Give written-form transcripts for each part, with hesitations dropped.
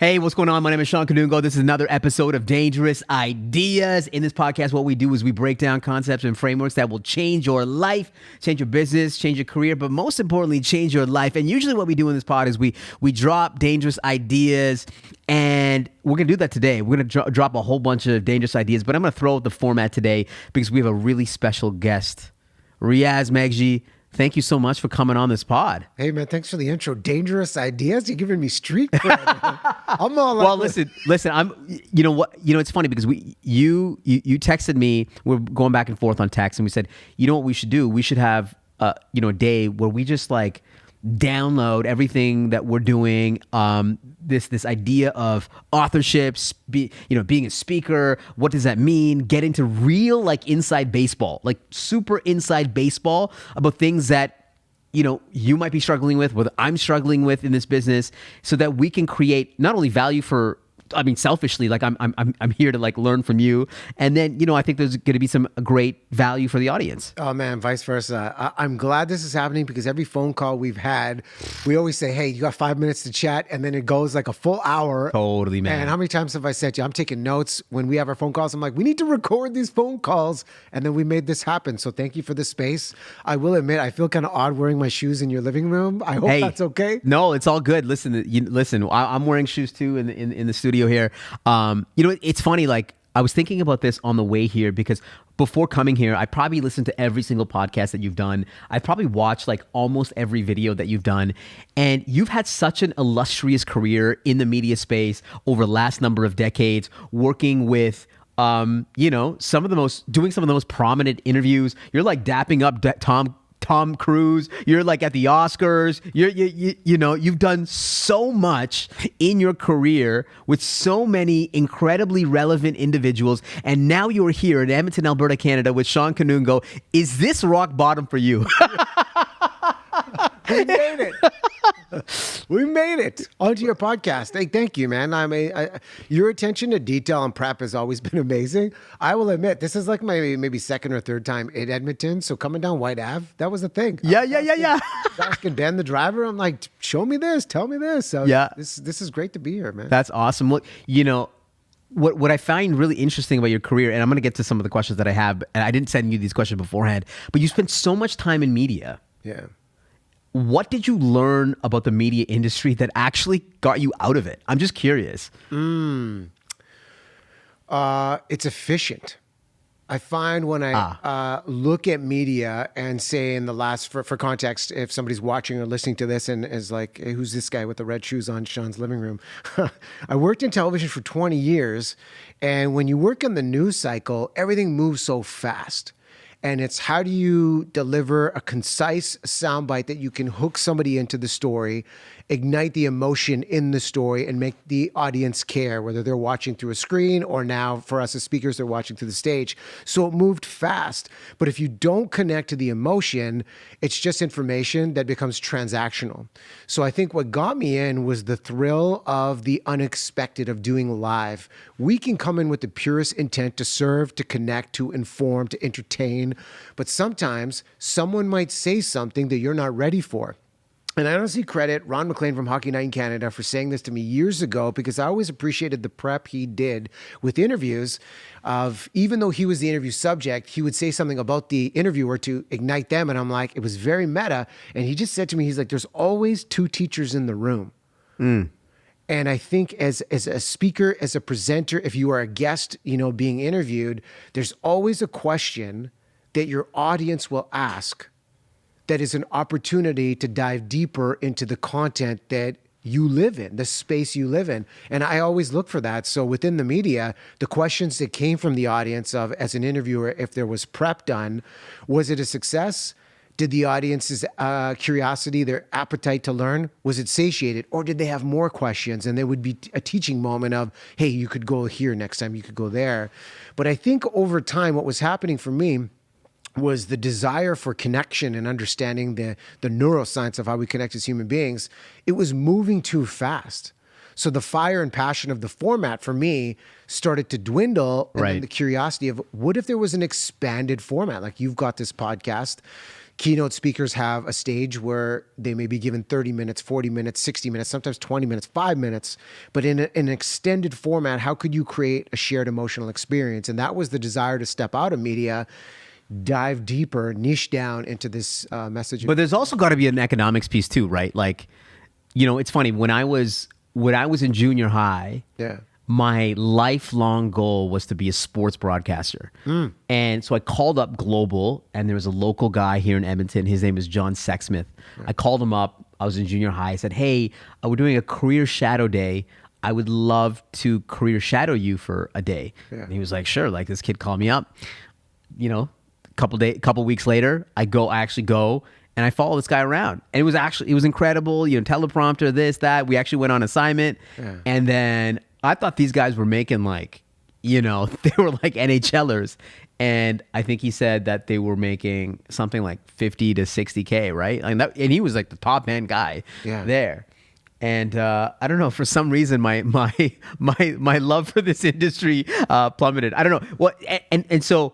Hey, what's going on? My name is Shawn Kanungo. This is another episode of Dangerous Ideas. In this podcast, what we do is we break down concepts and frameworks that will change your life, change your business, change your career, but most importantly, change your life. And usually what we do in this pod is we drop dangerous ideas, and we're going to do that today. We're going to drop a whole bunch of dangerous ideas, but I'm going to throw out the format today because we have a really special guest, Riaz Meghji. Thank you so much for coming on this pod. Hey, man, thanks for the intro. Dangerous ideas? You're giving me street cred. I'm all like... Well, listen, you know what? You know, it's funny because you texted me. We're going back and forth on text, and we said, you know what we should do? We should have, a day where we just like download everything that we're doing. This idea of authorship, being a speaker. What does that mean? Get into real inside baseball, super inside baseball about things that you might be struggling with, what I'm struggling with in this business, so that we can create not only value for. I mean, selfishly, I'm here to learn from you, and then I think there's going to be some great value for the audience. Oh man, vice versa. I'm glad this is happening because every phone call we've had, we always say, "Hey, you got 5 minutes to chat," and then it goes like a full hour. Totally, man. And how many times have I said to you, I'm taking notes when we have our phone calls? I'm like, we need to record these phone calls, and then we made this happen. So thank you for the space. I will admit, I feel kind of odd wearing my shoes in your living room. I hope that's okay. No, it's all good. Listen, I'm wearing shoes too in the studio here. It's funny, I was thinking about this on the way here because before coming here, I probably listened to every single podcast that you've done. I probably watched almost every video that you've done, and you've had such an illustrious career in the media space over the last number of decades, working with doing some of the most prominent interviews. You're dapping up Tom Cruise. You're at the Oscars. You've done so much in your career with so many incredibly relevant individuals, and now you're here in Edmonton, Alberta, Canada, with Shawn Kanungo. Is this rock bottom for you? We made it. We made it onto your podcast. Hey, thank you, man. Your attention to detail and prep has always been amazing. I will admit, this is my maybe second or third time in Edmonton. So coming down White Ave, that was the thing. Yeah. Asking Ben, the driver, I'm like, show me this, tell me this. So yeah, this is great to be here, man. That's awesome. Well, what I find really interesting about your career, and I'm going to get to some of the questions that I have, and I didn't send you these questions beforehand, but you spent so much time in media. Yeah. What did you learn about the media industry that actually got you out of it? I'm just curious. It's efficient. I find when I look at media and say in the last, for context, if somebody's watching or listening to this and is like, hey, who's this guy with the red shoes on Shawn's living room? I worked in television for 20 years. And when you work in the news cycle, everything moves so fast. And it's how do you deliver a concise soundbite that you can hook somebody into the story, ignite the emotion in the story, and make the audience care, whether they're watching through a screen or now for us as speakers, they're watching through the stage. So it moved fast. But if you don't connect to the emotion, it's just information that becomes transactional. So I think what got me in was the thrill of the unexpected of doing live. We can come in with the purest intent to serve, to connect, to inform, to entertain. But sometimes someone might say something that you're not ready for. And I honestly credit Ron McLean from Hockey Night in Canada for saying this to me years ago, because I always appreciated the prep he did with interviews of, even though he was the interview subject, he would say something about the interviewer to ignite them. And I'm like, it was very meta. And he just said to me, he's like, there's always two teachers in the room. And I think as a speaker, as a presenter, if you are a guest, being interviewed, there's always a question that your audience will ask that is an opportunity to dive deeper into the content that you live in, the space you live in. And I always look for that. So within the media, the questions that came from the audience of, as an interviewer, if there was prep done, was it a success? Did the audience's curiosity, their appetite to learn, was it satiated? Or did they have more questions? And there would be a teaching moment of, hey, you could go here next time, you could go there. But I think over time, what was happening for me was the desire for connection and understanding the neuroscience of how we connect as human beings. It was moving too fast. So the fire and passion of the format for me started to dwindle. And Right. then the curiosity of what if there was an expanded format? Like you've got this podcast. Keynote speakers have a stage where they may be given 30 minutes, 40 minutes, 60 minutes, sometimes 20 minutes, 5 minutes. But in an extended format, how could you create a shared emotional experience? And that was the desire to step out of media, dive deeper, niche down into this message. But there's also got to be an economics piece too, right? Like, it's funny when I was in junior high. Yeah. My lifelong goal was to be a sports broadcaster. And so I called up Global, and there was a local guy here in Edmonton. His name is John Sexsmith. I called him up. I was in junior high. I said, hey, we're doing a career shadow day. I would love to career shadow you for a day. Yeah. And he was like, sure. Like, this kid called me up. Couple weeks later, I actually go. And I follow this guy around. And it was incredible. Teleprompter, this, that. We actually went on assignment. Yeah. And then I thought these guys were making like, they were like NHLers. And I think he said that they were making something like 50 to 60K, right? And he was like the top end guy there. And I don't know, for some reason, my love for this industry plummeted. I don't know. Well, and so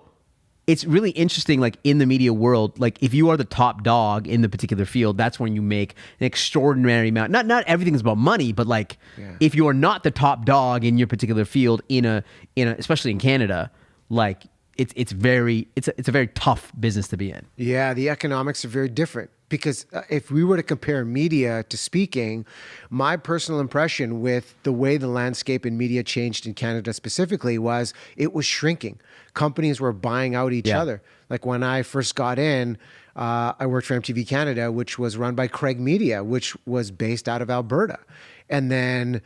it's really interesting, like in the media world, like if you are the top dog in the particular field, that's when you make an extraordinary amount. Not everything is about money, but like if you are not the top dog in your particular field in a especially in Canada, like it's a very tough business to be in. Yeah, the economics are very different because if we were to compare media to speaking, my personal impression with the way the landscape in media changed in Canada specifically was it was shrinking. Companies were buying out each other. Like when I first got in, I worked for MTV Canada, which was run by Craig Media, which was based out of Alberta. And then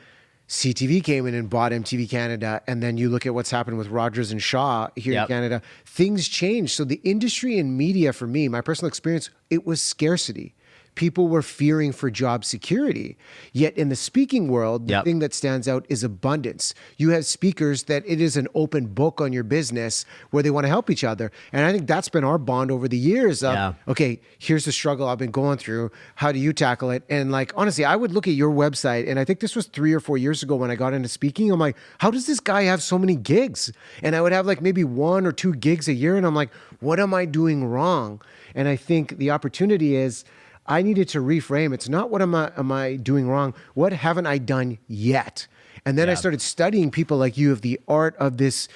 CTV came in and bought MTV Canada. And then you look at what's happened with Rogers and Shaw here in Canada, things changed. So the industry in media for me, my personal experience, it was scarcity. People were fearing for job security. Yet in the speaking world, the thing that stands out is abundance. You have speakers that it is an open book on your business where they want to help each other. And I think that's been our bond over the years of, okay, here's the struggle I've been going through. How do you tackle it? And like, honestly, I would look at your website, and I think this was 3 or 4 years ago when I got into speaking. I'm like, how does this guy have so many gigs? And I would have like maybe 1 or 2 gigs a year. And I'm like, what am I doing wrong? And I think the opportunity is, I needed to reframe. It's not what am I doing wrong? What haven't I done yet? And then I started studying people like you of the art of this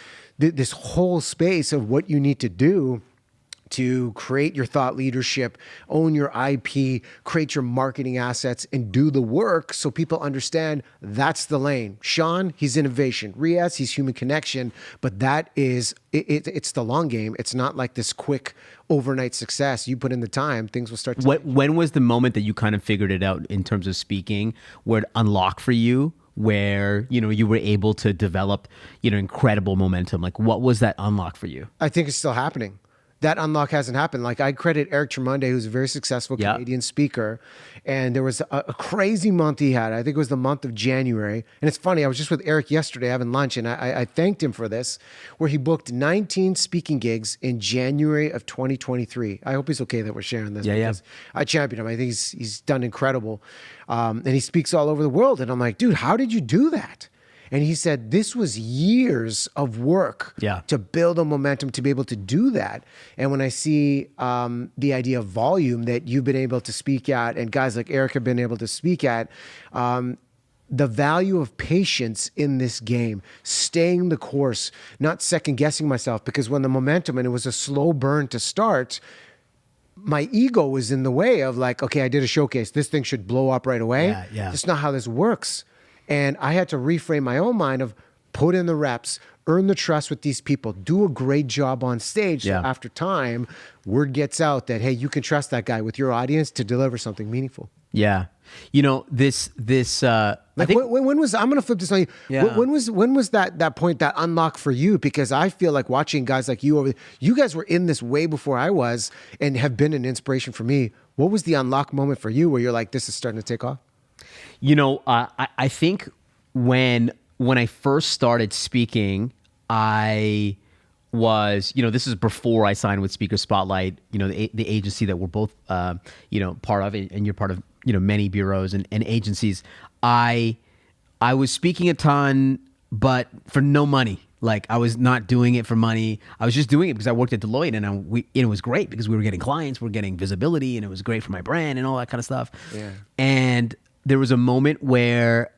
whole space of what you need to do to create your thought leadership, own your IP, create your marketing assets, and do the work so people understand that's the lane. Shawn, he's innovation. Riaz, he's human connection. But that is, it's the long game. It's not like this quick overnight success. You put in the time, things will start to... When was the moment that you kind of figured it out in terms of speaking, where it unlocked for you, where, you were able to develop, incredible momentum? Like, what was that unlock for you? I think it's still happening. That unlock hasn't happened. Like I credit Eric Tremonde, who's a very successful Canadian speaker. And there was a crazy month he had. I think it was the month of January. And it's funny, I was just with Eric yesterday having lunch, and I thanked him for this, where he booked 19 speaking gigs in January of 2023. I hope he's okay that we're sharing this. Because I champion him. I think he's done incredible. And he speaks all over the world. And I'm like, dude, how did you do that? And he said, this was years of work to build a momentum to be able to do that. And when I see the idea of volume that you've been able to speak at, and guys like Eric have been able to speak at, the value of patience in this game, staying the course, not second guessing myself, because when the momentum, and it was a slow burn to start, my ego was in the way of like, okay, I did a showcase. This thing should blow up right away. That's not how this works. And I had to reframe my own mind of put in the reps, earn the trust with these people, do a great job on stage. So after time, word gets out that, hey, you can trust that guy with your audience to deliver something meaningful. Yeah. This like I think when was, I'm going to flip this on you. When was that point, that unlock for you? Because I feel like watching guys like you you guys were in this way before I was and have been an inspiration for me. What was the unlock moment for you where you're like, this is starting to take off? I think when I first started speaking, I was, this is before I signed with Speaker Spotlight, the agency that we're both, part of, and you're part of, many bureaus and agencies. I I was speaking a ton, but for no money. Like I was not doing it for money. I was just doing it because I worked at Deloitte, and it was great because we were getting clients, we were getting visibility, and it was great for my brand and all that kind of stuff. Yeah. And there was a moment where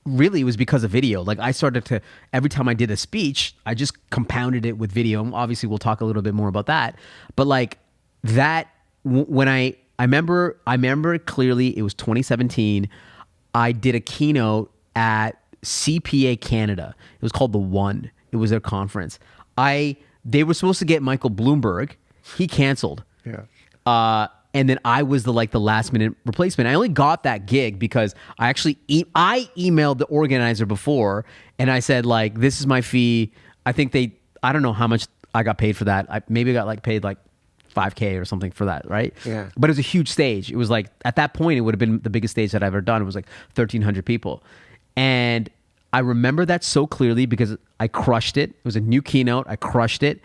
really it was because of video. Like I started to, every time I did a speech, I just compounded it with video. And obviously we'll talk a little bit more about that. But like that, when I remember clearly, it was 2017. I did a keynote at CPA Canada. It was called The One. It was their conference. They were supposed to get Michael Bloomberg. He canceled. Yeah. And then I was the last minute replacement. I only got that gig because I actually I emailed the organizer before, and I said like, this is my fee. I don't know how much I got paid for that. Maybe I got like paid like $5,000 or something for that, right? Yeah. But it was a huge stage. It was like, at that point, it would have been the biggest stage that I've ever done. It was like 1,300 people. And I remember that so clearly because I crushed it. It was a new keynote. I crushed it.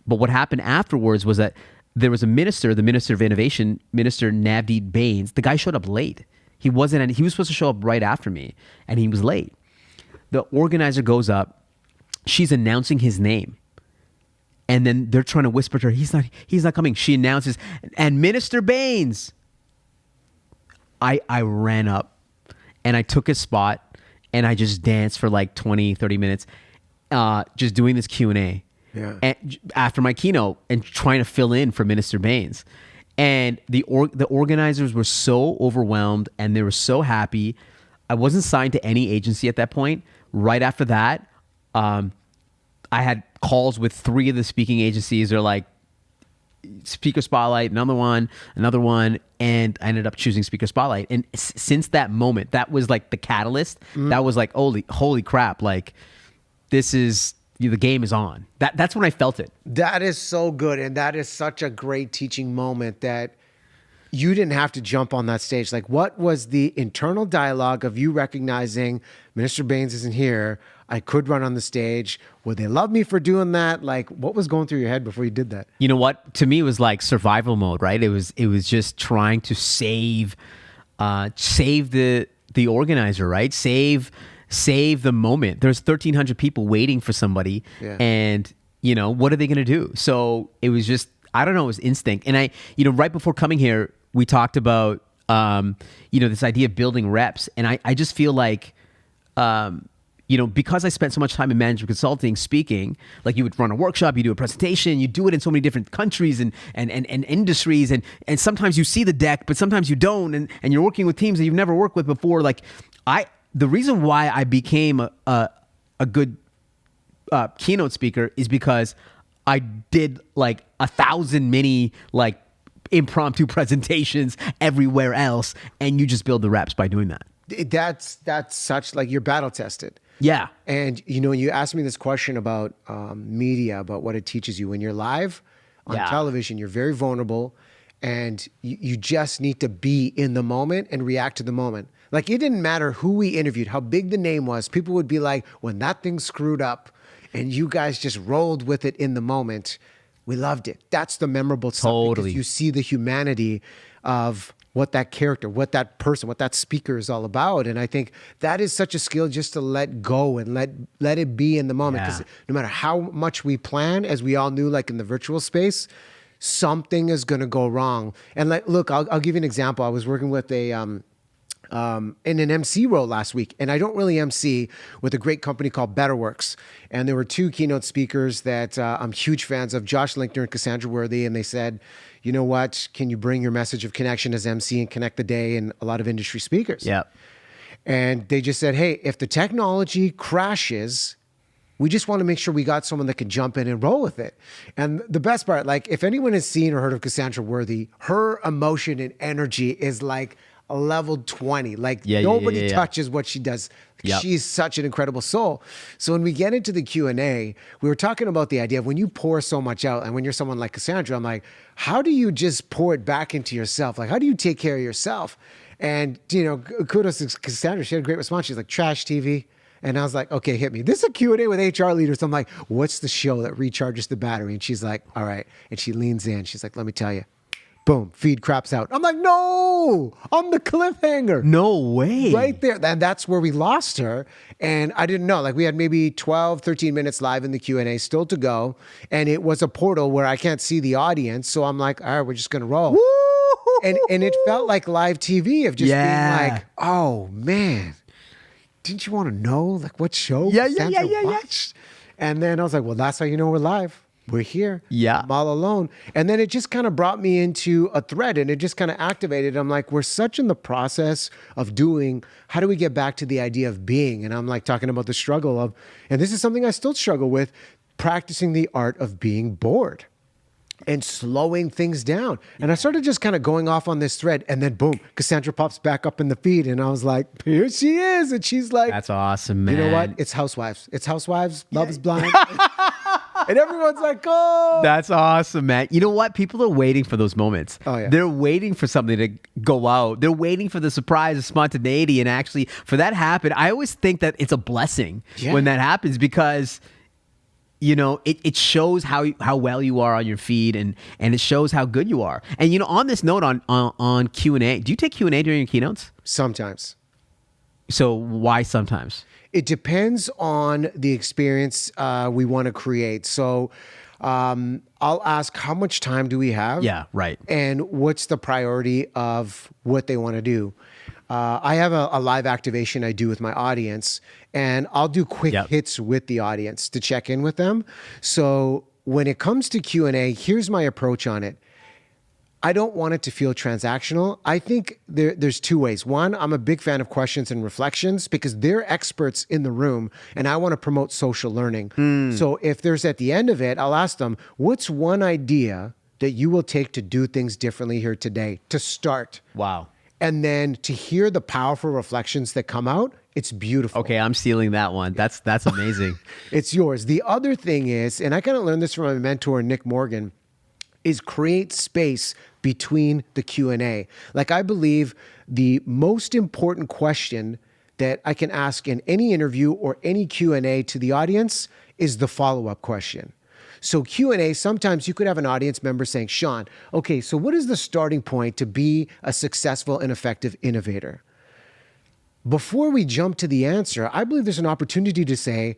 But what happened afterwards was that there was a minister, the Minister of Innovation, Minister Navdeed Bains. The guy showed up late. He was supposed to show up right after me, and he was late. The organizer goes up. She's announcing his name. And then they're trying to whisper to her, he's not coming. She announces, and Minister Bains. I ran up and I took his spot and I just danced for like 20, 30 minutes, just doing this Q&A. Yeah. And after my keynote and trying to fill in for Minister Bains. And the organizers were so overwhelmed and they were so happy. I wasn't signed to any agency at that point. Right after that, I had calls with 3 of the speaking agencies. They're like, Speaker Spotlight, another one, and I ended up choosing Speaker Spotlight. And since that moment, that was like the catalyst. That was like, holy crap, like this is, the game is on. That's when I felt it. That is so good. And that is such a great teaching moment that you didn't have to jump on that stage. Like, what was the internal dialogue of you recognizing Minister Bains isn't here? I could run on the stage. Would they love me for doing that? Like, what was going through your head before you did that? You know what? To me, it was like survival mode, right? It was just trying to save the organizer, right? Save the moment. There's 1,300 people waiting for somebody, and what are they going to do? So it was just, I don't know, it was instinct. And right before coming here, we talked about this idea of building reps, and I just feel like because I spent so much time in management consulting speaking, like you would run a workshop, you do a presentation, you do it in so many different countries and industries, and sometimes you see the deck, but sometimes you don't, and you're working with teams that you've never worked with before. Like the reason why I became a good keynote speaker is because I did like 1,000 mini like impromptu presentations everywhere else, and you just build the reps by doing that. That's such, like, you're battle tested. Yeah. And you asked me this question about media, about what it teaches you. When you're live on television, you're very vulnerable, and you just need to be in the moment and react to the moment. Like, it didn't matter who we interviewed, how big the name was. People would be like, when that thing screwed up and you guys just rolled with it in the moment, we loved it. That's the memorable stuff. Totally. Because you see the humanity of what that character, what that person, what that speaker is all about. And I think that is such a skill, just to let go and let it be in the moment. Because no matter how much we plan, as we all knew, like in the virtual space, something is going to go wrong. And like, look, I'll give you an example. I was working with in an MC role last week, and I don't really MC, with a great company called BetterWorks. And there were 2 keynote speakers that I'm huge fans of, Josh Linkner and Cassandra Worthy. And they said, you know what, can you bring your message of connection as MC and connect the day? And a lot of industry speakers. Yeah. And they just said, hey, if the technology crashes, we just want to make sure we got someone that can jump in and roll with it. And the best part, like, if anyone has seen or heard of Cassandra Worthy, her emotion and energy is like a level 20. Like, nobody touches what she does. Yep. She's such an incredible soul. So when we get into the Q&A, we were talking about the idea of when you pour so much out, and when you're someone like Cassandra, I'm like, how do you just pour it back into yourself? Like, how do you take care of yourself? And, kudos to Cassandra. She had a great response. She's like, trash TV. And I was like, okay, hit me. This is a Q&A with HR leaders. I'm like, what's the show that recharges the battery? And she's like, all right. And she leans in. She's like, let me tell you, Boom, feed craps out. I'm like, no, I'm the cliffhanger. No way. Right there. And that's where we lost her. And I didn't know. Like we had maybe 12, 13 minutes live in the Q&A still to go. And it was a portal where I can't see the audience. So I'm like, all right, we're just going to roll. And it felt like live TV of just being like, oh, man, didn't you want to know like what show Sandra watched? And then I was like, well, that's how you know we're live. We're here. Yeah. I'm all alone. And then it just kind of brought me into a thread and it just kind of activated. I'm like, we're such in the process of doing, how do we get back to the idea of being? And I'm like talking about the struggle of, and this is something I still struggle with, practicing the art of being bored and slowing things down. And I started just kind of going off on this thread and then boom, Cassandra pops back up in the feed and I was like, here she is. And she's like, that's awesome, man. You know what? It's Housewives. It's Housewives. Love is Blind. And everyone's like, oh. That's awesome, man. You know what? People are waiting for those moments. Oh, yeah. They're waiting for something to go out. They're waiting for the surprise of spontaneity. And actually, for that to happen, I always think that it's a blessing when that happens because, you know, it shows how well you are on your feed and it shows how good you are. And, you know, on this note, on Q&A, do you take Q&A during your keynotes? Sometimes. So why sometimes? It depends on the experience we want to create. So I'll ask, how much time do we have? Yeah, right. And what's the priority of what they want to do? I have a live activation I do with my audience, and I'll do quick hits with the audience to check in with them. So when it comes to Q&A, here's my approach on it. I don't want it to feel transactional. I think there's two ways. One, I'm a big fan of questions and reflections because they're experts in the room and I want to promote social learning. So if there's at the end of it, I'll ask them, what's one idea that you will take to do things differently here today to start? Wow. And then to hear the powerful reflections that come out, it's beautiful. Okay, I'm stealing that one. That's amazing. It's yours. The other thing is, and I kind of learned this from my mentor, Nick Morgan, is create space between the Q&A. Like I believe the most important question that I can ask in any interview or any Q&A to the audience is the follow-up question. So Q&A, sometimes you could have an audience member saying, Shawn, okay, so what is the starting point to be a successful and effective innovator? Before we jump to the answer, I believe there's an opportunity to say,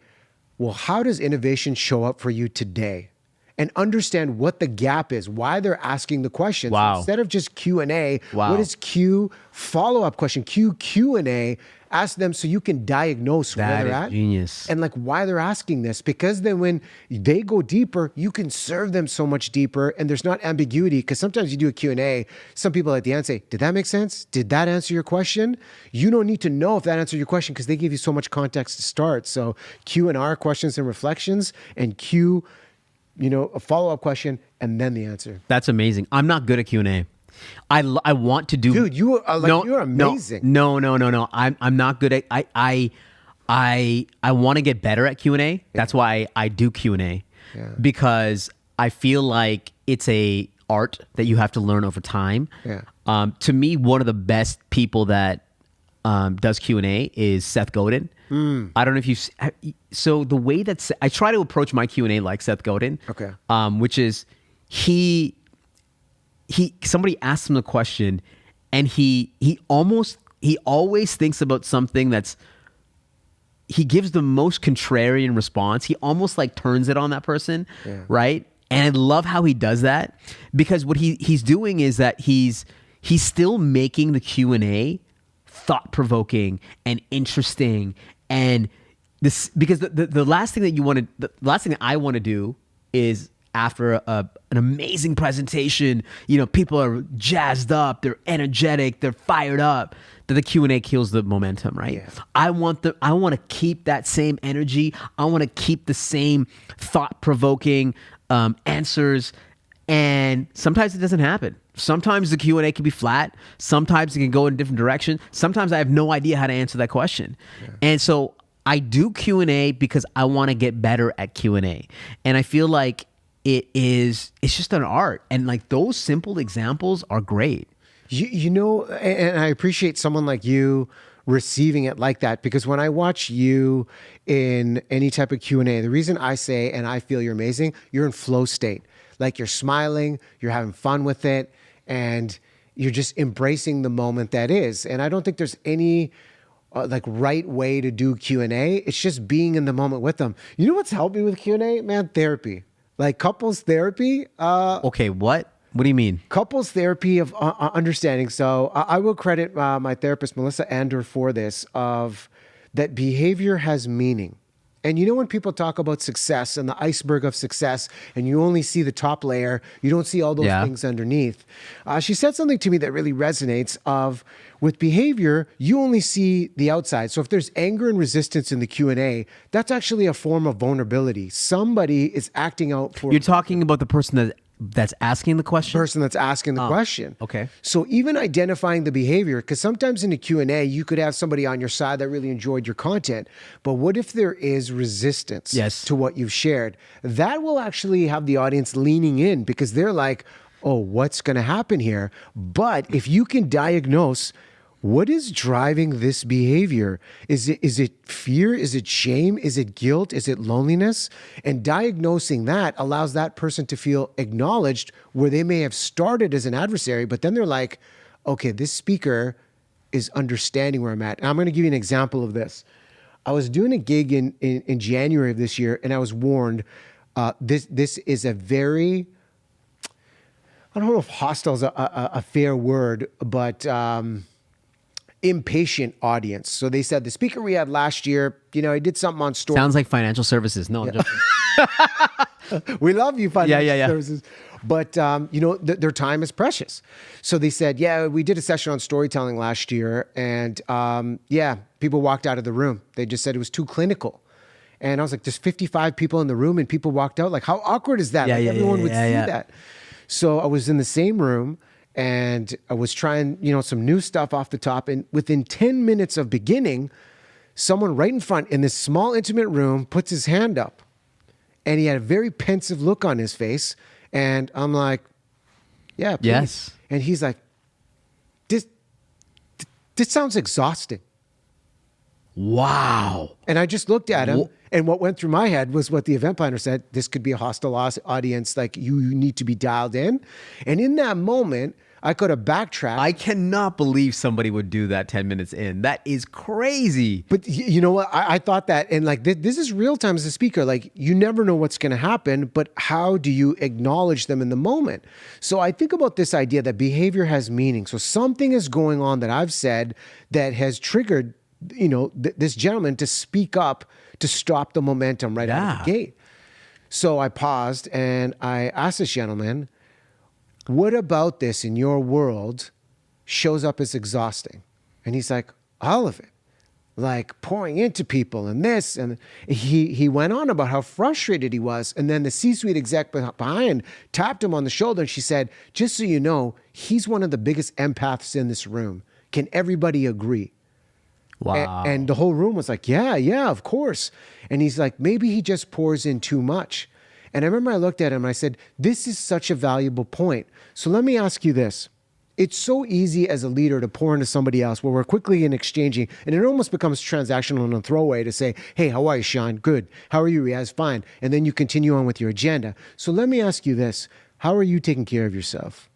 well, how does innovation show up for you today? And understand what the gap is, why they're asking the questions. Wow. Instead of just Q&A, wow. What is Q, follow-up question, Q&A, ask them so you can diagnose where they're at. Genius. And like why they're asking this. Because then when they go deeper, you can serve them so much deeper and there's not ambiguity. Because sometimes you do a Q&A, some people at the end say, did that make sense? Did that answer your question? You don't need to know if that answered your question because they give you so much context to start. So Q&R, questions and reflections, and Q, you know, a follow-up question, and then the answer. That's amazing. I'm not good at Q&A. I want to do. Dude, you are like you're amazing. No. I'm not good at. I want to get better at Q&A. That's why I do Q&A, because I feel like it's a art that you have to learn over time. Yeah. To me, one of the best people that does Q&A is Seth Godin. I don't know if you. So the way that I try to approach my Q&A like Seth Godin. Okay. Which is somebody asks him a question, and he always thinks about something that's. He gives the most contrarian response. He almost like turns it on that person, right? And I love how he does that, because what he's doing is that he's still making the Q&A thought-provoking and interesting. And this, because the last thing that the last thing that I want to do is, after an amazing presentation, you know, people are jazzed up, they're energetic, they're fired up, that the Q&A kills the momentum, right? Yeah. I want to keep that same energy. I want to keep the same thought-provoking answers. And sometimes it doesn't happen. Sometimes the Q&A can be flat. Sometimes it can go in a different direction. Sometimes I have no idea how to answer that question. Yeah. And so I do Q&A because I want to get better at Q&A. And I feel like it's just an art. And like those simple examples are great. You know, and I appreciate someone like you receiving it like that, because when I watch you in any type of Q&A, the reason I say, and I feel you're amazing, you're in flow state. Like you're smiling, you're having fun with it. And it's like, and you're just embracing the moment that is. And I don't think there's any like right way to do Q&A. It's just being in the moment with them. You know what's helped me with Q&A, man? Therapy, like couples therapy. Okay, what do you mean? Couples therapy of understanding. So I will credit my therapist, Melissa Ander, for this, of that behavior has meaning. And you know, when people talk about success and the iceberg of success, and you only see the top layer, you don't see all those things underneath. She said something to me that really resonates of, with behavior, you only see the outside. So if there's anger and resistance in the Q&A, that's actually a form of vulnerability. Somebody is acting out for... You're talking about the person that's asking the question? Person that's asking the question. Okay. So even identifying the behavior, because sometimes in a Q&A, you could have somebody on your side that really enjoyed your content, but what if there is resistance to what you've shared? That will actually have the audience leaning in, because they're like, oh, what's going to happen here? But if you can diagnose, what is driving this behavior? Is it fear? Is it shame? Is it guilt? Is it loneliness? And diagnosing that allows that person to feel acknowledged, where they may have started as an adversary, but then they're like, okay, this speaker is understanding where I'm at. And I'm going to give you an example of this. I was doing a gig in January of this year, and I was warned, this is a very, I don't know if hostile is a fair word, but... impatient audience. So they said the speaker we had last year, you know, he did something on story. Sounds like financial services. No, just... we love you, financial services. But, you know, their time is precious. So they said, yeah, we did a session on storytelling last year. And people walked out of the room. They just said it was too clinical. And I was like, there's 55 people in the room and people walked out. Like, how awkward is that? Everyone would see that. So I was in the same room, and I was trying, you know, some new stuff off the top. And within 10 minutes of beginning, someone right in front in this small, intimate room puts his hand up. And he had a very pensive look on his face. And I'm like, yeah, please. Yes. And he's like, this sounds exhausting. Wow. And I just looked at him, and what went through my head was what the event planner said: this could be a hostile audience. Like, you need to be dialed in. And in that moment, I could have backtracked. I cannot believe somebody would do that 10 minutes in. That is crazy. But you know what? I thought that, and like, this is real time as a speaker. Like, you never know what's going to happen, but how do you acknowledge them in the moment? So I think about this idea that behavior has meaning. So something is going on that I've said that has triggered, you know, this gentleman to speak up to stop the momentum right out of the gate. So I paused and I asked this gentleman, what about this in your world shows up as exhausting? And he's like, all of it. Like, pouring into people and this. And he went on about how frustrated he was. And then the C-suite exec behind tapped him on the shoulder, and she said, just so you know, he's one of the biggest empaths in this room. Can everybody agree? Wow. And the whole room was like, yeah, of course. And he's like, maybe he just pours in too much. And I remember I looked at him and I said, this is such a valuable point. So let me ask you this. It's so easy as a leader to pour into somebody else where we're quickly in exchanging, and it almost becomes transactional and a throwaway to say, hey, how are you, Shawn? Good. How are you, Riaz? Fine. And then you continue on with your agenda. So let me ask you this. How are you taking care of yourself?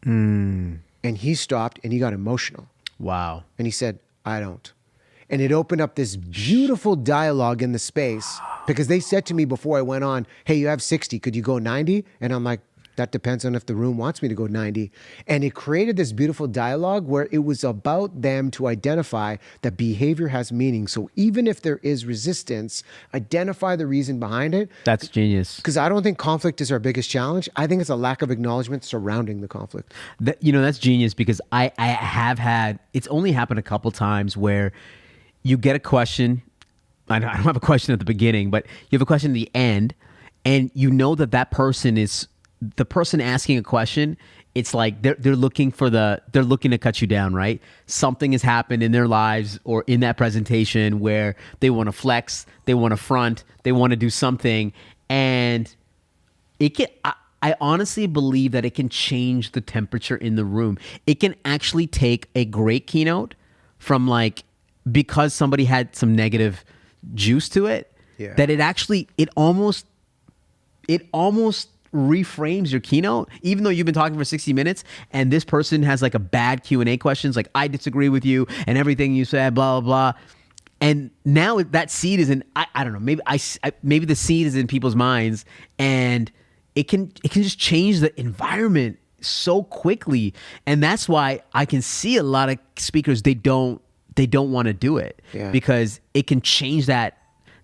And he stopped and he got emotional. Wow. And he said, I don't. And it opened up this beautiful dialogue in the space, because they said to me before I went on, hey, you have 60, could you go 90? And I'm like, that depends on if the room wants me to go 90. And it created this beautiful dialogue where it was about them to identify that behavior has meaning. So even if there is resistance, identify the reason behind it. That's genius. Because I don't think conflict is our biggest challenge. I think it's a lack of acknowledgement surrounding the conflict. That's genius, because I have had, it's only happened a couple times where you get a question. I don't have a question at the beginning, but you have a question at the end, and you know that person is, the person asking a question, it's like they're looking to cut you down, right? Something has happened in their lives or in that presentation where they want to flex, they want to front, they want to do something, and it can. I honestly believe that it can change the temperature in the room. It can actually take a great keynote from, like, because somebody had some negative juice to it, that it almost reframes your keynote, even though you've been talking for 60 minutes and this person has like a bad Q&A questions, like I disagree with you and everything you said, blah, blah, blah. And now that seed is in, I don't know, maybe the seed is in people's minds, and it can just change the environment so quickly. And that's why I can see a lot of speakers, they don't want to do it because it can change that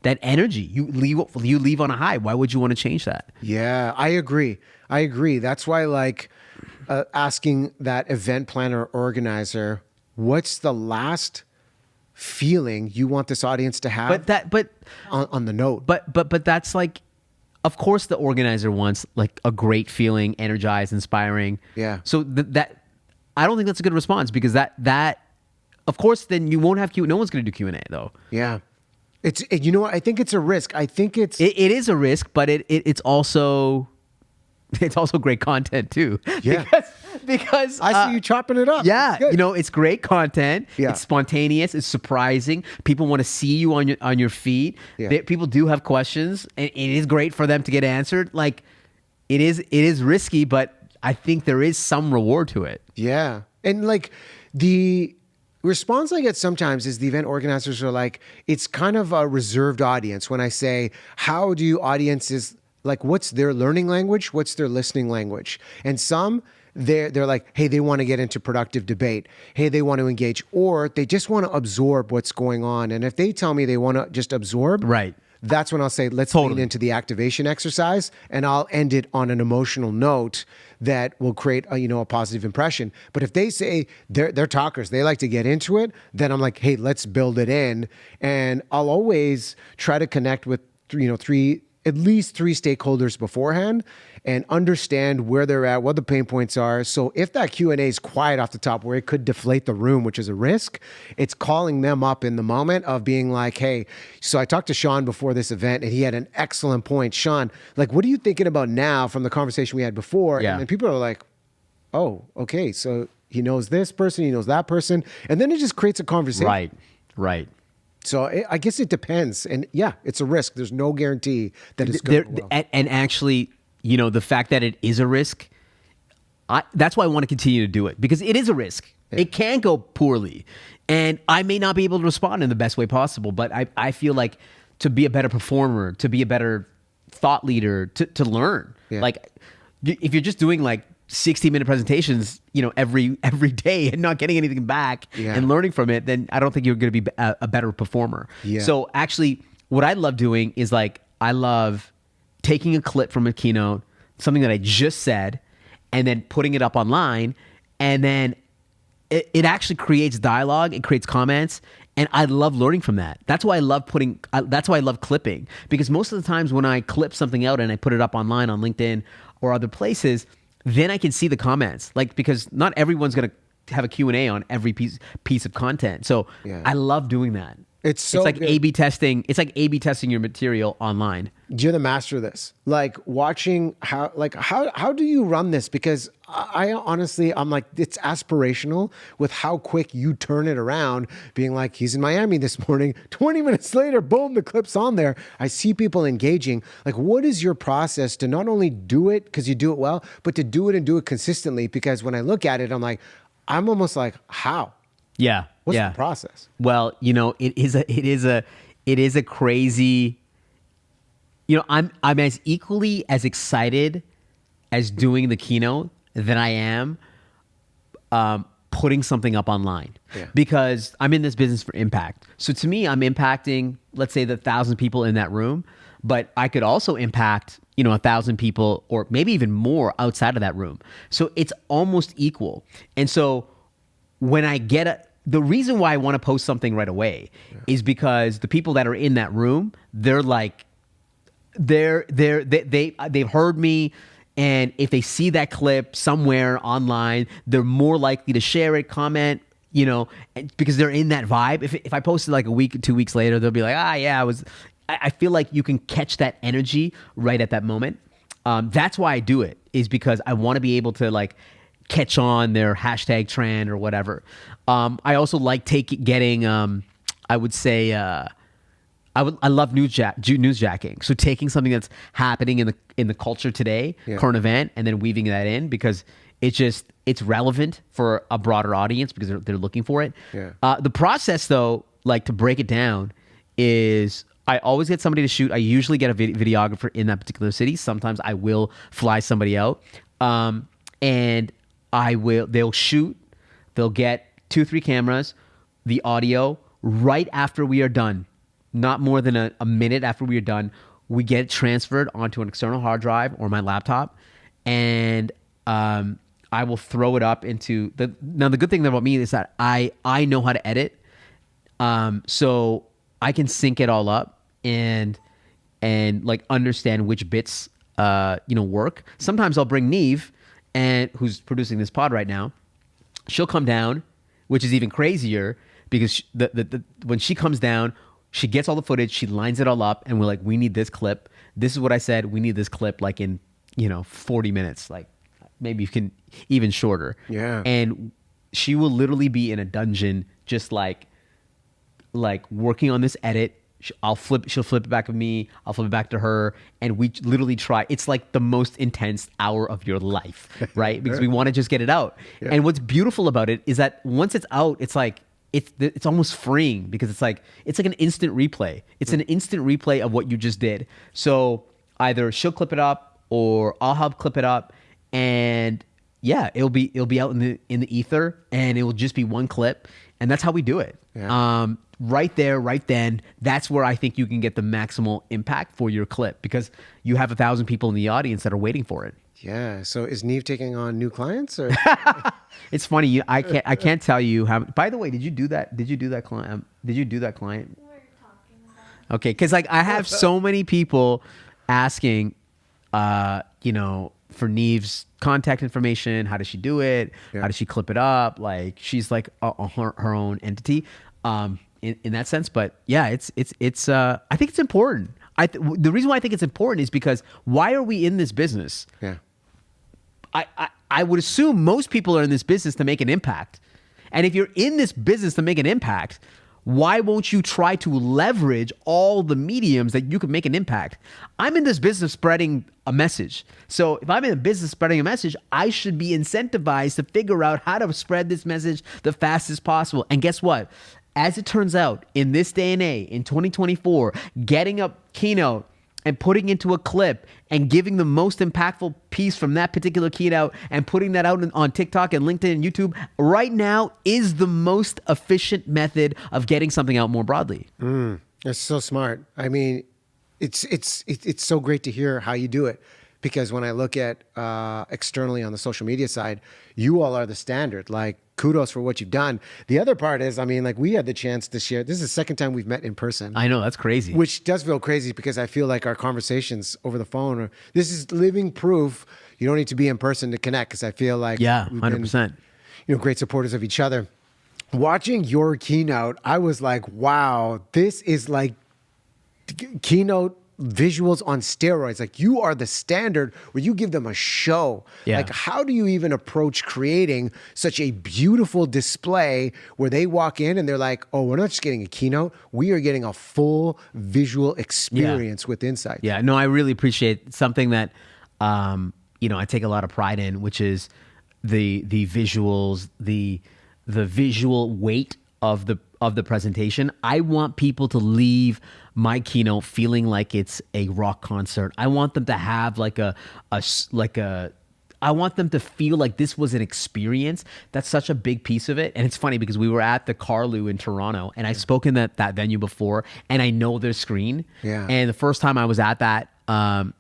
energy. You leave on a high. Why would you want to change that? Yeah, I agree. That's why, like, asking that event planner or organizer, what's the last feeling you want this audience to have? But on the note. But that's like, of course, the organizer wants like a great feeling, energized, inspiring. Yeah. So that I don't think that's a good response, because that of course then you won't have Q. No one's going to do Q&A though. Yeah. It's, you know what? I think it's a risk. I think it is a risk, but it's also great content too. Yeah. Because I see you chopping it up. Yeah. It's great content. Yeah. It's spontaneous. It's surprising. People want to see you on your feet. Yeah. People do have questions, and it is great for them to get answered. Like, it is risky, but I think there is some reward to it. Yeah. And like, the response I get sometimes is the event organizers are like, it's kind of a reserved audience. When I say, how do audiences, like, what's their learning language? What's their listening language? And some, they're like, hey, they want to get into productive debate. Hey, they want to engage, or they just want to absorb what's going on. And if they tell me they want to just absorb, right, that's when I'll say, let's lean into the activation exercise, and I'll end it on an emotional note that will create a positive impression. But if they say they're talkers, they like to get into it, then I'm like, hey, let's build it in. And I'll always try to connect with at least three stakeholders beforehand and understand where they're at, what the pain points are. So if that Q&A is quiet off the top where it could deflate the room, which is a risk, it's calling them up in the moment of being like, hey, so I talked to Shawn before this event and he had an excellent point. Shawn, like, what are you thinking about now from the conversation we had before? Yeah. And then people are like, oh, okay, so he knows this person, he knows that person. And then it just creates a conversation. Right. So I guess it depends. And yeah, it's a risk. There's no guarantee that it's going to go well. And actually, the fact that it is a risk, that's why I want to continue to do it, because it is a risk. Yeah. It can go poorly. And I may not be able to respond in the best way possible, but I feel like to be a better performer, to be a better thought leader, to learn. Yeah. Like, if you're just doing like 60-minute presentations, every day and not getting anything back and learning from it, then I don't think you're going to be a better performer. Yeah. So actually, what I love doing is, like, I love taking a clip from a keynote, something that I just said, and then putting it up online, and then it actually creates dialogue, it creates comments, and I love learning from that. That's why I love clipping, because most of the times when I clip something out and I put it up online on LinkedIn or other places, then I can see the comments, like, because not everyone's going to have a Q&A on every piece of content. So I love doing that. It's like good. A/B testing. It's like A/B testing your material online. You're the master of this. Like, watching how do you run this? Because I honestly, I'm like, it's aspirational with how quick you turn it around, being like, he's in Miami this morning, 20 minutes later, boom, the clip's on there. I see people engaging. Like, what is your process to not only do it because you do it well, but to do it and do it consistently? Because when I look at it, I'm almost like, how? Yeah. What's the process? Well, it is a crazy, I'm as equally as excited as doing the keynote than I am putting something up online, because I'm in this business for impact. So to me, I'm impacting, let's say, the 1,000 people in that room, but I could also impact, 1,000 people or maybe even more outside of that room. So it's almost equal. And so when I the reason why I want to post something right away is because the people that are in that room, they're like, they've heard me, and if they see that clip somewhere online, they're more likely to share it, comment, because they're in that vibe. If I posted like a week, 2 weeks later, they'll be like, I feel like you can catch that energy right at that moment. That's why I do it, is because I want to be able to, like, catch on their hashtag trend or whatever. I also like getting, I would say I love newsjacking. So taking something that's happening in the culture today, current event, and then weaving that in because it's relevant for a broader audience because they're looking for it. Yeah. The process though, like to break it down, is I always get somebody to shoot. I usually get a videographer in that particular city. Sometimes I will fly somebody out, and they'll shoot. They'll get 2-3 cameras, the audio right after we are done. Not more than a minute after we are done, we get it transferred onto an external hard drive or my laptop, and I will throw it up into the. Now the good thing about me is that I know how to edit, so I can sync it all up and like understand which bits work. Sometimes I'll bring Neve, and who's producing this pod right now. She'll come down, which is even crazier because when she comes down. She gets all the footage, she lines it all up, and we're like, we need this clip. This is what I said. We need this clip like in, 40 minutes, like maybe you can even shorter. Yeah. And she will literally be in a dungeon just like working on this edit. She'll flip it back to me. I'll flip it back to her. And we literally try. It's like the most intense hour of your life, right? Because we want to just get it out. Yeah. And what's beautiful about it is that once it's out, it's like, it's almost freeing because it's like an instant replay. It's an instant replay of what you just did. So either she'll clip it up or I'll help clip it up, and yeah, it'll be out in the ether, and it will just be one clip, and that's how we do it. Yeah. Right there, right then, that's where I think you can get the maximal impact for your clip because you have 1,000 people in the audience that are waiting for it. Yeah. So is Neve taking on new clients? Or? It's funny. I can't tell you how. By the way, did you do that? Did you do that client? Did you do that client? We were talking about it. Okay, because like I have so many people asking, for Neve's contact information. How does she do it? Yeah. How does she clip it up? Like she's like her own entity, in that sense. But yeah, it's. I think it's important. The reason why I think it's important is because why are we in this business? Yeah. I would assume most people are in this business to make an impact. And if you're in this business to make an impact, why won't you try to leverage all the mediums that you can make an impact? I'm in this business spreading a message. So if I'm in a business spreading a message, I should be incentivized to figure out how to spread this message the fastest possible. And guess what? As it turns out, in this day and age, in 2024, getting a keynote and putting into a clip and giving the most impactful piece from that particular keynote and putting that out on TikTok and LinkedIn and YouTube right now is the most efficient method of getting something out more broadly. That's so smart. I mean, it's so great to hear how you do it. Because when I look at externally on the social media side, you all are the standard. Like, kudos for what you've done. The other part is, I mean, like we had the chance to share. This is the second time we've met in person. I know, that's crazy. Which does feel crazy because I feel like our conversations over the phone this is living proof. You don't need to be in person to connect because I feel like 100%. Great supporters of each other. Watching your keynote, I was like, wow, this is like keynote visuals on steroids. Like you are the standard where you give them a show. Yeah. Like how do you even approach creating such a beautiful display where they walk in and they're like, oh, we're not just getting a keynote, we are getting a full visual experience with insights. Yeah, no, I really appreciate something that I take a lot of pride in, which is the visuals, the visual weight of the presentation. I want people to leave my keynote feeling like it's a rock concert. I want them to have I want them to feel like this was an experience. That's such a big piece of it. And it's funny because we were at the Carlu in Toronto and I've spoken at that venue before and I know their screen. Yeah. And the first time I was at that, I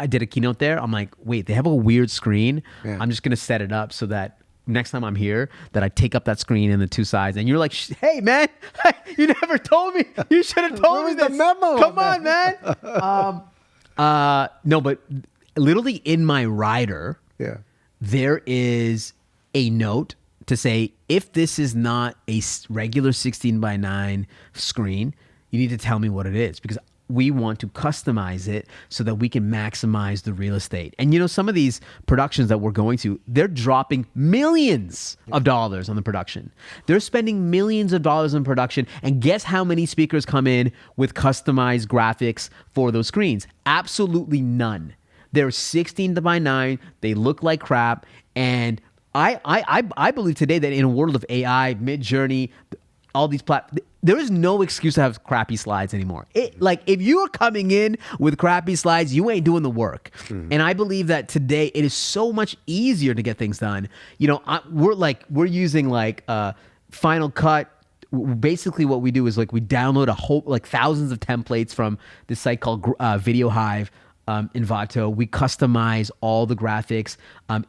did a keynote there. I'm like, wait, they have a weird screen. Yeah. I'm just going to set it up so that next time I'm here, that I take up that screen in the two sides. And you're like, hey, man, you never told me. You should have told me this. The memo, Come on, man. No, but literally in my rider, there is a note to say, if this is not a regular 16:9 screen, you need to tell me what it is. Because we want to customize it so that we can maximize the real estate. And some of these productions that we're going to, they're dropping millions of dollars on the production. They're spending millions of dollars on production. And guess how many speakers come in with customized graphics for those screens? Absolutely none. They're 16 by 9. They look like crap. And I believe today that in a world of AI, Mid-Journey, all these platforms, there is no excuse to have crappy slides anymore. If you are coming in with crappy slides, you ain't doing the work. Mm-hmm. And I believe that today it is so much easier to get things done. We're using Final Cut. Basically, what we do is we download a whole thousands of templates from this site called Video Hive. In Vato, we customize all the graphics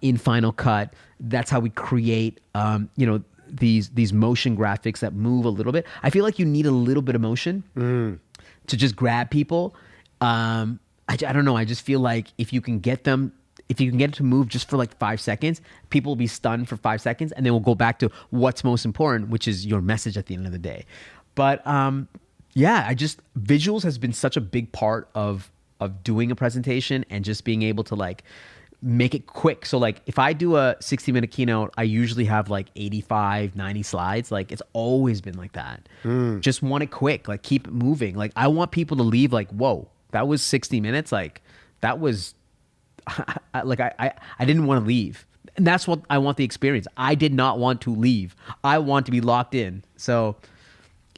in Final Cut. That's how we create, these motion graphics that move a little bit. I feel like you need a little bit of motion to just grab people. I don't know. I just feel like if you can get it to move just for 5 seconds, people will be stunned for 5 seconds, and then we'll go back to what's most important, which is your message at the end of the day. But visuals has been such a big part of doing a presentation and just being able to make it quick. So if I do a 60-minute keynote, I usually have 85, 90 slides. It's always been like that. Just want it quick, keep it moving. I want people to leave whoa, that was 60 minutes. That was, I didn't want to leave. And that's what I want the experience. I did not want to leave. I want to be locked in. So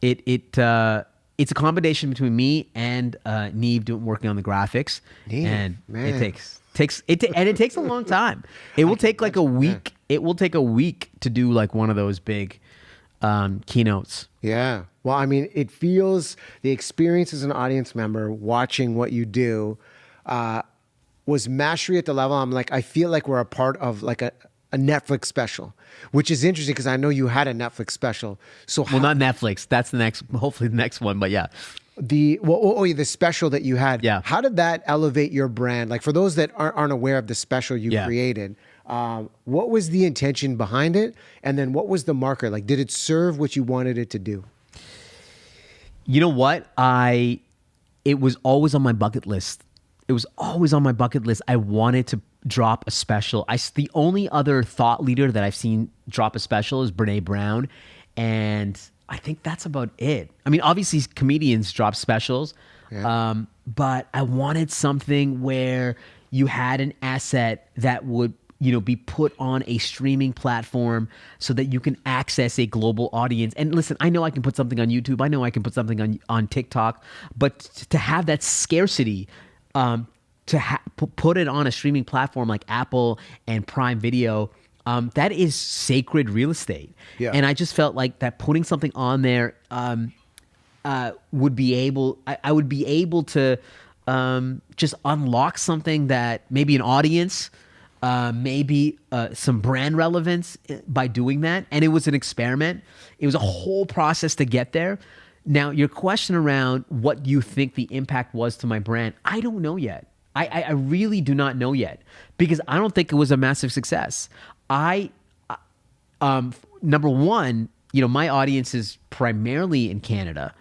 it's a combination between me and Neve working on the graphics. And man. It takes a long time. It will take a week. Yeah. It will take a week to do one of those big keynotes. Yeah. Well, I mean, it feels the experience as an audience member watching what you do was mastery at the level. I feel like we're a part of a Netflix special, which is interesting because I know you had a Netflix special. So not Netflix. That's hopefully the next one. But yeah. The special that you had. Yeah. How did that elevate your brand? For those that aren't aware of the special you created, what was the intention behind it? And then what was the marker? Did it serve what you wanted it to do? You know what? It was always on my bucket list. I wanted to drop a special. The only other thought leader that I've seen drop a special is Brene Brown. And I think that's about it. I mean, obviously comedians drop specials, but I wanted something where you had an asset that would, be put on a streaming platform so that you can access a global audience. And listen, I know I can put something on YouTube. I know I can put something on TikTok, but to have that scarcity, put it on a streaming platform like Apple and Prime Video, that is sacred real estate. Yeah. And I just felt like that putting something on there would be able to just unlock something that maybe an audience, maybe some brand relevance by doing that. And it was an experiment. It was a whole process to get there. Now, your question around what you think the impact was to my brand, I don't know yet. I really do not know yet because I don't think it was a massive success. Number one, my audience is primarily in Canada.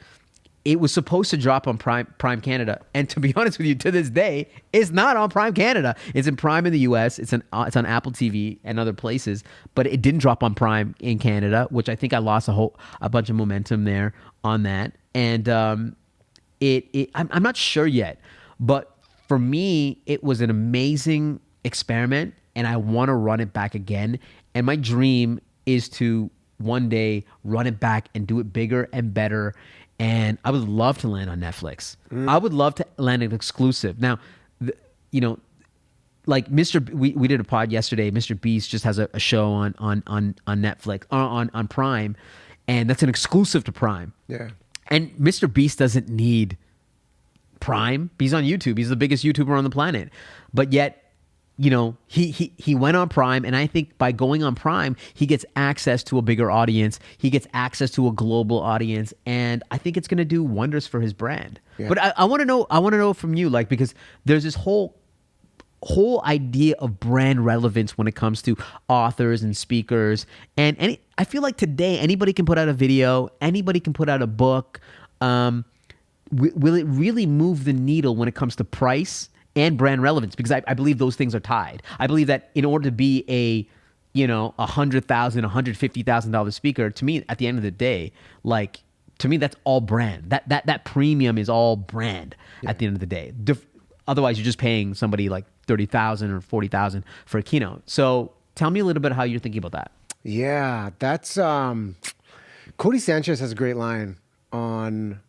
It was supposed to drop on Prime Canada, and to be honest with you, to this day, it's not on Prime Canada. It's in Prime in the U.S. It's on Apple TV and other places, but it didn't drop on Prime in Canada, which I think I lost a bunch of momentum there on that. And I'm not sure yet, but for me, it was an amazing experiment, and I want to run it back again. And my dream is to one day run it back and do it bigger and better. And I would love to land on Netflix. I would love to land an exclusive. Now, we did a pod yesterday. Mr. Beast just has a show on Netflix, on Prime, and that's an exclusive to Prime. Yeah. And Mr. Beast doesn't need Prime. He's on YouTube. He's the biggest YouTuber on the planet. But yet, he went on Prime, and I think by going on Prime, he gets access to a bigger audience. He gets access to a global audience, and I think it's going to do wonders for his brand. Yeah. But I want to know. I want to know from you, because there's this whole idea of brand relevance when it comes to authors and speakers, and I feel like today anybody can put out a video, anybody can put out a book. will it really move the needle when it comes to price and brand relevance? Because I believe those things are tied. I believe that in order to be a, $100,000, $150,000 speaker, to me, at the end of the day, like, to me, that's all brand. That premium is all brand at the end of the day. Otherwise, you're just paying somebody like $30,000 or $40,000 for a keynote. So tell me a little bit how you're thinking about that. Yeah, that's Cody Sanchez has a great line on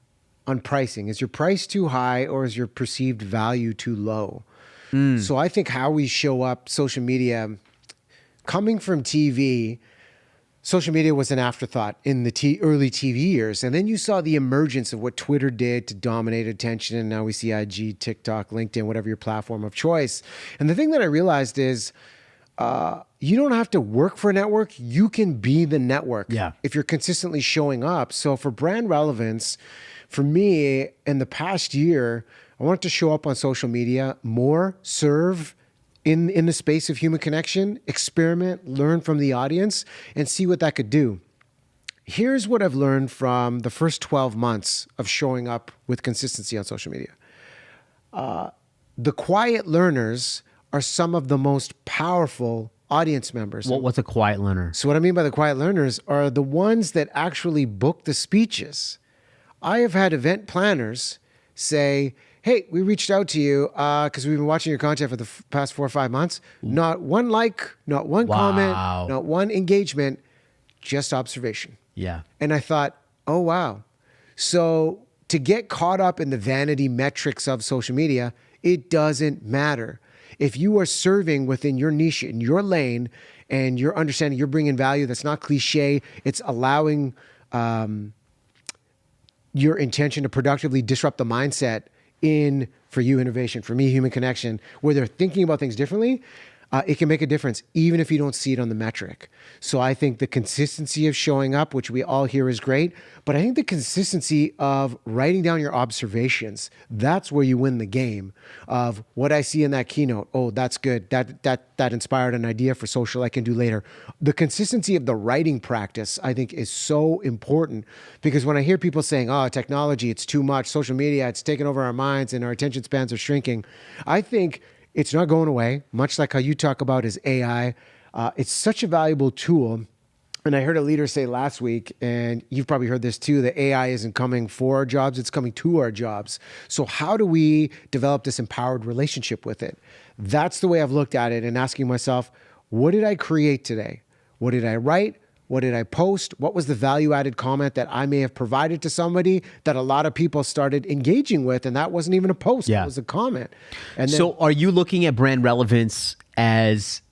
pricing. Is your price too high or is your perceived value too low? So I think how we show up social media, coming from TV, social media was an afterthought in the early TV years. And then you saw the emergence of what Twitter did to dominate attention. And now we see IG, TikTok, LinkedIn, whatever your platform of choice. And the thing that I realized is you don't have to work for a network. You can be the network if you're consistently showing up. So for brand relevance, for me, in the past year, I wanted to show up on social media more, serve in the space of human connection, experiment, learn from the audience, and see what that could do. Here's what I've learned from the first 12 months of showing up with consistency on social media. The quiet learners are some of the most powerful audience members. What's a quiet learner? So what I mean by the quiet learners are the ones that actually book the speeches. I have had event planners say, hey, we reached out to you because we've been watching your content for the past 4 or 5 months. Not one like, not one comment, not one engagement, just observation. Yeah. And I thought, oh, wow. So to get caught up in the vanity metrics of social media, it doesn't matter. If you are serving within your niche, in your lane, and you're understanding you're bringing value that's not cliche, it's allowing your intention to productively disrupt the mindset in, for you, innovation, for me, human connection, where they're thinking about things differently, it can make a difference, even if you don't see it on the metric. So I think the consistency of showing up, which we all hear is great, but I think the consistency of writing down your observations, that's where you win the game of what I see in that keynote. Oh, that's good. That inspired an idea for social I can do later. The consistency of the writing practice, I think, is so important, because when I hear people saying, oh, technology, it's too much, social media, it's taken over our minds and our attention spans are shrinking, I think it's not going away, much like how you talk about is AI. It's such a valuable tool. And I heard a leader say last week, and you've probably heard this too, that AI isn't coming for our jobs, it's coming to our jobs. So how do we develop this empowered relationship with it? That's the way I've looked at it, and asking myself, what did I create today? What did I write? What did I post? What was the value-added comment that I may have provided to somebody that a lot of people started engaging with? And that wasn't even a post, it was a comment. And then, so are you looking at brand relevance as,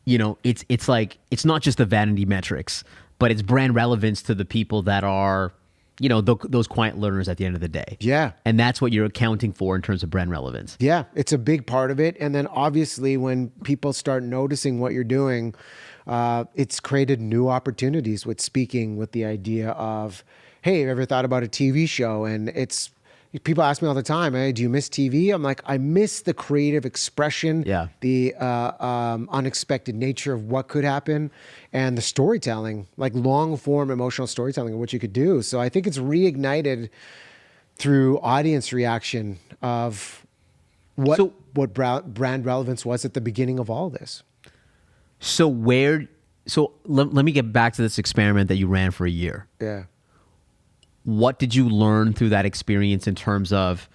it's like, it's not just the vanity metrics, but it's brand relevance to the people that are, those quiet learners at the end of the day. Yeah. And that's what you're accounting for in terms of brand relevance. Yeah, it's a big part of it. And then obviously when people start noticing what you're doing, it's created new opportunities with speaking, with the idea of, hey, have you ever thought about a TV show? And people ask me all the time, hey, do you miss TV? I'm like, I miss the creative expression, the unexpected nature of what could happen, and the storytelling, like long form emotional storytelling of what you could do. So I think it's reignited through audience reaction of what brand relevance was at the beginning of all this. So let me get back to this experiment that you ran for a year. Yeah. What did you learn through that experience in terms of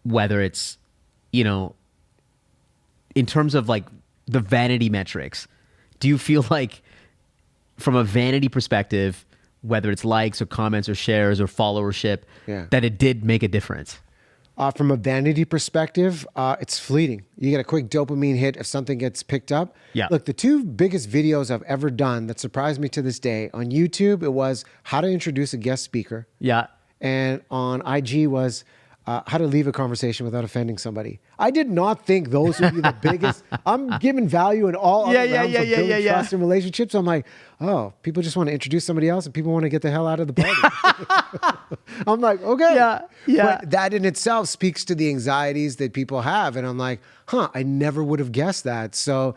whether it's, in terms of like the vanity metrics? Do you feel like from a vanity perspective, whether it's likes or comments or shares or followership, that it did make a difference? From a vanity perspective, it's fleeting. You get a quick dopamine hit if something gets picked up. Yeah. Look, the two biggest videos I've ever done that surprised me to this day, on YouTube, it was how to introduce a guest speaker. Yeah. And on IG was how to leave a conversation without offending somebody. I did not think those would be the biggest. I'm giving value in all other realms of building trust and relationships. I'm like, oh, people just want to introduce somebody else and people want to get the hell out of the party. I'm like, okay. Yeah. But that in itself speaks to the anxieties that people have. And I'm like, I never would have guessed that. So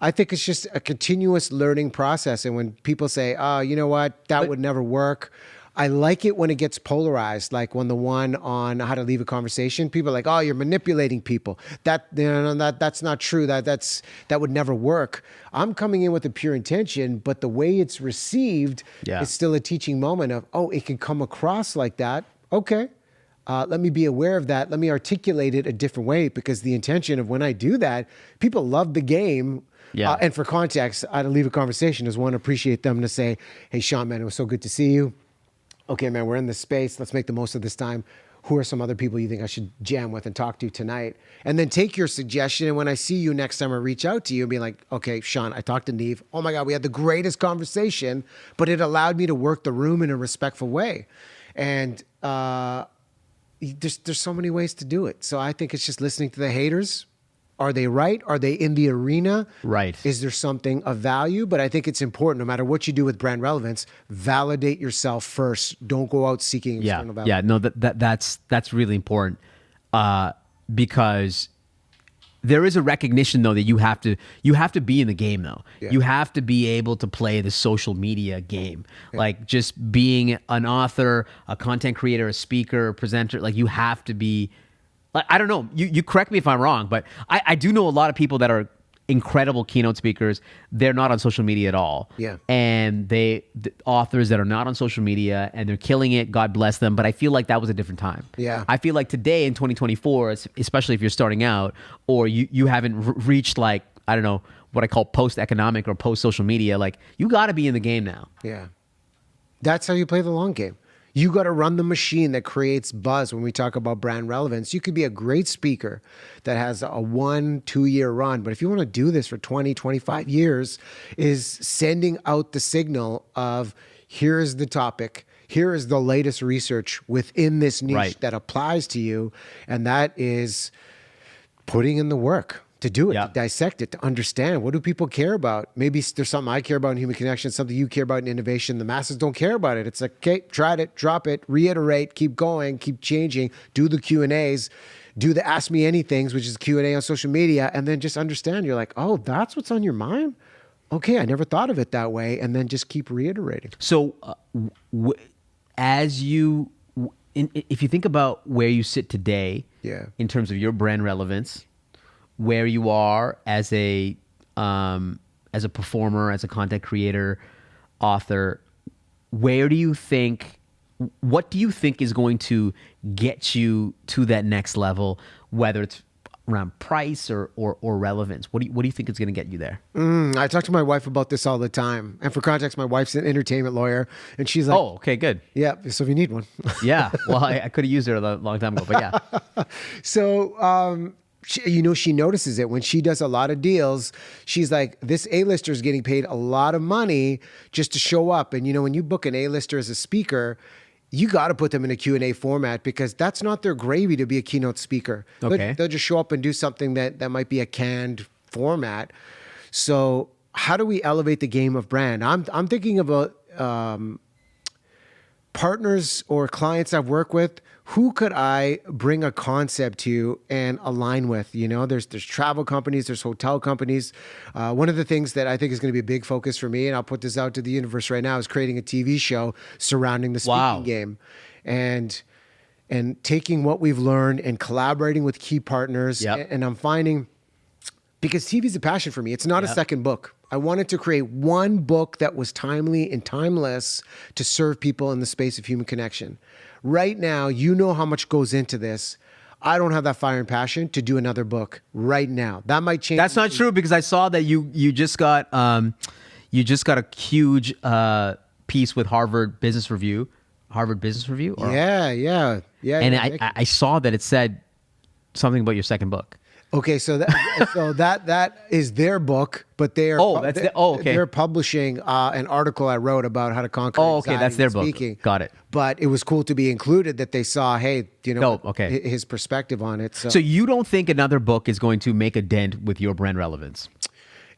I think it's just a continuous learning process. And when people say, oh, you know what, that would never work, I like it when it gets polarized, like when the one on how to leave a conversation, people are like, oh, you're manipulating people. That's not true. That would never work. I'm coming in with a pure intention, but the way it's received is still a teaching moment of, oh, it can come across like that. Okay. Let me be aware of that. Let me articulate it a different way, because the intention of when I do that, people love the game. Yeah. And for context, How to leave a conversation is one, appreciate them to say, hey, Shawn, man, it was so good to see you. Okay, man, we're in this space. Let's make the most of this time. Who are some other people you think I should jam with and talk to tonight? And then take your suggestion. And when I see you next time, I reach out to you and be like, okay, Shawn, I talked to Neve. Oh my God, we had the greatest conversation, but it allowed me to work the room in a respectful way. And there's so many ways to do it. So I think it's just listening to the haters. Are they right? Are they in the arena? Right. Is there something of value? But I think it's important, no matter what you do with brand relevance, validate yourself first. Don't go out seeking external validation. Yeah, no, that's really important, because there is a recognition, though, that you have to be in the game, though. Yeah. You have to be able to play the social media game. Yeah. Like, just being an author, a content creator, a speaker, a presenter, like, you have to be. I don't know. You correct me if I'm wrong, but I do know a lot of people that are incredible keynote speakers. They're not on social media at all. Yeah. And the authors that are not on social media and they're killing it, God bless them. But I feel like that was a different time. Yeah. I feel like today in 2024, especially if you're starting out or you haven't reached, like, I don't know, what I call post-economic or post-social media, like, you got to be in the game now. Yeah. That's how you play the long game. You got to run the machine that creates buzz. When we talk about brand relevance, you could be a great speaker that has a 1-2 year run. But if you want to do this for 20, 25 years, is sending out the signal of, here is the topic, here is the latest research within this niche that applies to you. And that is putting in the work to do it, to dissect it, to understand, what do people care about? Maybe there's something I care about in human connection, something you care about in innovation. The masses don't care about it. It's like, okay, tried it, drop it, reiterate, keep going, keep changing, do the Q&As, do the Ask Me Anythings, which is Q&A on social media, and then just understand. You're like, oh, that's what's on your mind? Okay, I never thought of it that way, and then just keep reiterating. So if you think about where you sit today in terms of your brand relevance, where you are as a performer, as a content creator, author, what do you think is going to get you to that next level, whether it's around price or relevance? What do you think is going to get you there? I talk to my wife about this all the time. And for context, my wife's an entertainment lawyer, and she's like, oh, okay, good. Yeah, so if you need one. Yeah, well, I could have used her a long time ago, but yeah. So, she notices it when she does a lot of deals. She's like, this A-lister is getting paid a lot of money just to show up. And, when you book an A-lister as a speaker, you got to put them in a Q&A format, because that's not their gravy to be a keynote speaker. Okay. They'll just show up and do something that might be a canned format. So how do we elevate the game of brand? I'm thinking about partners or clients I've worked with. Who could I bring a concept to and align with? There's travel companies, there's hotel companies. One of the things that I think is going to be a big focus for me, and I'll put this out to the universe right now, is creating a TV show surrounding the speaking game, and taking what we've learned and collaborating with key partners. And I'm finding, because TV is a passion for me, it's not a second book. I wanted to create one book that was timely and timeless to serve people in the space of human connection. Right now, how much goes into this. I don't have that fire and passion to do another book right now. That might change. That's not true, because I saw that you just got a huge piece with Harvard Business Review. Or? Yeah. And I saw that it said something about your second book. Okay, so that is their book, but they're they're publishing an article I wrote about how to conquer anxiety. That's their book. Speaking. Got it. But it was cool to be included, that they saw, hey, his perspective on it. So you don't think another book is going to make a dent with your brand relevance?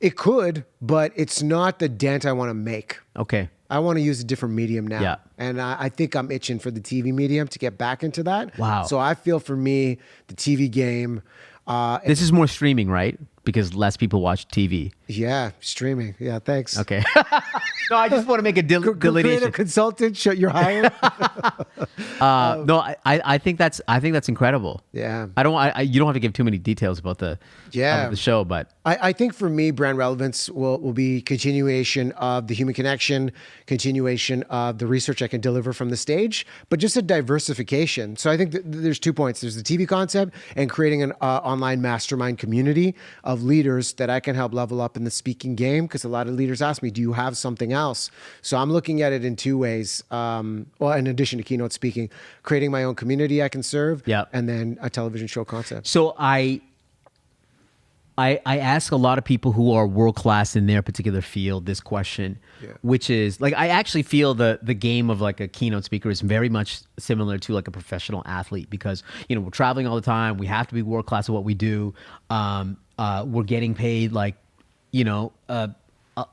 It could, but it's not the dent I want to make. Okay. I want to use a different medium now. Yeah. And I think I'm itching for the TV medium to get back into that. Wow. So I feel, for me, the TV game. This is more streaming, right? because less people watch TV. Yeah, streaming. Yeah, thanks. Okay. No, I just want to make a Creative delineation. consultant, you're hired. No, I think that's incredible. Yeah. You don't have to give too many details about the show, but I think for me, brand relevance will be continuation of the human connection, continuation of the research I can deliver from the stage, but just a diversification. So I think there's 2 points. There's the TV concept and creating an online mastermind community of leaders that I can help level up in the speaking game, because a lot of leaders ask me, do you have something else? So I'm looking at it in 2 ways. Well, in addition to keynote speaking, creating my own community I can serve, and then a television show concept. So I ask a lot of people who are world-class in their particular field this question, which is like, I actually feel the game of like a keynote speaker is very much similar to like a professional athlete, because, we're traveling all the time. We have to be world-class at what we do. We're getting paid like,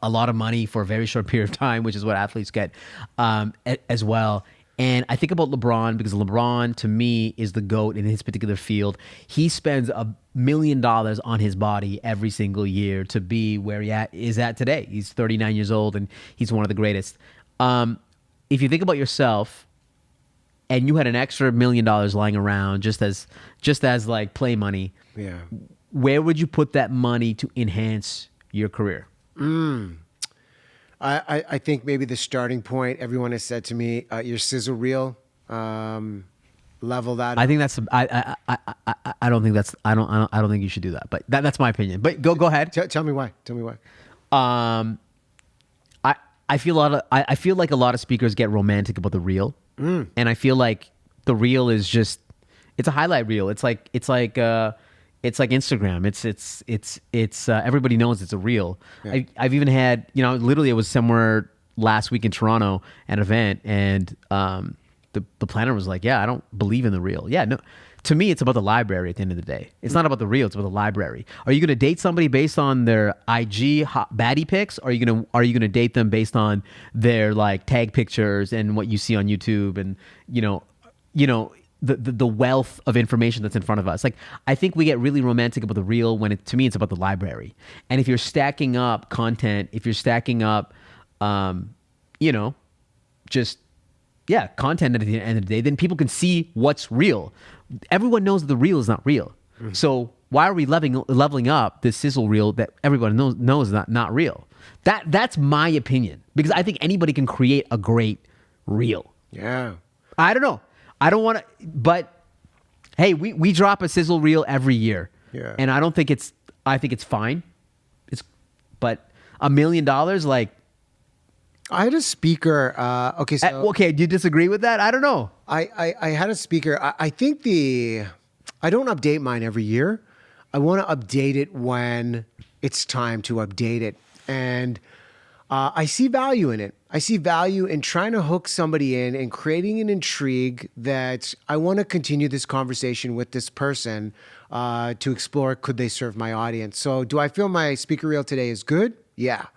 a lot of money for a very short period of time, which is what athletes get as well. And I think about LeBron, because LeBron, to me, is the GOAT in his particular field. He spends $1 million on his body every single year to be where he is at today. He's 39 years old, and he's one of the greatest. If you think about yourself, and you had an extra $1 million lying around just as like play money, where would you put that money to enhance your career? I think maybe the starting point, everyone has said to me, your sizzle reel, level that up. I think that's I don't think you should do that, but that's my opinion. But go ahead. Tell me why. I feel like a lot of speakers get romantic about the reel, and I feel like the reel is just, it's a highlight reel. It's like Instagram. It's everybody knows it's a reel. Yeah. I've even had, literally, it was somewhere last week in Toronto at an event, and the planner was like, "Yeah, I don't believe in the reel." Yeah, no. To me, it's about the library. At the end of the day, it's not about the reel. It's about the library. Are you going to date somebody based on their IG baddie pics? Or are you gonna date them based on their like tag pictures and what you see on YouTube and the wealth of information that's in front of us? Like, I think we get really romantic about the reel when to me it's about the library. And if you're stacking up content, if you're stacking up, content at the end of the day, then people can see what's real. Everyone knows that the reel is not real. Mm-hmm. So why are we leveling up this sizzle reel that everybody knows is not real? That's my opinion, because I think anybody can create a great reel. Yeah. I don't know. I don't want to, but hey, we drop a sizzle reel every year. Yeah. And I think it's fine. But $1 million, like, I had a speaker. Okay, do you disagree with that? I don't know. I had a speaker. I think I don't update mine every year. I want to update it when it's time to update it. And I see value in it. I see value in trying to hook somebody in and creating an intrigue that I want to continue this conversation with this person to explore, could they serve my audience? So do I feel my speaker reel today is good? Yeah.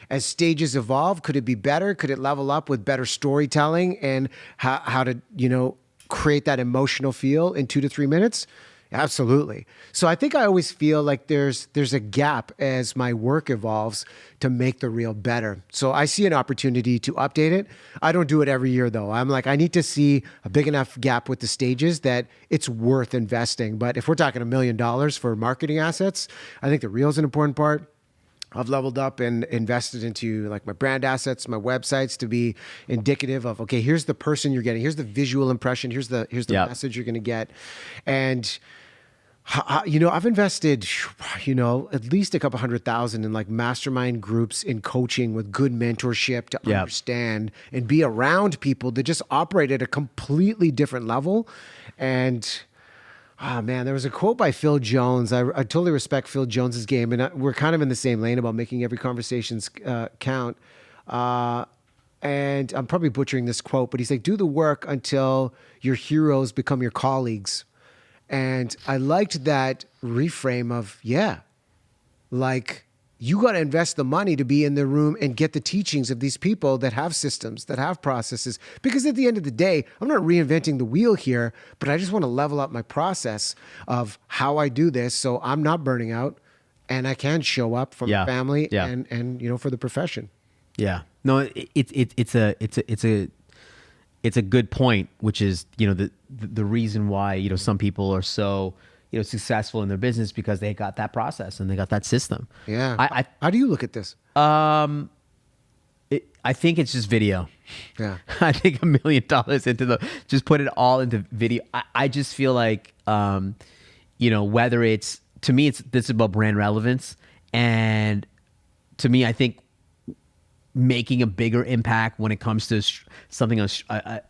As stages evolve, could it be better? Could it level up with better storytelling and how to, create that emotional feel in 2 to 3 minutes? Absolutely. So I think I always feel like there's a gap as my work evolves to make the reel better. So I see an opportunity to update it. I don't do it every year though. I'm like, I need to see a big enough gap with the stages that it's worth investing. But if we're talking $1 million for marketing assets, I think the reel is an important part. I've leveled up and invested into like my brand assets, my websites, to be indicative of, okay, here's the person you're getting, here's the visual impression, here's the message you're going to get. And I've invested, at least a couple $100,000 in like mastermind groups in coaching with good mentorship to understand and be around people that just operate at a completely different level. And oh man, there was a quote by Phil Jones. I totally respect Phil Jones's game, and we're kind of in the same lane about making every conversation count. And I'm probably butchering this quote, but he's like, do the work until your heroes become your colleagues. And I liked that reframe of, you got to invest the money to be in the room and get the teachings of these people that have systems, that have processes. Because at the end of the day, I'm not reinventing the wheel here, but I just want to level up my process of how I do this so I'm not burning out. and I can show up for my family Yeah. and you know, for the profession. Yeah. No, it's a good point, which is, you know, the reason why, you know, some people are so, you know, successful in their business because they got that process and they got that system. Yeah. How do you look at this? I think it's just video. Yeah. I think $1 million into just put it all into video. I just feel like, you know, whether it's, to me, this is about brand relevance. And to me, I think making a bigger impact when it comes to something on,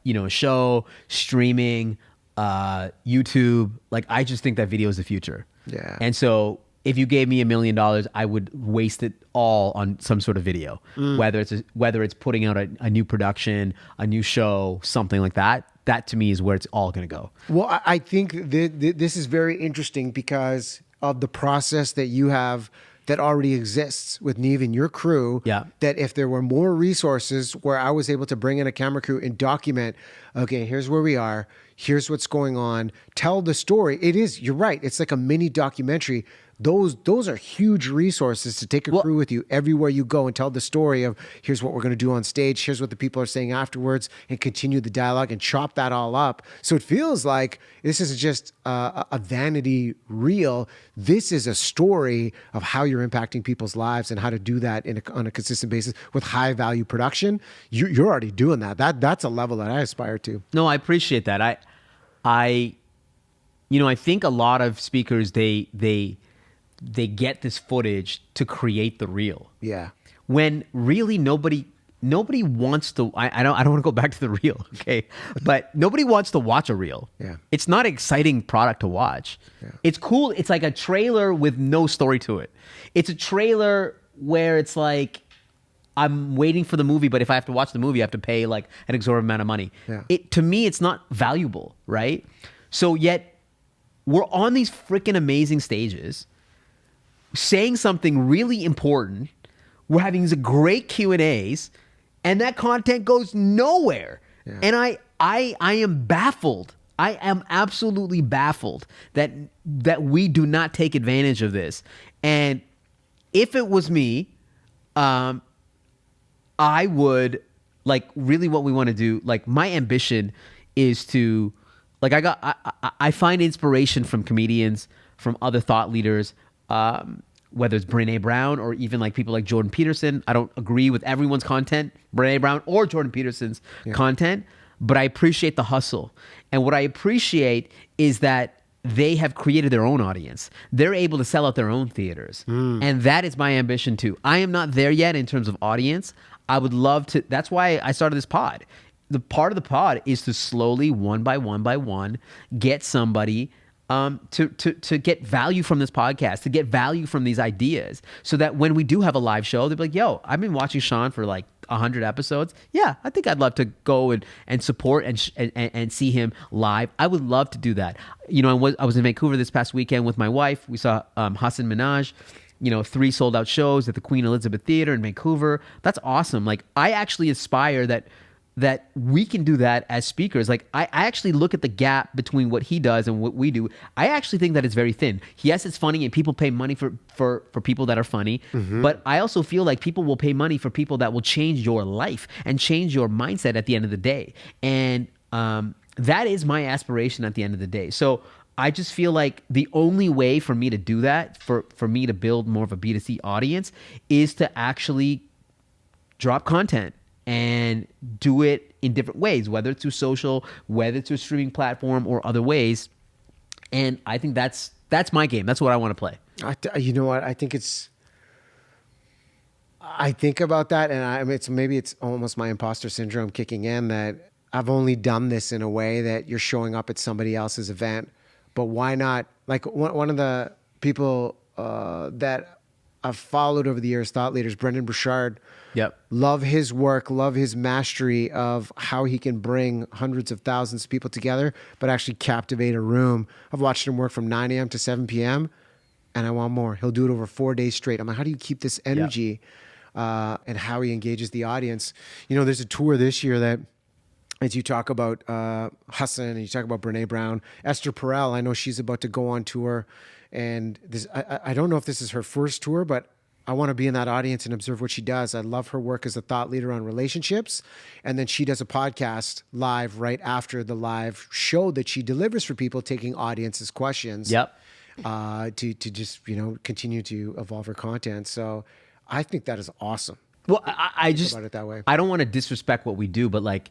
you know, a show, streaming, YouTube, like, I just think that video is the future. Yeah. And so if you gave me $1 million, I would waste it all on some sort of video, whether it's putting out a new production, a new show, something like that. That to me is where it's all going to go. Well, I think this is very interesting because of the process that you have that already exists with Neve and your crew. Yeah. That if there were more resources where I was able to bring in a camera crew and document, okay, here's where we are, here's what's going on, tell the story. You're right. It's like a mini documentary. Those are huge resources to take a crew with you everywhere you go and tell the story of here's what we're going to do on stage, here's what the people are saying afterwards, and continue the dialogue and chop that all up. So it feels like this isn't just a vanity reel. This is a story of how you're impacting people's lives and how to do that on a consistent basis with high value production. You're already doing that. That's a level that I aspire to. No, I appreciate that. I think a lot of speakers, they get this footage to create the reel. Yeah. When really nobody wants to. I don't want to go back to the reel, okay? But nobody wants to watch a reel. Yeah. It's not an exciting product to watch. Yeah. It's cool. It's like a trailer with no story to it. It's a trailer where it's like, I'm waiting for the movie, but if I have to watch the movie, I have to pay like an exorbitant amount of money. Yeah. To me, it's not valuable, right? So yet we're on these freaking amazing stages saying something really important. We're having these great Q&As, and that content goes nowhere. Yeah. And I am baffled. I am absolutely baffled that we do not take advantage of this. And if it was me, I would, like, really what we want to do, like, my ambition is to, like, I find inspiration from comedians, from other thought leaders, whether it's Brené Brown or even like people like Jordan Peterson. I don't agree with everyone's content, Brené Brown or Jordan Peterson's content, but I appreciate the hustle. And what I appreciate is that they have created their own audience. They're able to sell out their own theaters. And that is my ambition too. I am not there yet in terms of audience. I would love to. That's why I started this pod. The part of the pod is to slowly, one by one, get somebody to get value from this podcast, to get value from these ideas, so that when we do have a live show, they'll be like, yo, I've been watching Shawn for like 100 episodes. Yeah, I think I'd love to go and support and see him live. I would love to do that. You know, I was in Vancouver this past weekend with my wife. We saw Hassan Minaj, 3 sold out shows at the Queen Elizabeth Theatre in Vancouver. That's awesome. Like, I actually aspire that we can do that as speakers. Like, I actually look at the gap between what he does and what we do. I actually think that it's very thin. Yes, it's funny and people pay money for people that are funny, but I also feel like people will pay money for people that will change your life and change your mindset at the end of the day. And that is my aspiration at the end of the day. So I just feel like the only way for me to do that, for me to build more of a B2C audience, is to actually drop content and do it in different ways, whether it's through social, whether it's through a streaming platform or other ways. And I think that's my game. That's what I want to play. You know what? I think about that, and maybe it's almost my imposter syndrome kicking in, that I've only done this in a way that you're showing up at somebody else's event. But why not? Like, one of the people that I've followed over the years, thought leaders, Brendan Burchard. Yep. Love his work, love his mastery of how he can bring hundreds of thousands of people together, but actually captivate a room. I've watched him work from 9 a.m. to 7 p.m. and I want more. He'll do it over 4 days straight. I'm like, how do you keep this energy? And how he engages the audience? There's a tour this year that, as you talk about Hassan and you talk about Brené Brown, Esther Perel, I know she's about to go on tour. And this, I don't know if this is her first tour, but I want to be in that audience and observe what she does. I love her work as a thought leader on relationships. And then she does a podcast live right after the live show that she delivers for people, taking audiences' questions. Yep. To just, continue to evolve her content. So I think that is awesome. Well, I just about it that way. I don't want to disrespect what we do, but like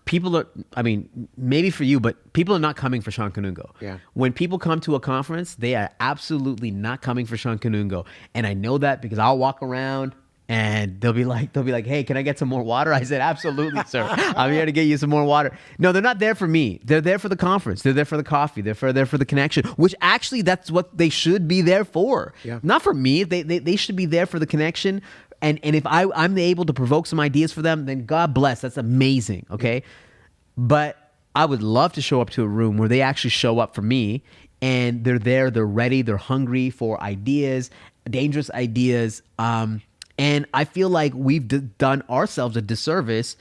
people are, I mean, maybe for you, but people are not coming for Shawn Kanungo. Yeah. When people come to a conference, they are absolutely not coming for Shawn Kanungo. And I know that because I'll walk around and they'll be like, hey, can I get some more water? I said, absolutely, sir. I'm here to get you some more water. No, they're not there for me. They're there for the conference. They're there for the coffee. They're there for the connection, which actually that's what they should be there for. Yeah. Not for me. They should be there for the connection. And if I'm able to provoke some ideas for them, then God bless. That's amazing. Okay. But I would love to show up to a room where they actually show up for me and they're there, they're ready, they're hungry for ideas, dangerous ideas. And I feel like we've done ourselves a disservice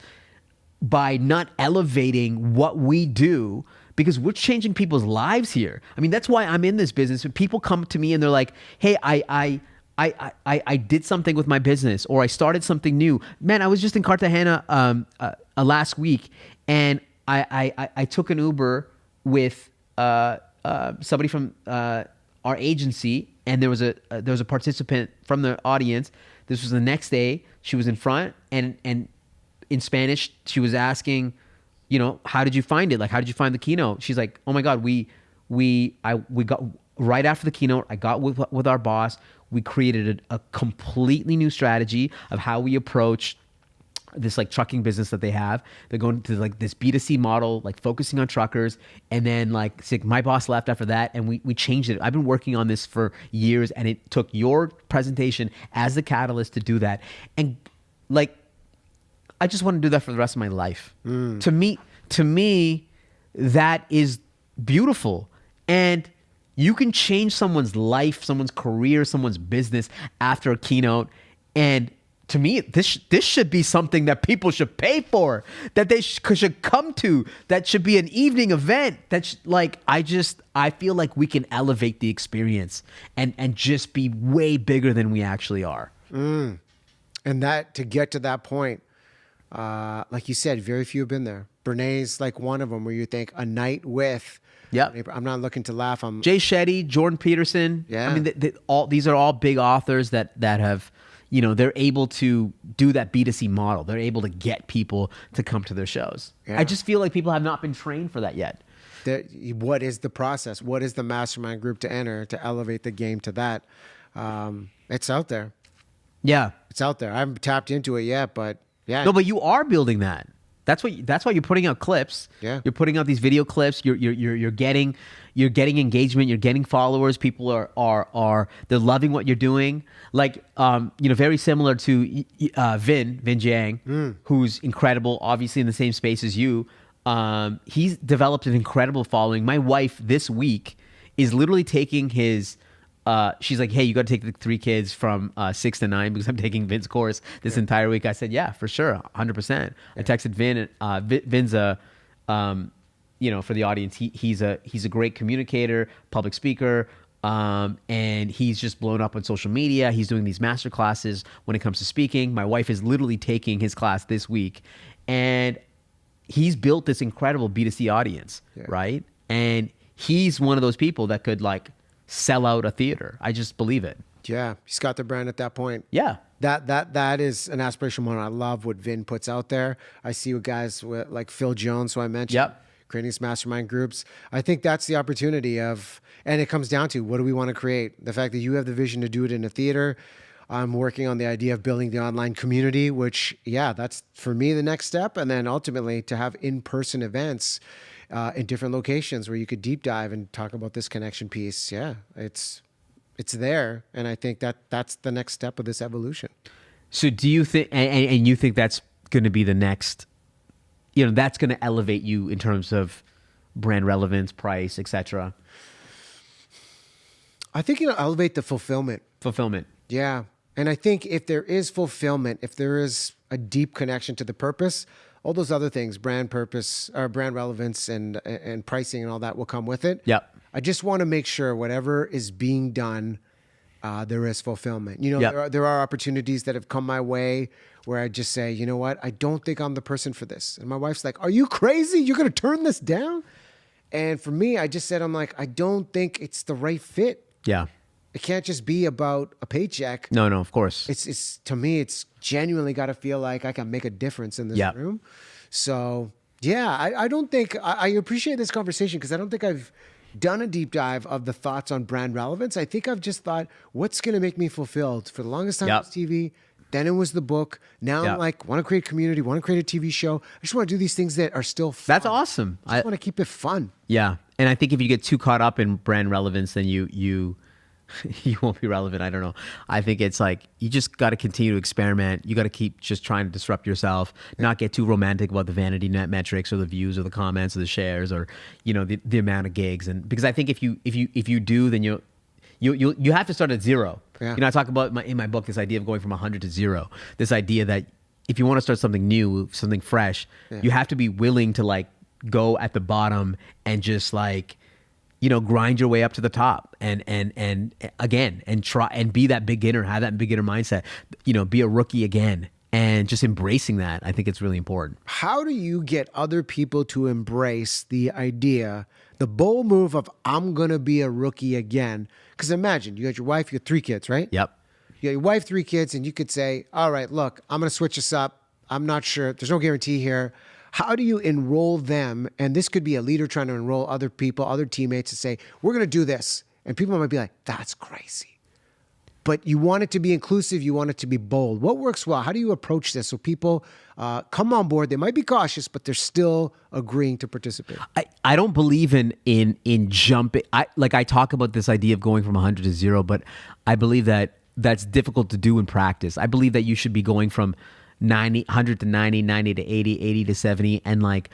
by not elevating what we do, because we're changing people's lives here. I mean, that's why I'm in this business. When people come to me and they're like, hey, I did something with my business, or I started something new. Man, I was just in Cartagena last week, and I took an Uber with somebody from our agency, and there was a participant from the audience. This was the next day. She was in front, and in Spanish, she was asking, how did you find it? Like, how did you find the keynote? She's like, oh my God, we got right after the keynote. I got with our boss. We created a completely new strategy of how we approach this like trucking business that they have. They're going to like this B2C model, like focusing on truckers. And then like my boss left after that, and we changed it. I've been working on this for years, and it took your presentation as the catalyst to do that. And like, I just want to do that for the rest of my life. To me, that is beautiful. And you can change someone's life, someone's career, someone's business after a keynote. And to me, this should be something that people should pay for, that they should come to, that should be an evening event. I feel like we can elevate the experience and just be way bigger than we actually are. And that, to get to that point, like you said, very few have been there. Brené's like one of them, where you think a night with. Yeah, I'm not looking to laugh. Jay Shetty, Jordan Peterson. Yeah, I mean, these are all big authors that have, they're able to do that B2C model. They're able to get people to come to their shows. Yeah. I just feel like people have not been trained for that yet. What is the process? What is the mastermind group to enter to elevate the game to that? It's out there. Yeah, it's out there. I haven't tapped into it yet, but yeah. No, but you are building that. That's why you're putting out clips. Yeah. You're putting out these video clips. You're getting engagement. You're getting followers. People are they're loving what you're doing. Like very similar to Vin Jiang, who's incredible. Obviously in the same space as you. He's developed an incredible following. My wife this week is literally taking his. She's like, hey, you got to take the 3 kids from 6 to 9 because I'm taking Vin's course this entire week. I said, yeah, for sure, 100%. Yeah. I texted Vin. Vin's for the audience, he's a great communicator, public speaker, and he's just blown up on social media. He's doing these master classes when it comes to speaking. My wife is literally taking his class this week, and he's built this incredible B2C audience, right? And he's one of those people that could like sell out a theater. I just believe it. Yeah, he's got the brand at that point. Yeah. That is an aspirational moment. I love what Vin puts out there. I see what guys like Phil Jones, who I mentioned, creating these mastermind groups. I think that's the opportunity of, and it comes down to, what do we want to create? The fact that you have the vision to do it in a theater. I'm working on the idea of building the online community, which, that's for me the next step. And then ultimately to have in-person events in different locations where you could deep dive and talk about this connection piece. Yeah, it's there. And I think that's the next step of this evolution. So do you think, and you think that's going to be the next, that's going to elevate you in terms of brand relevance, price, etc.? I think it'll elevate the fulfillment. Yeah. And I think if there is fulfillment, if there is a deep connection to the purpose, all those other things, brand purpose or brand relevance and pricing and all that will come with it. Yep. I just want to make sure whatever is being done, there is fulfillment. You know, Yep. there are opportunities that have come my way where I just say, you know what, I don't think I'm the person for this. And my wife's like, are you crazy? You're going to turn this down? And for me, I just said, I'm like, I don't think it's the right fit. Yeah. It can't just be about a paycheck. No, of course. It's to me, it's genuinely got to feel like I can make a difference in this Yep. room. So yeah, I don't think I appreciate this conversation because I don't think I've done a deep dive of the thoughts on brand relevance. I think I've just thought, what's going to make me fulfilled? For the longest time, Yep. it was TV. Then it was the book. Now Yep. I'm like, want to create community, want to create a TV show. I just want to do these things that are still fun. That's awesome. I just want to keep it fun. Yeah. And I think if you get too caught up in brand relevance, then you you won't be relevant. I don't know. I think it's like you just got to continue to experiment. You got to keep just trying to disrupt yourself, not get too romantic about the vanity net metrics or the views or the comments or the shares or, you know, the amount of gigs. And because I think if you do, then you have to start at zero. Yeah. You know, I talk about in my book this idea of going from 100 to 0. This idea that if you want to start something new, something fresh, you have to be willing to like go at the bottom and just like, you know, grind your way up to the top and again and try and be that beginner, have that beginner mindset, you know, be a rookie again and just embracing that. I think it's really important. How do you get other people to embrace the idea, the bold move of I'm going to be a rookie again? Because imagine you got your wife, you got 3 kids, right? Yep. You got your wife, 3 kids, and you could say, all right, look, I'm going to switch this up. I'm not sure. There's no guarantee here. How do you enroll them? And this could be a leader trying to enroll other people, other teammates to say, we're going to do this. And people might be like, that's crazy. But you want it to be inclusive. You want it to be bold. What works well? How do you approach this so people come on board? They might be cautious, but they're still agreeing to participate. I don't believe in jumping. I talk about this idea of going from 100 to 0, but I believe that that's difficult to do in practice. I believe that you should be going from 100 to 90, 90 to 80, 80 to 70, and like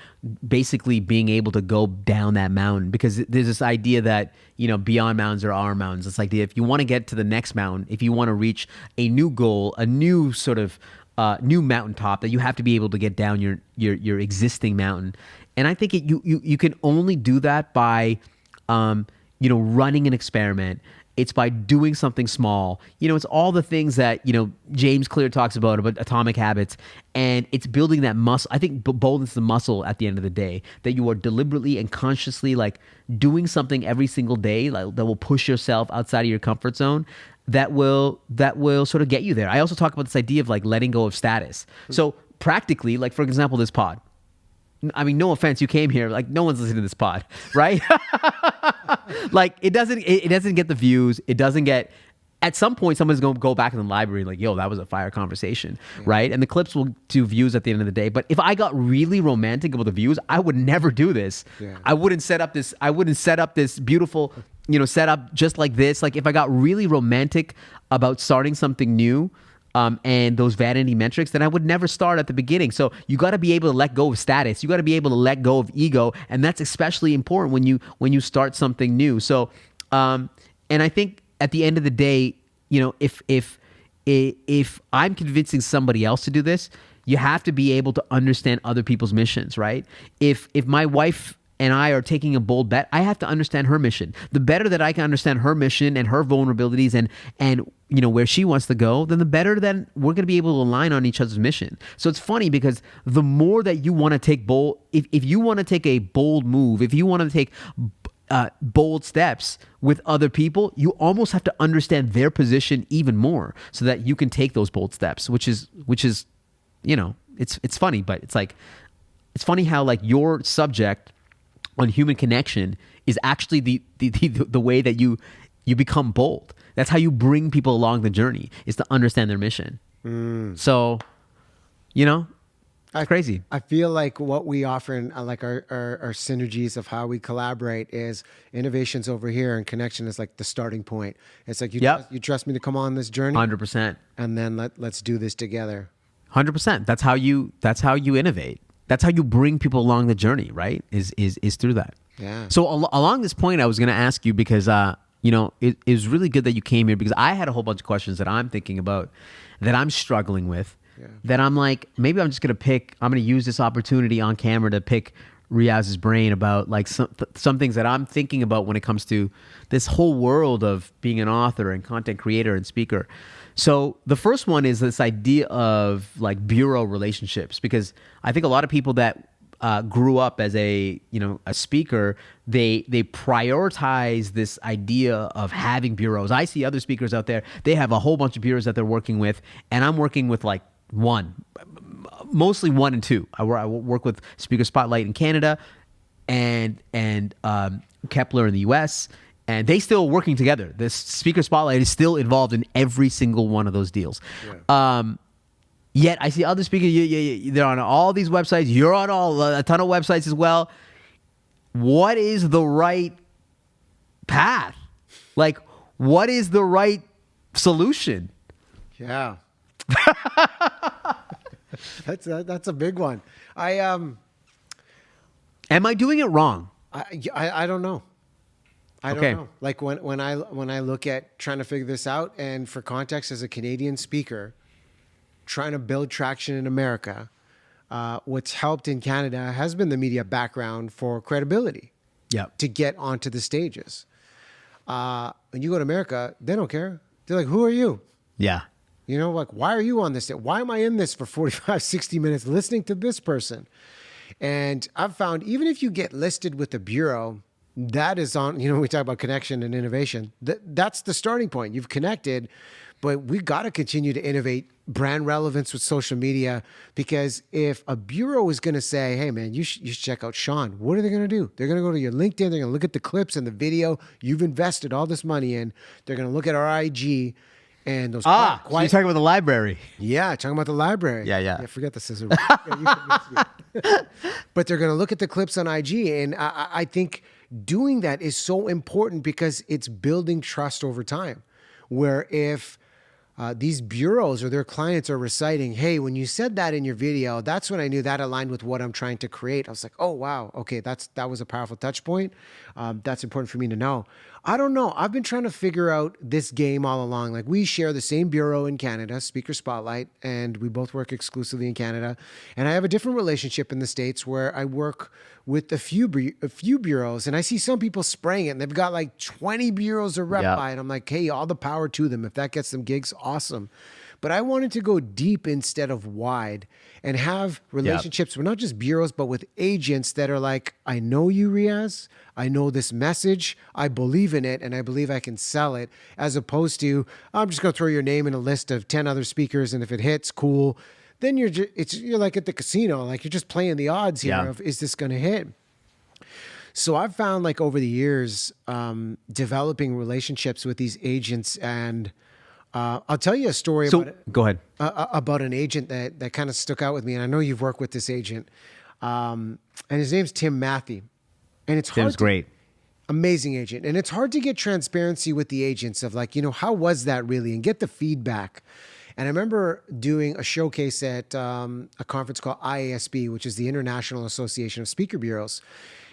basically being able to go down that mountain, because there's this idea that, you know, beyond mountains there are mountains. It's like if you want to get to the next mountain, if you want to reach a new goal, a new sort of new mountaintop, that you have to be able to get down your existing mountain. And I think you can only do that by running an experiment. It's by doing something small. You know, it's all the things that, you know, James Clear talks about atomic habits, and it's building that muscle. I think boldness is the muscle at the end of the day, that you are deliberately and consciously like doing something every single day like, that will push yourself outside of your comfort zone, that will sort of get you there. I also talk about this idea of like letting go of status. So practically, like for example, this pod. I mean, no offense, you came here, like no one's listening to this pod, right? Like it doesn't get the views. It doesn't get, at some point someone's going to go back in the library and like, yo, that was a fire conversation, right? And the clips will do views at the end of the day. But if I got really romantic about the views, I would never do this. Yeah. I wouldn't set up this beautiful, you know, setup just like this. Like if I got really romantic about starting something new, and those vanity metrics, then I would never start at the beginning. So you got to be able to let go of status. You got to be able to let go of ego, and that's especially important when you start something new. So, and I think at the end of the day, you know, if I'm convincing somebody else to do this, you have to be able to understand other people's missions, right? If my wife and I are taking a bold bet, I have to understand her mission. The better that I can understand her mission and her vulnerabilities and you know where she wants to go, then the better that we're going to be able to align on each other's mission. So it's funny because the more that you want to take bold, if you want to take a bold move, if you want to take bold steps with other people, you almost have to understand their position even more so that you can take those bold steps, which is you know, it's funny, but it's like, it's funny how like your subject on human connection is actually the way that you become bold. That's how you bring people along the journey, is to understand their mission. So, you know, it's crazy. I feel like what we offer in like our synergies of how we collaborate is innovations over here, and connection is like the starting point. It's like you trust me to come on this journey, 100%, and then let's do this together. 100%. That's how you innovate. That's how you bring people along the journey, right? Is through that. Yeah. So along this point, I was going to ask you because, you know, it was really good that you came here, because I had a whole bunch of questions that I'm thinking about, that I'm struggling with, that I'm like, maybe I'm just going to use this opportunity on camera to pick Riaz's brain about like some things that I'm thinking about when it comes to this whole world of being an author and content creator and speaker. So the first one is this idea of like bureau relationships, because I think a lot of people that grew up as a speaker, they prioritize this idea of having bureaus. I see other speakers out there, they have a whole bunch of bureaus that they're working with, and I'm working with like one, mostly one and two. I work with Speaker Spotlight in Canada and Kepler in the US, and they still working together. This Speaker Spotlight is still involved in every single one of those deals. Yeah. Yet I see other speakers, they're on all these websites. You're on a ton of websites as well. What is the right path? Like, what is the right solution? Yeah. That's a big one. Am I doing it wrong? I don't know. I don't know. Like when I look at trying to figure this out, and for context, as a Canadian speaker, trying to build traction in America, what's helped in Canada has been the media background for credibility. Yep. To get onto the stages. When you go to America, they don't care. They're like, who are you? Yeah. You know, like, why are you on this? Why am I in this for 45, 60 minutes listening to this person? And I've found even if you get listed with the bureau, that is on, we talk about connection and innovation. That's the starting point. You've connected, but we've got to continue to innovate brand relevance with social media, because if a bureau is going to say, hey, man, you should check out Shawn, what are they going to do? They're going to go to your LinkedIn. They're going to look at the clips and the video you've invested all this money in. They're going to look at our IG and those. So you're talking about the library. Yeah, talking about the library. Yeah. Forget the scissor. But they're going to look at the clips on IG. And I think doing that is so important because it's building trust over time. Where if these bureaus or their clients are reciting, hey, when you said that in your video, that's when I knew that aligned with what I'm trying to create. I was like, oh, wow. Okay, that was a powerful touch point. That's important for me to know. I don't know. I've been trying to figure out this game all along. Like, we share the same bureau in Canada, Speaker Spotlight, and we both work exclusively in Canada. And I have a different relationship in the States where I work with a few bureaus, and I see some people spraying it, and they've got like 20 bureaus of rep by, and I'm like, hey, all the power to them. If that gets them gigs, awesome. But I wanted to go deep instead of wide and have relationships with not just bureaus, but with agents that are like, I know you, Riaz. I know this message. I believe in it, and I believe I can sell it, as opposed to, I'm just going to throw your name in a list of 10 other speakers, and if it hits, cool. Then you're like at the casino, like you're just playing the odds here of, is this going to hit? So I've found, like, over the years, developing relationships with these agents, and I'll tell you a story go ahead. About an agent that kind of stuck out with me. And I know you've worked with this agent. And his name's Tim Matthew. And it's hard. Tim's great. Amazing agent. And it's hard to get transparency with the agents of, like, how was that really? And get the feedback. And I remember doing a showcase at a conference called IASB, which is the International Association of Speaker Bureaus,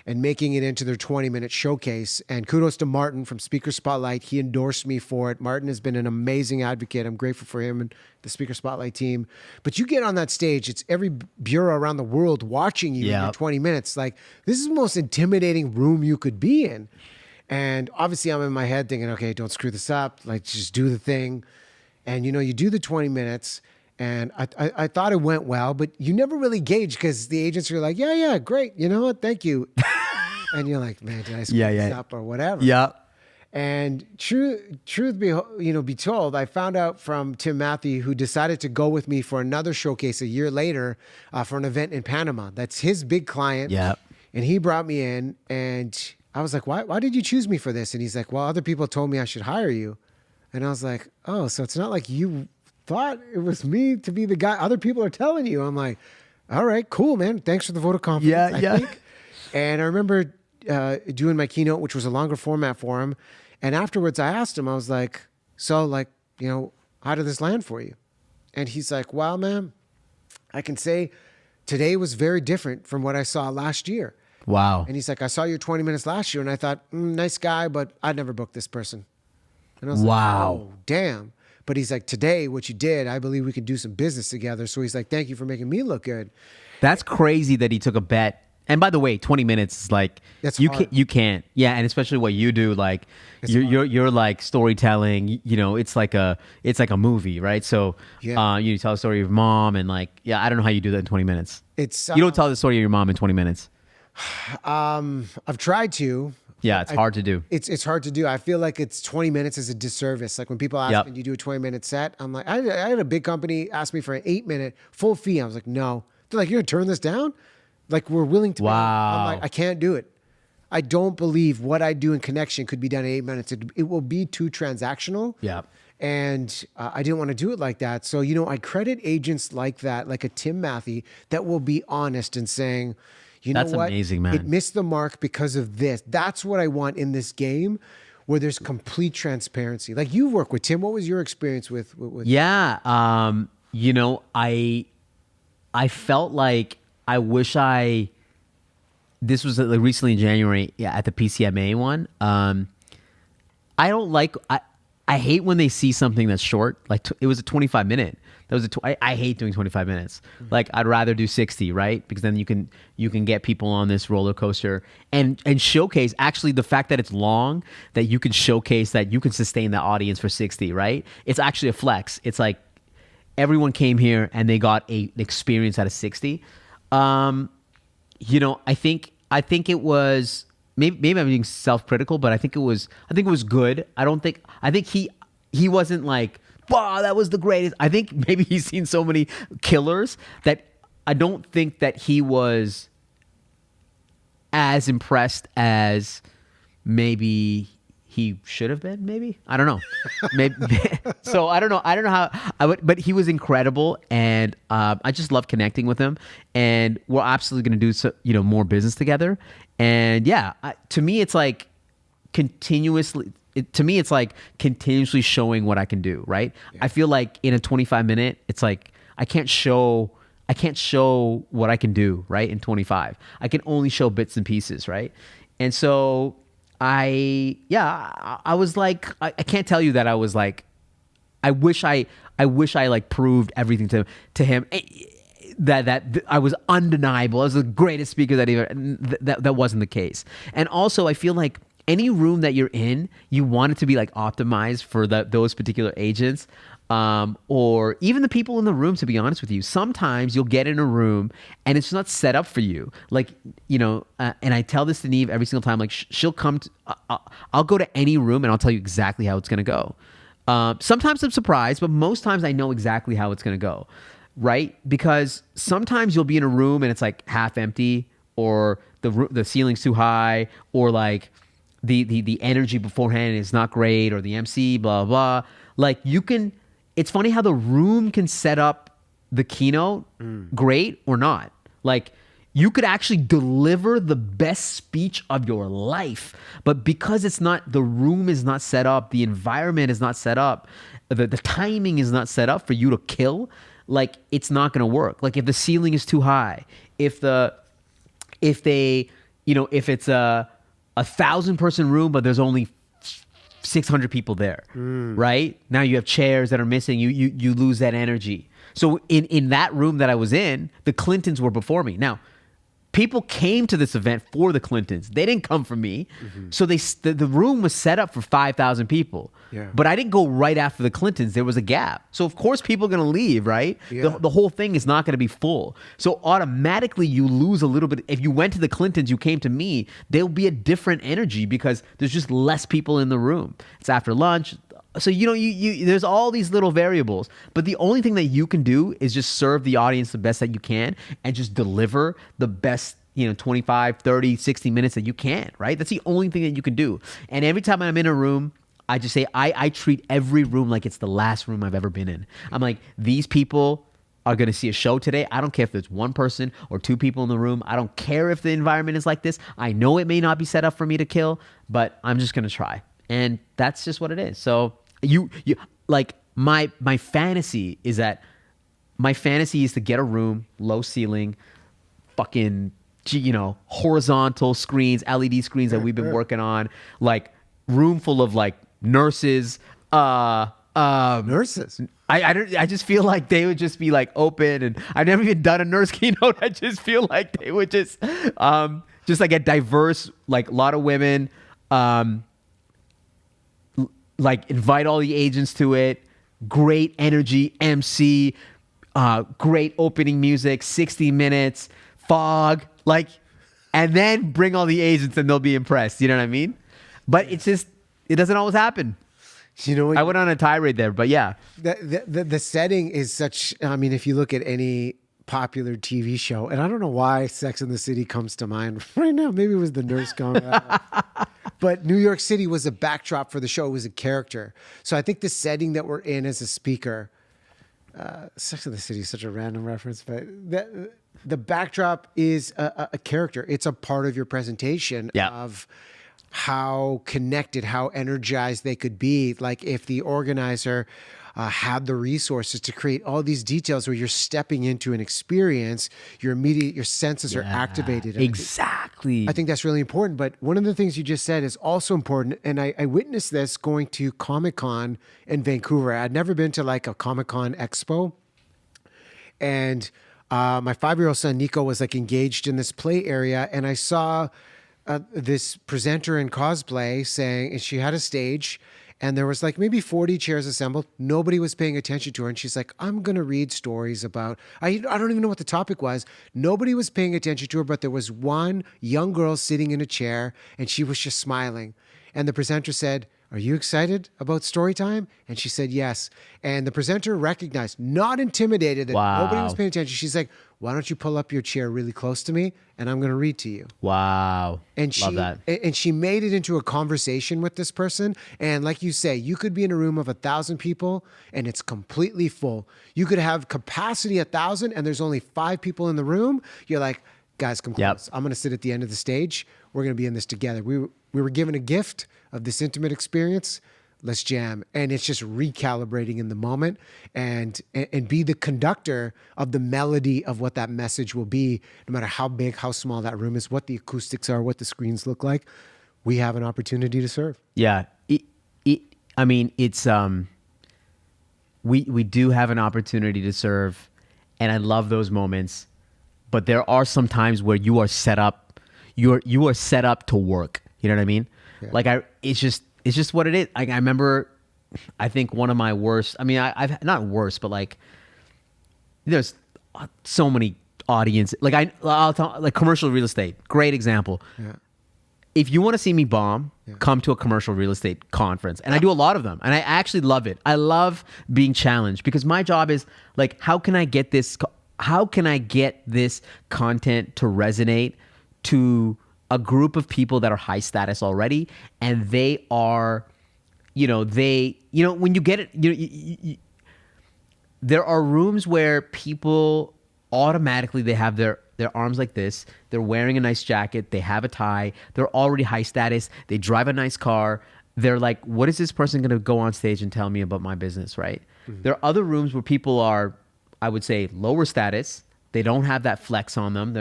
and making it into their 20-minute showcase. And kudos to Martin from Speaker Spotlight. He endorsed me for it. Martin has been an amazing advocate. I'm grateful for him and the Speaker Spotlight team. But you get on that stage, it's every bureau around the world watching you in your 20 minutes. Like, this is the most intimidating room you could be in. And obviously I'm in my head thinking, okay, don't screw this up. Like, just do the thing. And, you do the 20 minutes. And I thought it went well, but you never really gauge, because the agents are like, yeah, great. You know what? Thank you. And you're like, man, did I screw this up or whatever? Yeah. And truth be told, I found out from Tim Matthew, who decided to go with me for another showcase a year later for an event in Panama. That's his big client. Yeah. And he brought me in, and I was like, why did you choose me for this? And he's like, well, other people told me I should hire you. And I was like, oh, so it's not like you thought it was me to be the guy. Other people are telling you. I'm like, all right, cool, man. Thanks for the vote of confidence. I think. And I remember doing my keynote, which was a longer format for him. And afterwards I asked him, I was like, so, like, how did this land for you? And he's like, well, man, I can say today was very different from what I saw last year. Wow. And he's like, I saw your 20 minutes last year, and I thought, nice guy, but I'd never book this person. And I was like, oh, damn. But he's like, today, what you did, I believe we can do some business together. So he's like, thank you for making me look good. That's crazy that he took a bet And by the way, 20 minutes is like That's you hard. can't. Yeah, and especially what you do, like you're like storytelling. You know, it's like a movie, right? So Yeah. you tell the story of your mom, and like I don't know how you do that in 20 minutes. It's You don't tell the story of your mom in 20 minutes. I've tried to. Yeah, it's hard to do. It's hard to do. I feel like it's 20 minutes is a disservice. Like when people ask Yep. me, do you do a 20-minute set? I'm like, I had a big company ask me for an 8-minute full fee. I was like, no. They're like, you're gonna turn this down? Like we're willing to. Wow. I'm like, I can't do it. I don't believe what I do in connection could be done in 8 minutes. It will be too transactional. Yeah. And I didn't want to do it like that. So, I credit agents like that, like a Tim Matthew, that will be honest and saying, That's know what? amazing, man. It missed the mark because of this. That's what I want in this game where there's complete transparency. Like you work with Tim. What was your experience with Yeah. I felt like I wish this was like recently in January, at the PCMA one. I don't like, I hate when they see something that's short. Like it was a 25 minute. I hate doing 25 minutes. Like I'd rather do 60, right? Because then you can get people on this roller coaster and showcase actually the fact that it's long, that you can showcase that you can sustain the audience for 60, right? It's actually a flex. It's like everyone came here and they got an experience out of 60. I think it was maybe I'm being self-critical, but I think it was good. I think he wasn't like, wow, that was the greatest. I think maybe he's seen so many killers that I don't think that he was as impressed as maybe he should have been. Maybe, I don't know. Maybe so. I don't know how I would, but he was incredible, and I just love connecting with him. And we're absolutely going to do more business together. And to me, it's like continuously. It's like continuously showing what I can do. Right. Yeah. I feel like in a 25-minute, it's like I can't show what I can do. Right. In 25, I can only show bits and pieces. Right. And so I was like, I can't tell you that I was like, I wish I like proved everything to him that I was undeniable. I was the greatest speaker that wasn't the case. And also I feel like any room that you're in, you want it to be like optimized for those particular agents. Or even the people in the room, to be honest with you. Sometimes you'll get in a room and it's not set up for you. Like, and I tell this to Neve every single time, like she'll come I'll go to any room and I'll tell you exactly how it's going to go. Sometimes I'm surprised, but most times I know exactly how it's going to go. Right? Because sometimes you'll be in a room and it's like half empty, or the ceiling's too high, or like the energy beforehand is not great, or the MC, blah, blah. Like it's funny how the room can set up the keynote great or not. Like you could actually deliver the best speech of your life, but because the room is not set up, the environment is not set up, the timing is not set up for you to kill, like it's not going to work. Like if the ceiling is too high, if it's a 1,000-person room, but there's only 600 people there, right? Now you have chairs that are missing. You lose that energy. So in that room that I was in, the Clintons were before me. Now, people came to this event for the Clintons. They didn't come for me. Mm-hmm. So the room was set up for 5,000 people. Yeah. But I didn't go right after the Clintons. There was a gap. So of course people are going to leave, right? Yeah. The whole thing is not going to be full. So automatically you lose a little bit. If you went to the Clintons, you came to me, there'll be a different energy because there's just less people in the room. It's after lunch. So, you there's all these little variables, but the only thing that you can do is just serve the audience the best that you can and just deliver the best, 25, 30, 60 minutes that you can, right? That's the only thing that you can do. And every time I'm in a room, I just say, I treat every room like it's the last room I've ever been in. I'm like, these people are going to see a show today. I don't care if there's one person or two people in the room. I don't care if the environment is like this. I know it may not be set up for me to kill, but I'm just going to try. And that's just what it is. So you like my fantasy is to get a room, low ceiling, fucking, horizontal screens, LED screens that we've been working on, like room full of like nurses, nurses. I just feel like they would just be like open, and I've never even done a nurse keynote. I just feel like they would just like a diverse, like a lot of women, like invite all the agents to it. Great energy, MC, great opening music, 60 minutes, fog, like, and then bring all the agents and they'll be impressed. You know what I mean? But it's just, it doesn't always happen. You know what? I went on a tirade there, but yeah. The setting is such, I mean, if you look at any popular TV show, and I don't know why Sex and the City comes to mind right now. Maybe it was the nurse going but New York City was a backdrop for the show. It was a character. So I think the setting that we're in as a speaker, Sex and the City is such a random reference, but the backdrop is a character. It's a part of your presentation of how connected, how energized they could be. Like if the organizer had the resources to create all these details where you're stepping into an experience, your senses are activated. Exactly. I think that's really important. But one of the things you just said is also important. And I witnessed this going to Comic-Con in Vancouver. I'd never been to like a Comic-Con expo. And my 5-year-old son, Nico, was like engaged in this play area. And I saw this presenter in cosplay saying, and she had a stage, and there was like maybe 40 chairs assembled. Nobody was paying attention to her. And she's like, I'm going to read stories about, I don't even know what the topic was. Nobody was paying attention to her, but there was one young girl sitting in a chair and she was just smiling. And the presenter said, are you excited about story time? And she said, yes. And the presenter recognized, not intimidated, that nobody was paying attention. She's like, why don't you pull up your chair really close to me and I'm going to read to you. Wow. And love that. And she made it into a conversation with this person. And like you say, you could be in a room of 1,000 people and it's completely full. You could have capacity 1,000 and there's only 5 people in the room. You're like, guys, come close. I'm going to sit at the end of the stage. We're going to be in this together. We were given a gift of this intimate experience. Let's jam. And it's just recalibrating in the moment and be the conductor of the melody of what that message will be, no matter how big, how small that room is, what the acoustics are, what the screens look like. We have an opportunity to serve. Yeah. I mean, it's, we do have an opportunity to serve, and I love those moments, but there are some times where you are set up, you are set up to work. You know what I mean? Yeah. Like it's just what it is. I remember, I think one of my worst, I mean, I've not worst, but like there's so many audience, like I'll tell, like commercial real estate, great example. Yeah. If you want to see me bomb, come to a commercial real estate conference. And I do a lot of them. And I actually love it. I love being challenged because my job is like, how can I get this content to resonate to a group of people that are high status already, and they are, when you get it, there are rooms where people automatically, they have their arms like this, they're wearing a nice jacket, they have a tie, they're already high status, they drive a nice car, they're like, what is this person going to go on stage and tell me about my business, right? Mm-hmm. There are other rooms where people are, I would say, lower status, they don't have that flex on them,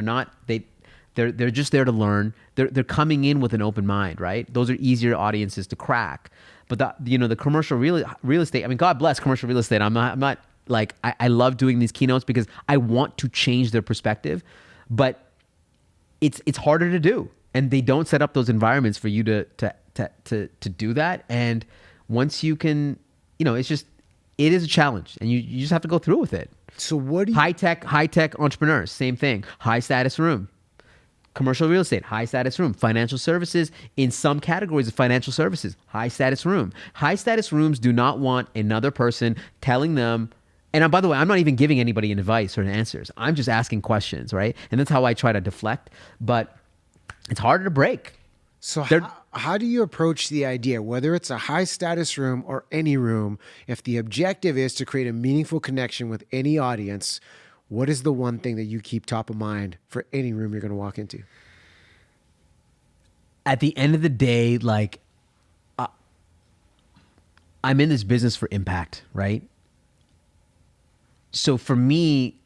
they're just there to learn. They're coming in with an open mind, right? Those are easier audiences to crack. But the commercial real estate. I mean, God bless commercial real estate. I'm not like I love doing these keynotes because I want to change their perspective, but it's harder to do, and they don't set up those environments for you to do that. And once you can, it is a challenge, and you just have to go through with it. So what do you high tech entrepreneurs? Same thing. High status room. Commercial real estate, high status room. Financial services, in some categories of financial services, high status room. High status rooms do not want another person telling them, and by the way, I'm not even giving anybody an advice or an answers. I'm just asking questions, right? And that's how I try to deflect, but it's harder to break. So how do you approach the idea, whether it's a high status room or any room, if the objective is to create a meaningful connection with any audience? What is the one thing that you keep top of mind for any room you're going to walk into? At the end of the day, like, I'm in this business for impact, right? So for me,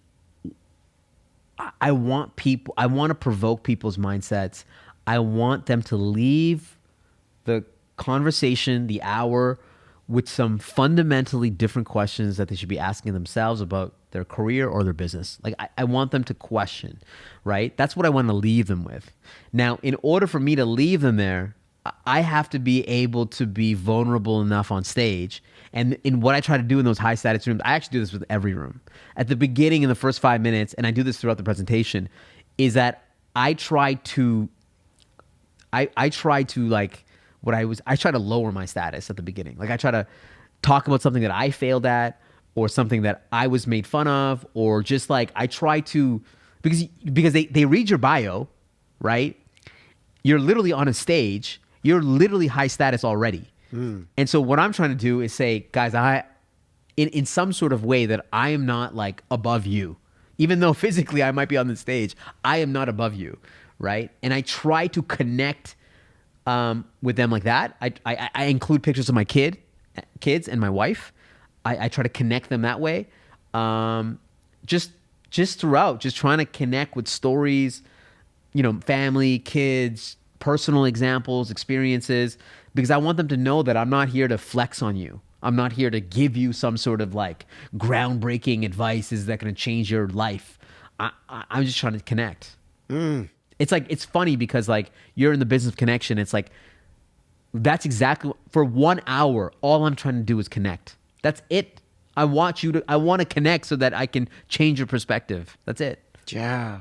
I want to provoke people's mindsets. I want them to leave the conversation, the hour, with some fundamentally different questions that they should be asking themselves about their career or their business. Like I want them to question, right? That's what I want to leave them with. Now, in order for me to leave them there, I have to be able to be vulnerable enough on stage. And in what I try to do in those high status rooms, I actually do this with every room. At the beginning, in the first 5 minutes, and I do this throughout the presentation, is that I try to like I try to lower my status at the beginning. Like I try to talk about something that I failed at or something that I was made fun of, or just like I try to, because they read your bio, right? You're literally on a stage. You're literally high status already. And so what I'm trying to do is say, guys, in some sort of way that I am not like above you. Even though physically I might be on the stage, I am not above you, right? And I try to connect with them like that. I include pictures of my kids and my wife. I try to connect them that way. Just throughout, just trying to connect with stories, family, kids, personal examples, experiences, because I want them to know that I'm not here to flex on you. I'm not here to give you some sort of like groundbreaking advice is that going to change your life. I'm just trying to connect. It's like, it's funny because like you're in the business of connection. It's like, that's exactly, for 1 hour, all I'm trying to do is connect. That's it. I want to connect so that I can change your perspective. That's it. Yeah.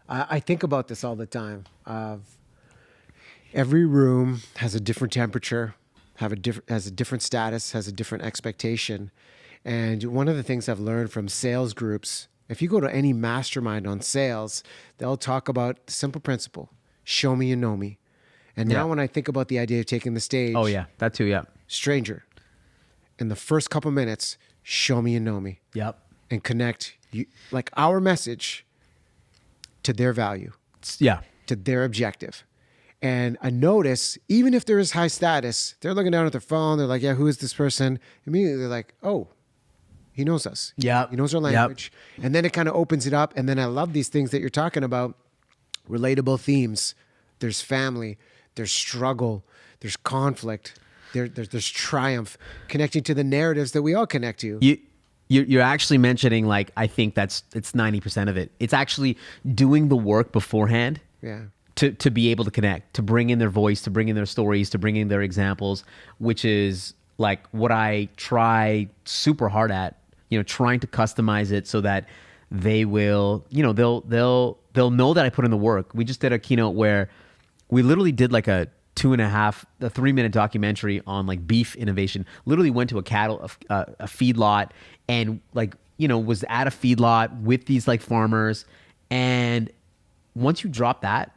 I think about this all the time. Every room has a different temperature, has a different status, has a different expectation. And one of the things I've learned from sales groups, if you go to any mastermind on sales, they'll talk about the simple principle: show me you know me. And now when I think about the idea of taking the stage, oh yeah, that too, yeah. Stranger, in the first couple minutes, show me you know me. Yep. And connect you, like our message, to their value. Yeah. To their objective. And I notice, even if there is high status, they're looking down at their phone. They're like, yeah, who is this person? Immediately they're like, oh, he knows us. Yeah. He knows our language. Yep. And then it kind of opens it up. And then I love these things that you're talking about. Relatable themes. There's family. There's struggle. There's conflict. There's triumph. Connecting to the narratives that we all connect to. You're actually mentioning, like, I think it's 90% of it. It's actually doing the work beforehand. Yeah. To be able to connect, to bring in their voice, to bring in their stories, to bring in their examples, which is like what I try super hard at, trying to customize it so that they will, they'll know that I put in the work. We just did a keynote where we literally did like a 3-minute documentary on like beef innovation. Literally went to a feedlot and like, was at a feedlot with these like farmers. And once you drop that,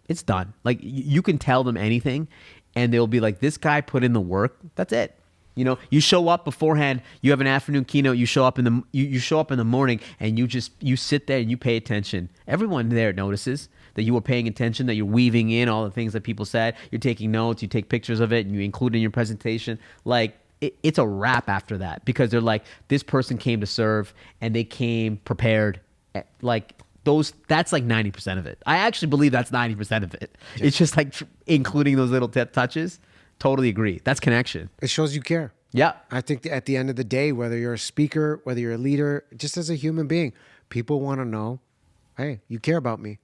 it's done. Like you can tell them anything and they'll be like, this guy put in the work. That's it. You show up beforehand, you have an afternoon keynote, you show up in the morning and you sit there and you pay attention. Everyone there notices that you were paying attention, that you're weaving in all the things that people said. You're taking notes, you take pictures of it and you include it in your presentation. Like it's a wrap after that because they're like, this person came to serve and they came prepared. Like, that's like 90% of it. I actually believe that's 90% of it. Yes. It's just like including those little touches. Totally agree. That's connection. It shows you care. Yeah. I think at the end of the day, whether you're a speaker, whether you're a leader, just as a human being, people want to know, hey, you care about me.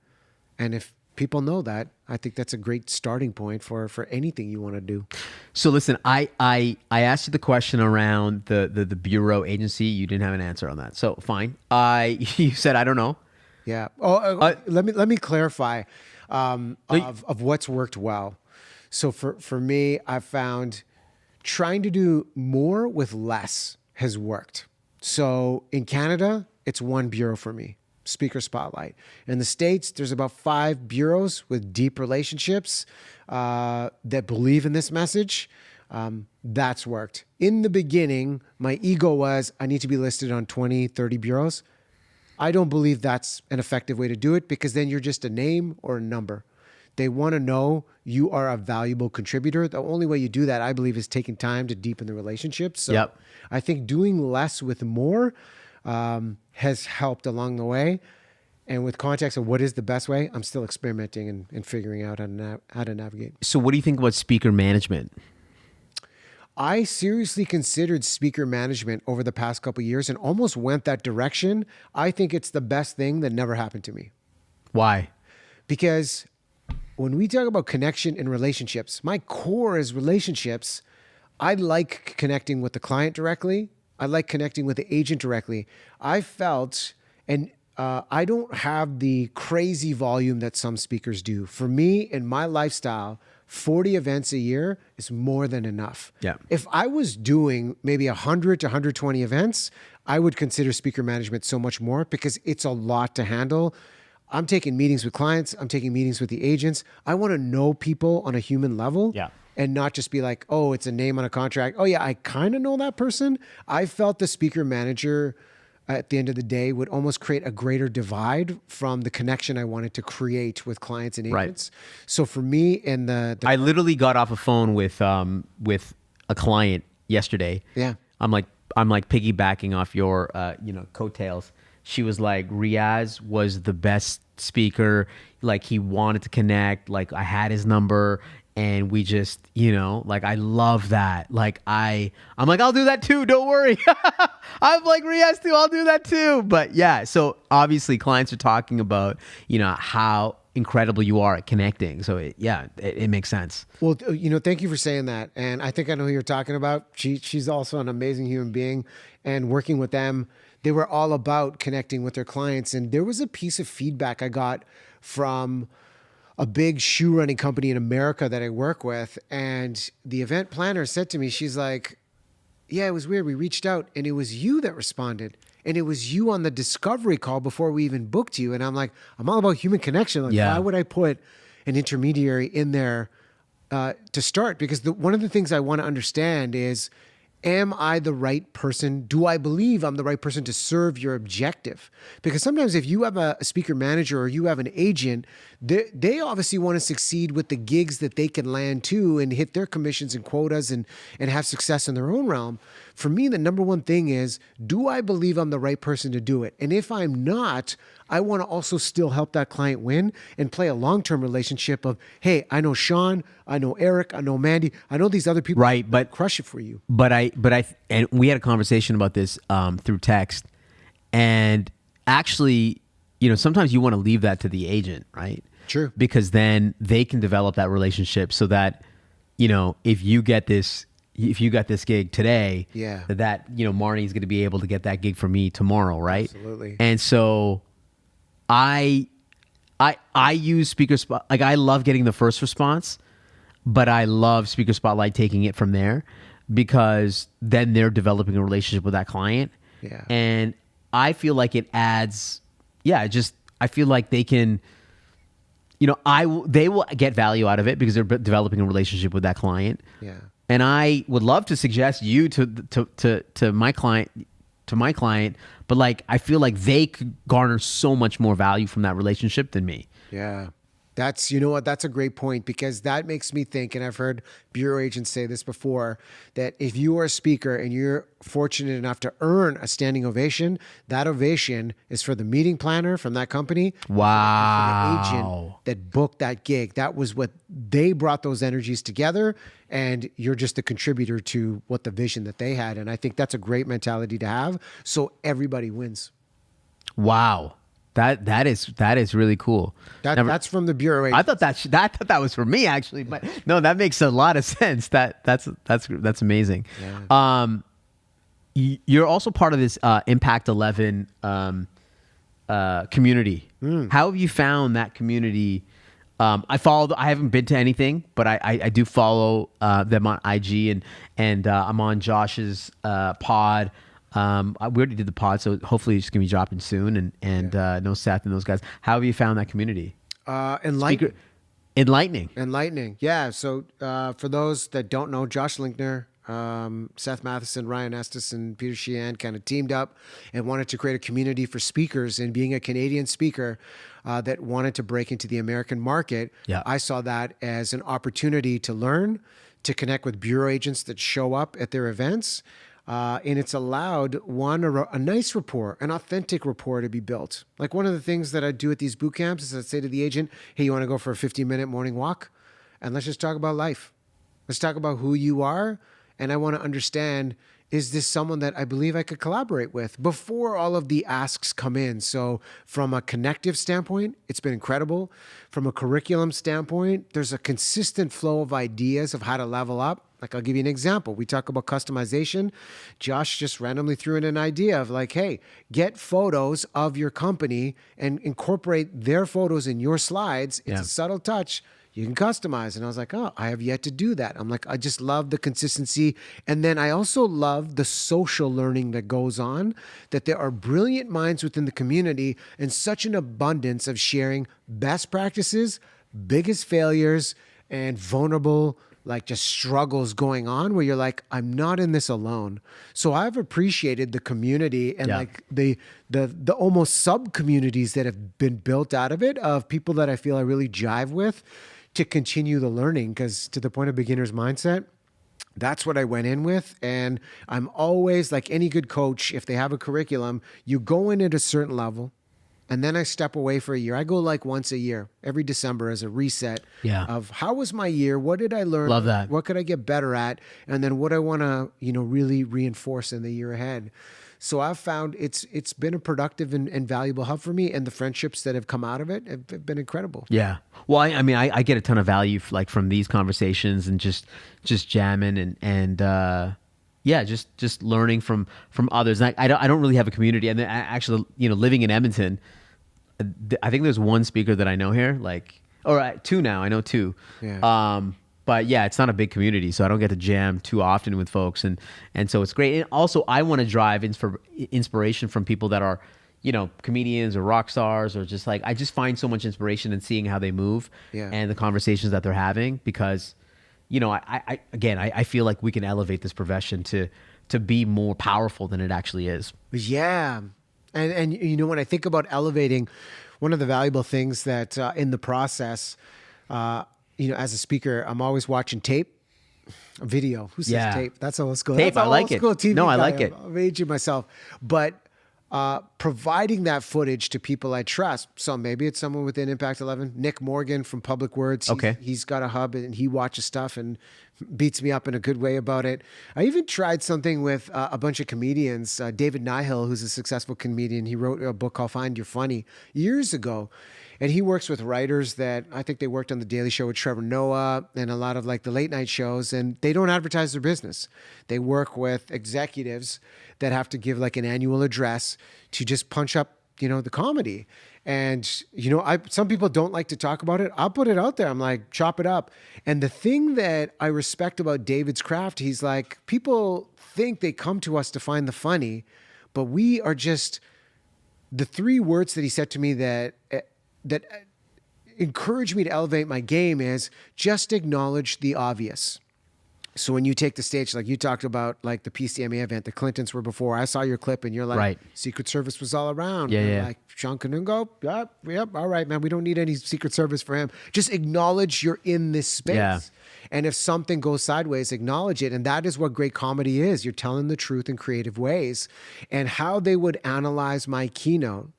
And if people know that, I think that's a great starting point for anything you want to do. So listen, I asked you the question around the bureau agency. You didn't have an answer on that. So fine. You said, I don't know. Yeah. Oh, let me clarify of what's worked well. So for me, I've found trying to do more with less has worked. So in Canada, it's one bureau for me, Speaker Spotlight. In the States, there's about 5 bureaus with deep relationships that believe in this message. That's worked. In the beginning, my ego was, I need to be listed on 20, 30 bureaus. I don't believe that's an effective way to do it because then you're just a name or a number. They want to know you are a valuable contributor. The only way you do that, I believe, is taking time to deepen the relationship. So I think doing less with more has helped along the way. And with context of what is the best way, I'm still experimenting and figuring out how to navigate. So what do you think about speaker management? I seriously considered speaker management over the past couple of years and almost went that direction. I think it's the best thing that never happened to me. Why? Because when we talk about connection in relationships, my core is relationships. I like connecting with the client directly. I like connecting with the agent directly. I felt, and I don't have the crazy volume that some speakers do. For me, in my lifestyle, 40 events a year is more than enough. Yeah. If I was doing maybe 100 to 120 events, I would consider speaker management so much more because it's a lot to handle. I'm taking meetings with clients. I'm taking meetings with the agents. I want to know people on a human level. Yeah. And not just be like, oh, it's a name on a contract. Oh yeah, I kind of know that person. I felt the speaker manager at the end of the day would almost create a greater divide from the connection I wanted to create with clients and agents. Right. So for me, in the I literally got off a phone with a client yesterday. Yeah. I'm like piggybacking off your coattails. She was like, Riaz was the best speaker. Like, he wanted to connect. Like, I had his number. And we just, like, I love that. Like, I'm like, I'll do that too. Don't worry. I'm like, Riaz too. I'll do that too. But yeah, so obviously clients are talking about, how incredible you are at connecting. So it makes sense. Well, thank you for saying that. And I think I know who you're talking about. She's also an amazing human being, and working with them, they were all about connecting with their clients. And there was a piece of feedback I got from a big shoe running company in America that I work with. And the event planner said to me, she's like, yeah, it was weird. We reached out and it was you that responded. And it was you on the discovery call before we even booked you. And I'm like, I'm all about human connection. Like, why would I put an intermediary in there to start? Because one of the things I want to understand is, am I the right person? Do I believe I'm the right person to serve your objective? Because sometimes if you have a speaker manager or you have an agent, they obviously want to succeed with the gigs that they can land to and hit their commissions and quotas and have success in their own realm. For me, the number one thing is, do I believe I'm the right person to do it? And if I'm not, I want to also still help that client win and play a long-term relationship of, hey, I know Shawn, I know Eric, I know Mandy, I know these other people, right? But crush it for you. And we had a conversation about this through text, and actually, sometimes you want to leave that to the agent, right? True. Because then they can develop that relationship so that, if you got this gig today, that Marnie's going to be able to get that gig for me tomorrow, right? Absolutely. And so I use Speaker Spot. Like, I love getting the first response, but I love Speaker Spotlight taking it from there, because then they're developing a relationship with that client. Yeah. And I feel like it adds, I feel like they can, they will get value out of it because they're developing a relationship with that client. Yeah. And I would love to suggest you to my client, but like, I feel like they could garner so much more value from that relationship than me. Yeah. That's a great point, because that makes me think, and I've heard bureau agents say this before, that if you are a speaker and you're fortunate enough to earn a standing ovation, that ovation is for the meeting planner from that company. Wow. For the agent that booked that gig. That was what they brought those energies together, and you're just a contributor to what the vision that they had. And I think that's a great mentality to have, so everybody wins. Wow. That is really cool. That's from the bureau agent. I thought that was for me, actually, but no, that makes a lot of sense. That's amazing. Yeah. You're also part of this Impact 11 community. How have you found that community? I haven't been to anything, but I do follow them on IG, and I'm on Josh's pod. We already did the pod, so hopefully it's going to be dropping soon, and no Seth and those guys. How have you found that community? Enlightening. Enlightening. Yeah. So for those that don't know, Josh Linkner, Seth Matheson, Ryan Estes, and Peter Sheehan kind of teamed up and wanted to create a community for speakers. And being a Canadian speaker that wanted to break into the American market, I saw that as an opportunity to learn, to connect with bureau agents that show up at their events. And it's allowed a nice rapport, an authentic rapport to be built. Like, one of the things that I do at these boot camps is I'd say to the agent, hey, you want to go for a 15-minute morning walk? And let's just talk about life. Let's talk about who you are and I want to understand, is this someone that I believe I could collaborate with before all of the asks come in? So from a connective standpoint, it's been incredible. From a curriculum standpoint, there's a consistent flow of ideas of how to level up. Like, I'll give you an example. We talk about customization. Josh just randomly threw in an idea of like, hey, get photos of your company and incorporate their photos in your slides. It's a subtle touch. You can customize. And I was like, oh, I have yet to do that. I'm like, I just love the consistency. And then I also love the social learning that goes on, that there are brilliant minds within the community and such an abundance of sharing best practices, biggest failures, and vulnerable, like just struggles going on where you're like, I'm not in this alone. So I've appreciated the community and like the almost sub communities that have been built out of it, of people that I feel I really jive with, to continue the learning. Because to the point of beginner's mindset, that's what I went in with. And I'm always like any good coach, if they have a curriculum, you go in at a certain level and then I step away for a year. I go like once a year, every December, as a reset of how was my year? What did I learn? Love that. What could I get better at? And then what I want to, really reinforce in the year ahead. So I've found it's been a productive and valuable hub for me, and the friendships that have come out of it have been incredible. Yeah. Well, I get a ton of value like from these conversations and just jamming and just learning from others. And I don't really have a community. And actually, living in Edmonton, I think there's one speaker that I know here, two now. I know two. Yeah. But yeah, it's not a big community, so I don't get to jam too often with folks, and so it's great. And also, I want to drive inspiration from people that are, comedians or rock stars, or just like, I just find so much inspiration in seeing how they move and the conversations that they're having, because, I feel like we can elevate this profession to be more powerful than it actually is. Yeah. And when I think about elevating, one of the valuable things that in the process, as a speaker, I'm always watching tape, a video. Who says tape? That's old school. Tape, That's I like it. TV No, I guy. like it. I'm aging myself. But providing that footage to people I trust. So maybe it's someone within Impact 11. Nick Morgan from Public Words. He's got a hub and he watches stuff and beats me up in a good way about it. I even tried something with a bunch of comedians. David Nihill, who's a successful comedian, he wrote a book called Find Your Funny years ago. And he works with writers that I think they worked on The Daily Show with Trevor Noah and a lot of like the late night shows, and they don't advertise their business. They work with executives that have to give like an annual address to just punch up, the comedy. And, some people don't like to talk about it. I'll put it out there. I'm like, chop it up. And the thing that I respect about David's craft, he's like, people think they come to us to find the funny, but we are just, the three words that he said to me that encouraged me to elevate my game is just acknowledge the obvious. So when you take the stage, like you talked about, like the PCMA event, the Clintons were before. I saw your clip and you're like, right. Secret Service was all around. Yeah. Like, Shawn Kanungo, yep, all right, man, we don't need any Secret Service for him. Just acknowledge you're in this space. Yeah. And if something goes sideways, acknowledge it. And that is what great comedy is. You're telling the truth in creative ways. And how they would analyze my keynote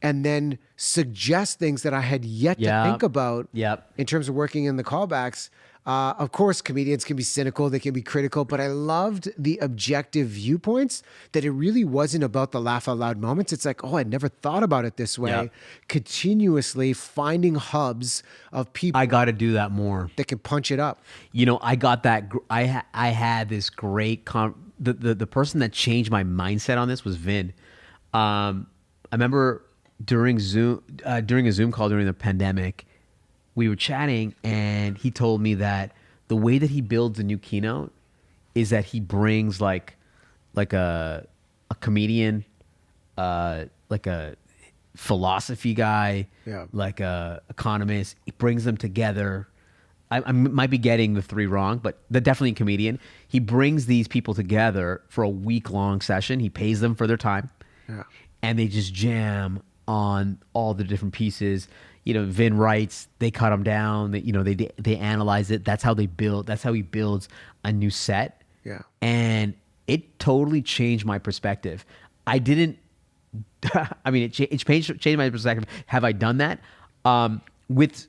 and then suggest things that I had yet to think about in terms of working in the callbacks. Of course, comedians can be cynical, they can be critical, but I loved the objective viewpoints, that it really wasn't about the laugh out loud moments. It's like, oh, I'd never thought about it this way. Yep. Continuously finding hubs of people. I got to do that more. That can punch it up. I got that. I had this great, the person that changed my mindset on this was Vin. I remember during a Zoom call during the pandemic, we were chatting and he told me that the way that he builds a new keynote is that he brings like a comedian, like a philosophy guy, like a economist. He brings them together. I might be getting the three wrong, but they're definitely a comedian. He brings these people together for a week-long session. He pays them for their time, and they just jam on all the different pieces. Vin writes, they cut them down. They analyze it. That's how they build. That's how he builds a new set. Yeah, and it totally changed my perspective. I didn't. I mean, it changed my perspective. Have I done that with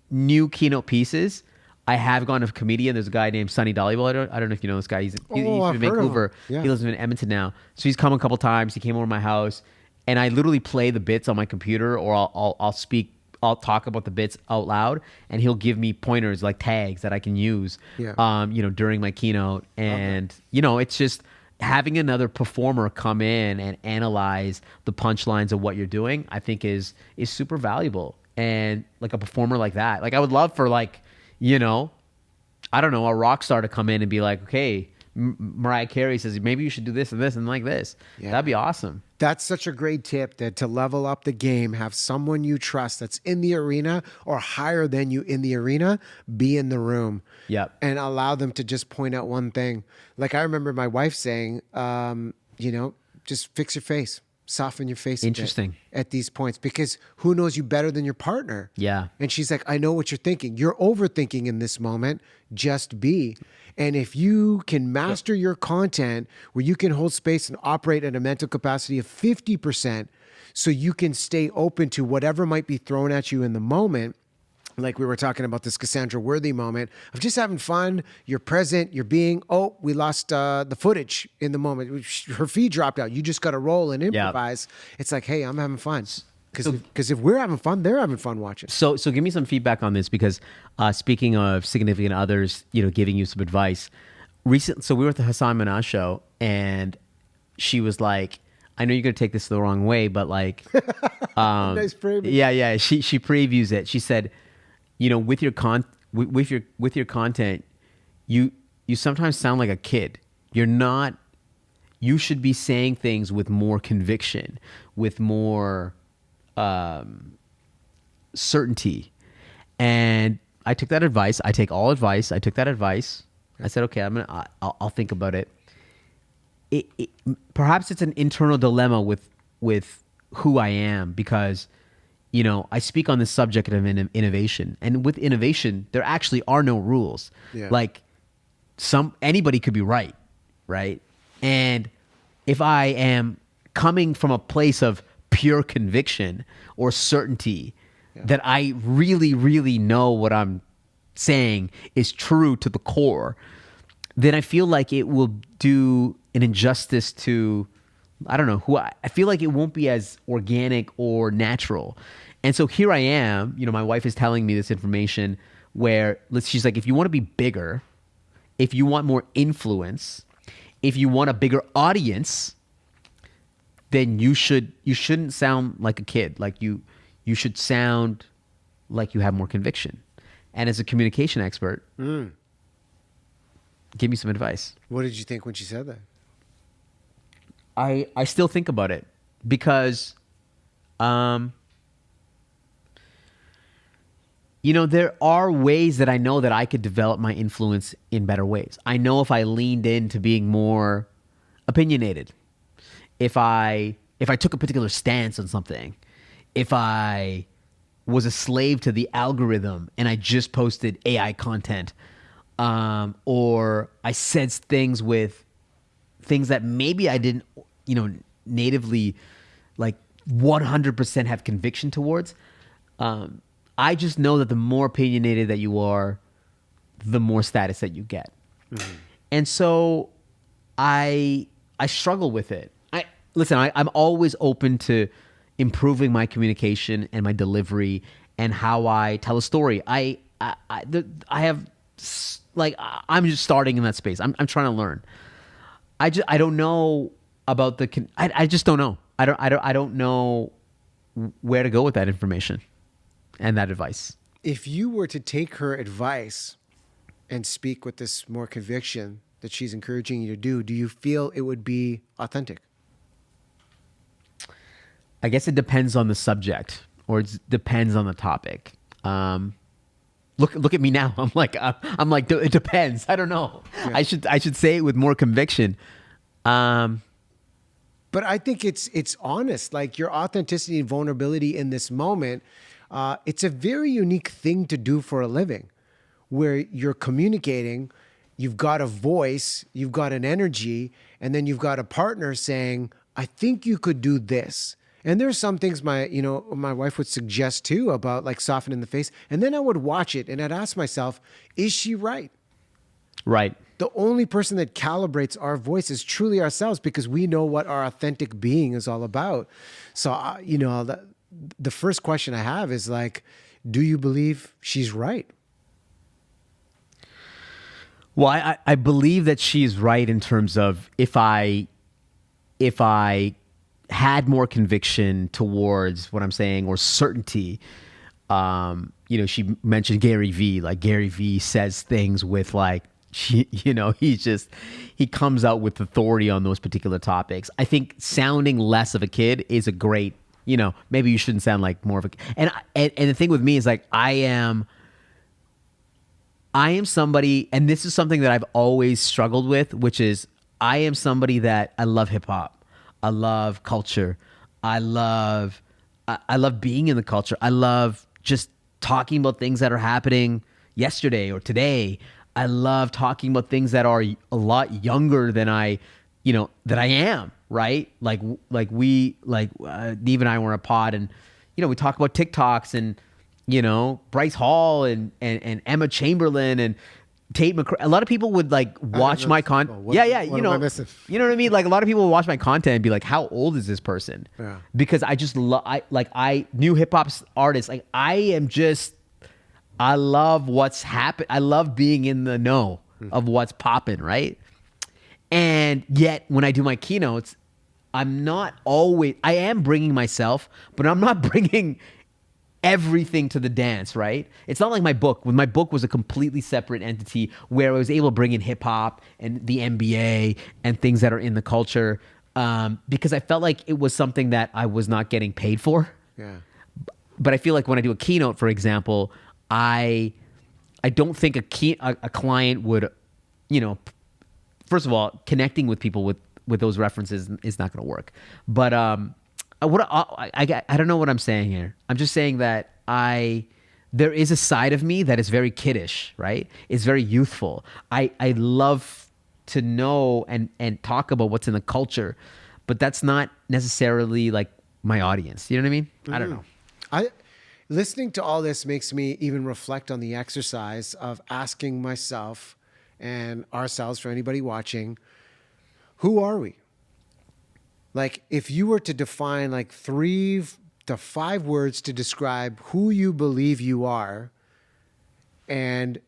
new keynote pieces? I have gone to a comedian. There's a guy named Sonny Dollywell. I don't know if you know this guy. He's Oh, in I've heard of him. Vancouver. Yeah. He lives in Edmonton now. So he's come a couple times. He came over to my house, and I literally play the bits on my computer, or I'll speak. I'll talk about the bits out loud, and he'll give me pointers like tags that I can use. Yeah. During my keynote, and it's just having another performer come in and analyze the punchlines of what you're doing. I think is super valuable, and like a performer like that, like I would love for I don't know, a rock star to come in and be like, okay, Mariah Carey says maybe you should do this and this and like this. Yeah. That'd be awesome. That's such a great tip, that to level up the game, have someone you trust that's in the arena or higher than you in the arena be in the room. Yep. And allow them to just point out one thing. Like I remember my wife saying, just fix your face, soften your face a bit Interesting. at these points, because who knows you better than your partner? Yeah. And she's like, I know what you're thinking. You're overthinking in this moment. Just be. And if you can master your content where you can hold space and operate at a mental capacity of 50%, so you can stay open to whatever might be thrown at you in the moment, like we were talking about this Cassandra Worthy moment of just having fun, you're present, you're being, we lost the footage in the moment. Her feed dropped out. You just got to roll and improvise. It's like, hey, I'm having fun. Because if we're having fun, they're having fun watching. So give me some feedback on this, because speaking of significant others, giving you some advice. So we were at the Hassan Minaj show, and she was like, I know you're going to take this the wrong way, but like, Nice preview. Yeah. She previews it. She said, with your content, you sometimes sound like a kid. You're not. You should be saying things with more conviction, with more certainty. And I took that advice. I take all advice. I took that advice. I said, okay, I'll think about it. Perhaps it's an internal dilemma with who I am, because I speak on the subject of innovation, and with innovation there actually are no rules. Yeah. Like anybody could be right? And if I am coming from a place of pure conviction or certainty, that I really, really know what I'm saying is true to the core, then I feel like it will do an injustice to, I don't know, I feel like it won't be as organic or natural. And so here I am, my wife is telling me this information where she's like, if you want to be bigger, if you want more influence, if you want a bigger audience, then you shouldn't sound like a kid. Like you should sound like you have more conviction. And as a communication expert, give me some advice. What did you think when she said that? I still think about it, because there are ways that I know that I could develop my influence in better ways. I know if I leaned into being more opinionated, if I took a particular stance on something, if I was a slave to the algorithm and I just posted AI content, or I said things that maybe I didn't, natively like 100% have conviction towards. I just know that the more opinionated that you are, the more status that you get. Mm-hmm. And so I struggle with it. I'm always open to improving my communication and my delivery and how I tell a story. I'm just starting in that space. I'm trying to learn. I don't know about I just don't know. I don't know where to go with that information and that advice. If you were to take her advice and speak with this more conviction that she's encouraging you to do you feel it would be authentic? I guess it depends on the subject, or it depends on the topic. Look at me now. I'm like it depends. I don't know. Yeah. I should say it with more conviction. But I think it's honest. Like your authenticity and vulnerability in this moment, it's a very unique thing to do for a living, where you're communicating, you've got a voice, you've got an energy, and then you've got a partner saying, I think you could do this. And there's some things my wife would suggest too about like softening the face. And then I would watch it and I'd ask myself, is she right? Right. The only person that calibrates our voice is truly ourselves, because we know what our authentic being is all about. So, the first question I have is like, do you believe she's right? Well, I believe that she's right in terms of if I had more conviction towards what I'm saying, or certainty. She mentioned Gary Vee. Like, Gary Vee says things with like, he comes out with authority on those particular topics. I think sounding less of a kid is a great, maybe you shouldn't sound like more of a, and the thing with me is like, I am somebody, and this is something that I've always struggled with, which is I am somebody that I love hip hop. I love culture. I love being in the culture. I love just talking about things that are happening yesterday or today. I love talking about things that are a lot younger than I am, right? Like Neve and I were in a pod, and we talk about TikToks and Bryce Hall and Emma Chamberlain and Tate McRae. A lot of people would like watch my content. What am I missing? You know what I mean? Like, a lot of people will watch my content and be like, "How old is this person?" Yeah. Because I just I new hip hop artists. Like, I love what's happened. I love being in the know of what's popping, right? And yet, when I do my keynotes, I am bringing myself, but I'm not bringing everything to the dance, right? It's not like my book. When my book was a completely separate entity where I was able to bring in hip hop and the NBA and things that are in the culture, because I felt like it was something that I was not getting paid for. Yeah. But I feel like when I do a keynote, for example, I don't think a client would, first of all, connecting with people with those references is not going to work. But I don't know what I'm saying here. I'm just saying that there is a side of me that is very kiddish, right? It's very youthful. I love to know and talk about what's in the culture, but that's not necessarily like my audience. You know what I mean? Mm-hmm. I don't know. Listening to all this makes me even reflect on the exercise of asking myself and ourselves, for anybody watching, who are we? Like, if you were to define like 3 to 5 words to describe who you believe you are, and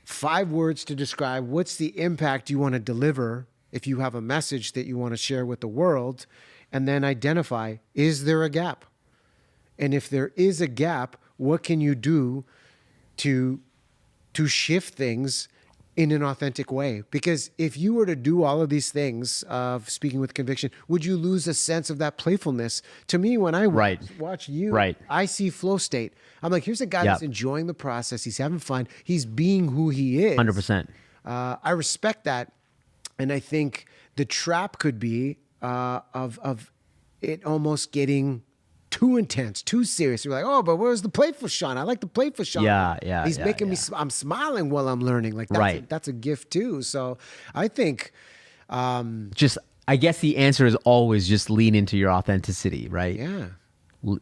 5 words to describe what's the impact you want to deliver if you have a message that you want to share with the world, and then identify, is there a gap? And if there is a gap, what can you do to shift things in an authentic way? Because if you were to do all of these things of speaking with conviction, would you lose a sense of that playfulness? To me, when I watch you, I see flow state. I'm like, here's a guy that's enjoying the process. He's having fun. He's being who he is. 100%. I respect that. And I think the trap could be of it almost getting too intense, too serious. You're like, oh, but where's the playful Shawn? I like the playful Shawn. Yeah. He's making me, I'm smiling while I'm learning. Like, that's a gift too. So I think, I guess the answer is always just lean into your authenticity, right?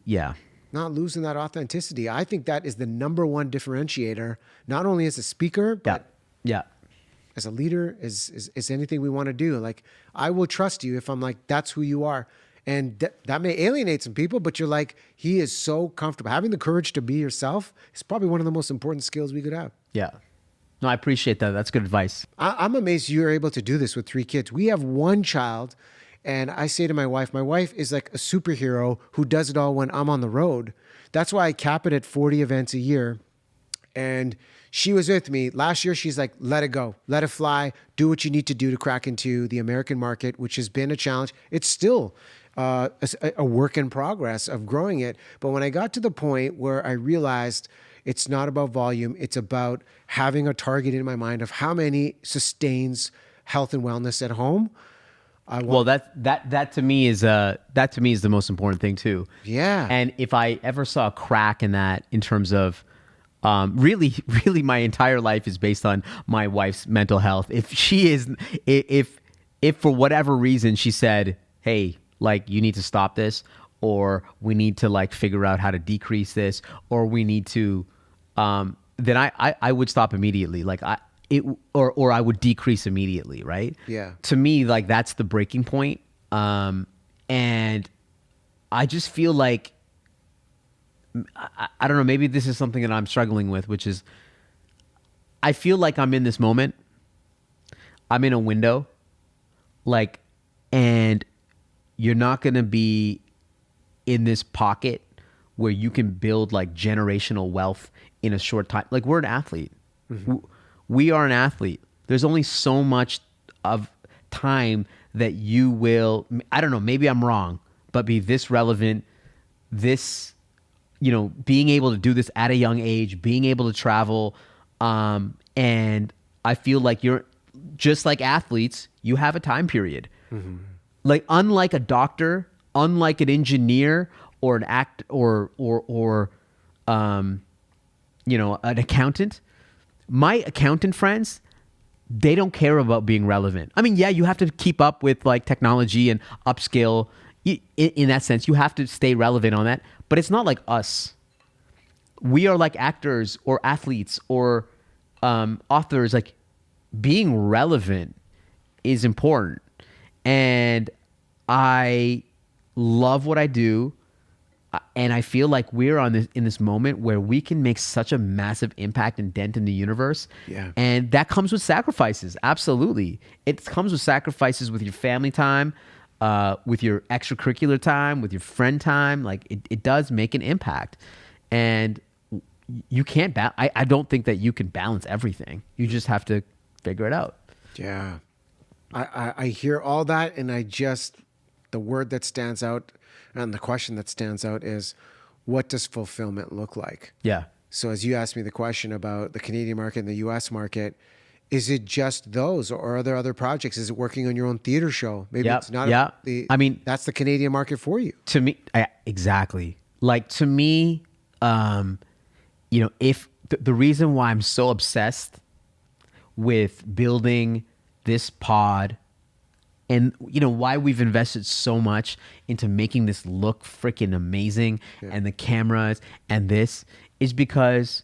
Yeah. Not losing that authenticity. I think that is the number one differentiator, not only as a speaker, but as a leader, is anything we want to do. Like, I will trust you if I'm like, that's who you are. And that may alienate some people, but you're like, he is so comfortable. Having the courage to be yourself is probably one of the most important skills we could have. Yeah. No, I appreciate that. That's good advice. I'm amazed you're able to do this with 3 kids. We have 1 child, and I say to my wife is like a superhero who does it all when I'm on the road. That's why I cap it at 40 events a year. And she was with me. Last year, she's like, let it go. Let it fly. Do what you need to do to crack into the American market, which has been a challenge. It's still a work in progress of growing it. But when I got to the point where I realized it's not about volume, it's about having a target in my mind of how many sustains health and wellness at home. That to me is the most important thing too. Yeah. And if I ever saw a crack in that, in terms of really my entire life is based on my wife's mental health. If for whatever reason she said, hey, like, you need to stop this, or we need to like figure out how to decrease this, or we need to, then I would stop immediately. Like or I would decrease immediately. Right. Yeah. To me, like that's the breaking point. And I just feel like, I don't know, maybe this is something that I'm struggling with, which is I feel like I'm in this moment. I'm in a window, like, and you're not going to be in this pocket where you can build like generational wealth in a short time. Like, we're an athlete. Mm-hmm. We are an athlete. There's only so much of time that you will, I don't know, maybe I'm wrong, but be this relevant, this, you know, being able to do this at a young age, being able to travel. And I feel like you're just like athletes, you have a time period. Mm-hmm. Like, unlike a doctor, unlike an engineer or an you know, an accountant, my accountant friends, they don't care about being relevant. I mean, yeah, you have to keep up with like technology and upscale. In that sense, you have to stay relevant on that. But it's not like us. We are like actors or athletes or authors. Like, being relevant is important. And I love what I do. And I feel like we're in this moment where we can make such a massive impact and dent in the universe. Yeah. And that comes with sacrifices. Absolutely. It comes with sacrifices with your family time, with your extracurricular time, with your friend time. Like, it does make an impact. And you can't, I don't think that you can balance everything. You just have to figure it out. Yeah. I hear all that, and the word that stands out and the question that stands out is, what does fulfillment look like? Yeah. So as you asked me the question about the Canadian market and the US market, is it just those, or are there other projects? Is it working on your own theater show? Maybe it's not. Yeah. I mean, that's the Canadian market for you. To me, exactly. Like, to me, you know, if the reason why I'm so obsessed with building this pod, and, you know, why we've invested so much into making this look freaking amazing, and the cameras and this, is because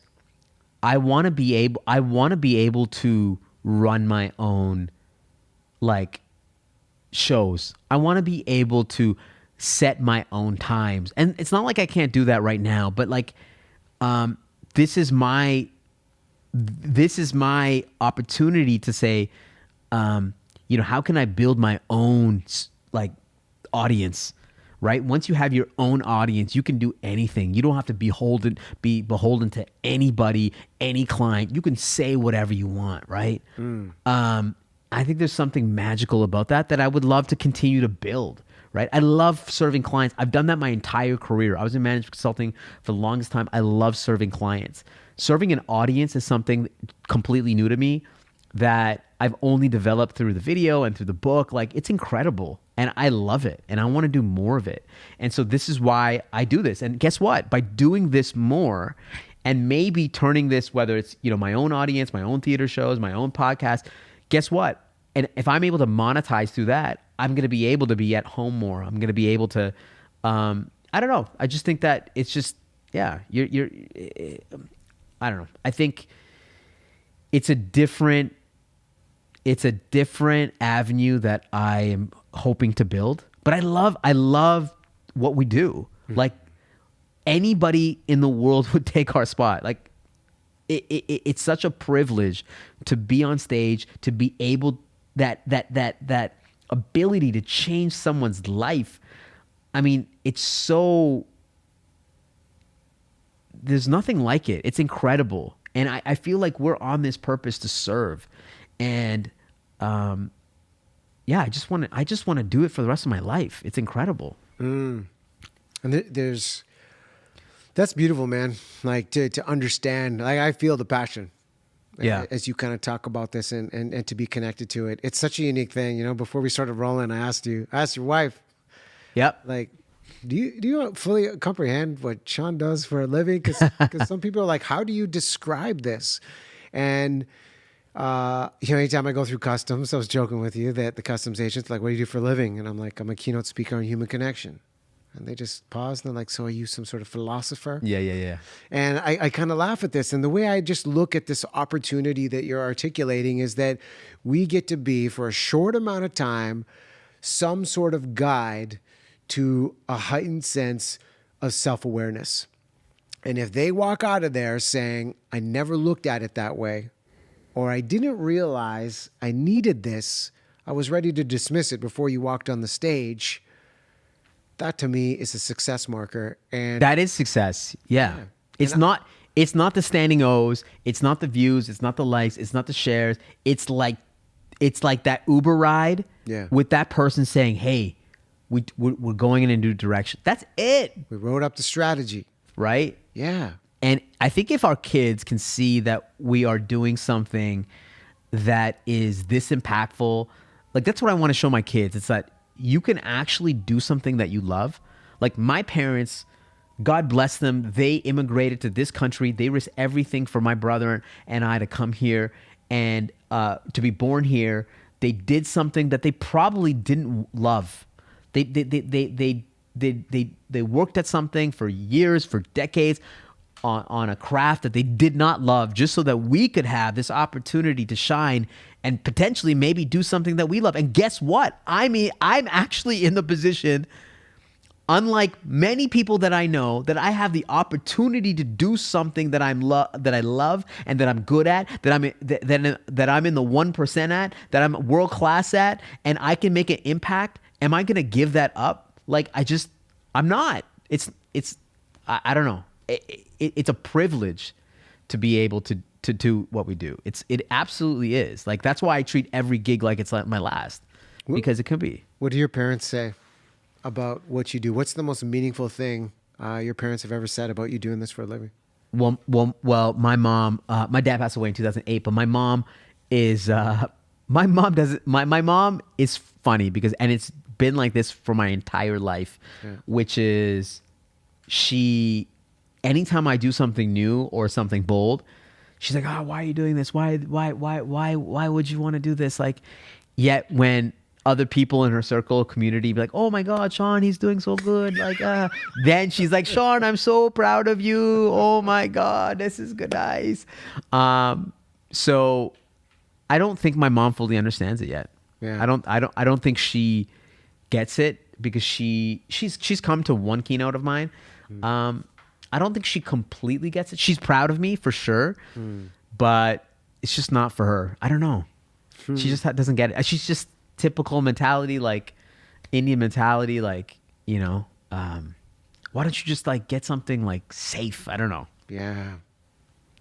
I want to be able to run my own like shows. I want to be able to set my own times. And it's not like I can't do that right now, but like, this is my opportunity to say, you know, how can I build my own like audience, right? Once you have your own audience, you can do anything. You don't have to be beholden to anybody, any client. You can say whatever you want, right? I think there's something magical about that I would love to continue to build, right? I love serving clients. I've done that my entire career. I was in management consulting for the longest time. I love serving clients. Serving an audience is something completely new to me that I've only developed through the video and through the book. Like, it's incredible, and I love it, and I want to do more of it. And so this is why I do this. And guess what? By doing this more, and maybe turning this, whether it's, you know, my own audience, my own theater shows, my own podcast, guess what? And if I'm able to monetize through that, I'm going to be able to be at home more. I'm going to be able to, I don't know. I just think that it's just, yeah, I don't know. I think it's a different avenue that I am hoping to build. But I love what we do. Mm-hmm. Like, anybody in the world would take our spot. Like, it's such a privilege to be on stage, to be able, that ability to change someone's life. I mean, it's so, there's nothing like it. It's incredible. And I feel like we're on this purpose to serve. And yeah, I just want to do it for the rest of my life. It's incredible. And that's beautiful, man. Like, to understand, like, I feel the passion. Yeah. As you kind of talk about this and to be connected to it. It's such a unique thing. You know, before we started rolling, I asked your wife. Yep. Like, do you fully comprehend what Shawn does for a living? Because some people are like, how do you describe this? And you know, anytime I go through customs, I was joking with you that the customs agent's like, what do you do for a living? And I'm like, I'm a keynote speaker on human connection. And they just pause and they're like, so are you some sort of philosopher? Yeah. And I kind of laugh at this. And the way I just look at this opportunity that you're articulating is that we get to be, for a short amount of time, some sort of guide to a heightened sense of self-awareness. And if they walk out of there saying, I never looked at it that way, or I didn't realize I needed this, I was ready to dismiss it before you walked on the stage, that to me is a success marker. And that is success. Yeah. It's And not the standing O's, it's not the views, it's not the likes, it's not the shares. It's like that Uber ride with that person saying, hey, we're going in a new direction. That's it. we wrote up the strategy. Right? Yeah. And I think if our kids can see that we are doing something that is this impactful, like that's what I want to show my kids. It's that you can actually do something that you love. Like my parents, God bless them, they immigrated to this country. They risked everything for my brother and I to come here and to be born here. They did something that they probably didn't love. They worked at something for years, for decades, on a craft that they did not love, just so that we could have this opportunity to shine and potentially maybe do something that we love. And guess what? I mean, I'm actually in the position, unlike many people that I know, that I have the opportunity to do something that I love and that I'm good at, that I'm in the 1% at, that I'm world class at, and I can make an impact. Am I going to give that up? Like I'm not. I don't know. It's a privilege to be able to do what we do. It absolutely is. Like that's why I treat every gig like it's like my last, because it could be. What do your parents say about what you do? What's the most meaningful thing your parents have ever said about you doing this for a living? Well, my mom, my dad passed away in 2008, but my mom is, my mom is funny because, and it's been like this for my entire life, which is anytime I do something new or something bold, she's like, oh, why are you doing this? Why would you want to do this? Like, yet when other people in her circle, community, be like, oh my God, Shawn, he's doing so good. Like, then she's like, Shawn, I'm so proud of you. Oh my God, this is good, nice. So I don't think my mom fully understands it yet. Yeah. I don't think she gets it because she's come to one keynote of mine. I don't think she completely gets it. She's proud of me for sure, but it's just not for her. I don't know. She just doesn't get it. She's just typical mentality, like Indian mentality, like, why don't you just like get something like safe? I don't know. Yeah.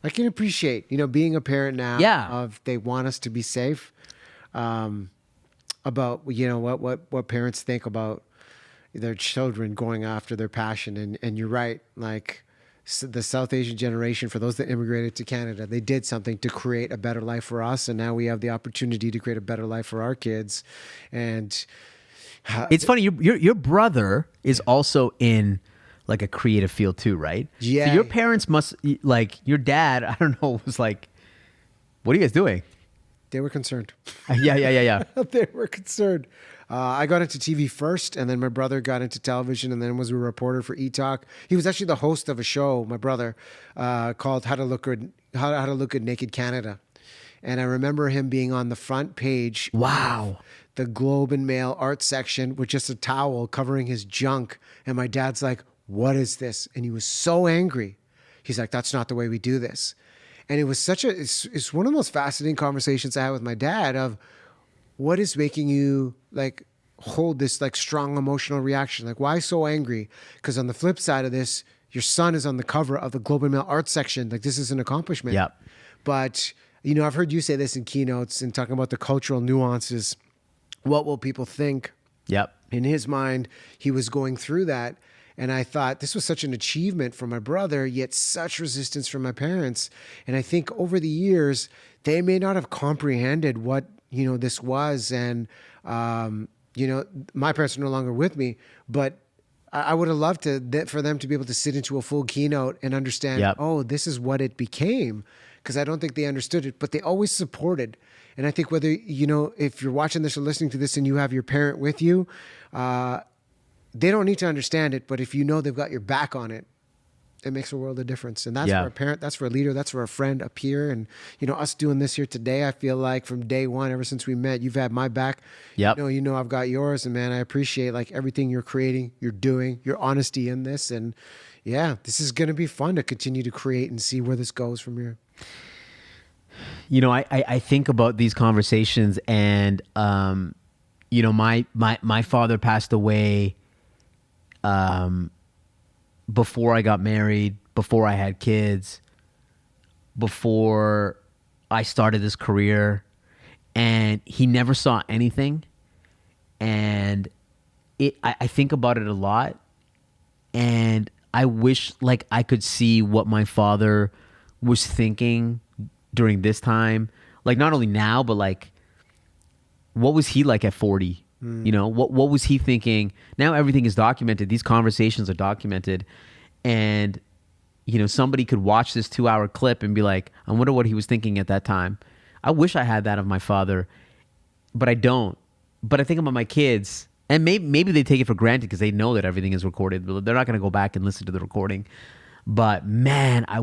I can appreciate, being a parent now of they want us to be safe, about, what parents think about their children going after their passion. And you're right. Like the South Asian generation, for those that immigrated to Canada, they did something to create a better life for us. And now we have the opportunity to create a better life for our kids. And it's funny. Your brother is also in like a creative field too, right? Yeah. So your parents must, like your dad, I don't know, was like, what are you guys doing? They were concerned. Yeah. They were concerned. I got into TV first, and then my brother got into television, and then was a reporter for E-Talk. He was actually the host of a show, my brother, called How to Look Good Naked Canada. And I remember him being on the front page. Wow. The Globe and Mail art section with just a towel covering his junk. And my dad's like, what is this? And he was so angry. He's like, that's not the way we do this. And it was it's one of the most fascinating conversations I had with my dad of what is making you like hold this like strong emotional reaction? Like, why so angry? Because on the flip side of this, your son is on the cover of the Globe and Mail art section. Like, this is an accomplishment. Yep. But, I've heard you say this in keynotes and talking about the cultural nuances. What will people think? Yep. In his mind, he was going through that. And I thought this was such an achievement for my brother, yet such resistance from my parents. And I think over the years, they may not have comprehended what, this was. And, my parents are no longer with me, but I would have loved for them to be able to sit into a full keynote and understand, oh, this is what it became. Because I don't think they understood it, but they always supported. And I think whether, if you're watching this or listening to this and you have your parent with you, they don't need to understand it, but if you know they've got your back on it, it makes a world of difference. And that's for a parent, that's for a leader, that's for a friend, a peer. And, you know, us doing this here today, I feel like from day one, ever since we met, you've had my back. Yep. You know, I've got yours. And man, I appreciate like everything you're creating, you're doing, your honesty in this. And yeah, this is going to be fun to continue to create and see where this goes from here. You know, I think about these conversations and, you know, my father passed away, before I got married, before I had kids, before I started this career, and he never saw anything. And I think about it a lot, and I wish like I could see what my father was thinking during this time. Like not only now, but like, what was he like at 40? You know, what was he thinking? Now everything is documented. These conversations are documented. And, you know, somebody could watch this 2-hour clip and be like, I wonder what he was thinking at that time. I wish I had that of my father, but I don't. But I think about my kids, and maybe they take it for granted because they know that everything is recorded. They're not going to go back and listen to the recording. But man, I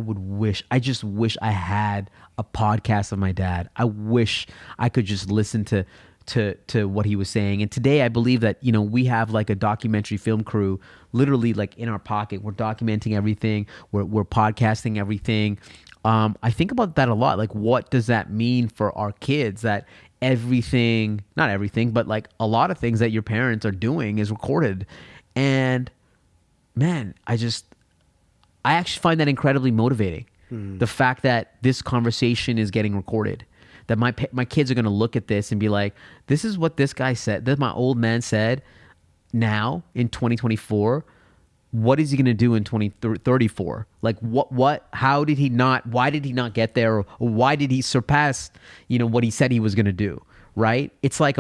just wish I had a podcast of my dad. I wish I could just listen to what he was saying. And today I believe that, you know, we have like a documentary film crew literally like in our pocket. We're documenting everything. We're podcasting everything. I think about that a lot. Like, what does that mean for our kids that everything, not everything, but like a lot of things that your parents are doing is recorded? And man, I actually find that incredibly motivating. The fact that this conversation is getting recorded, that my kids are going to look at this and be like, this is what this guy said, that my old man said now in 2024. What is he going to do in 2034? Like why did he not get there? Or why did he surpass, you know, what he said he was going to do? Right? It's like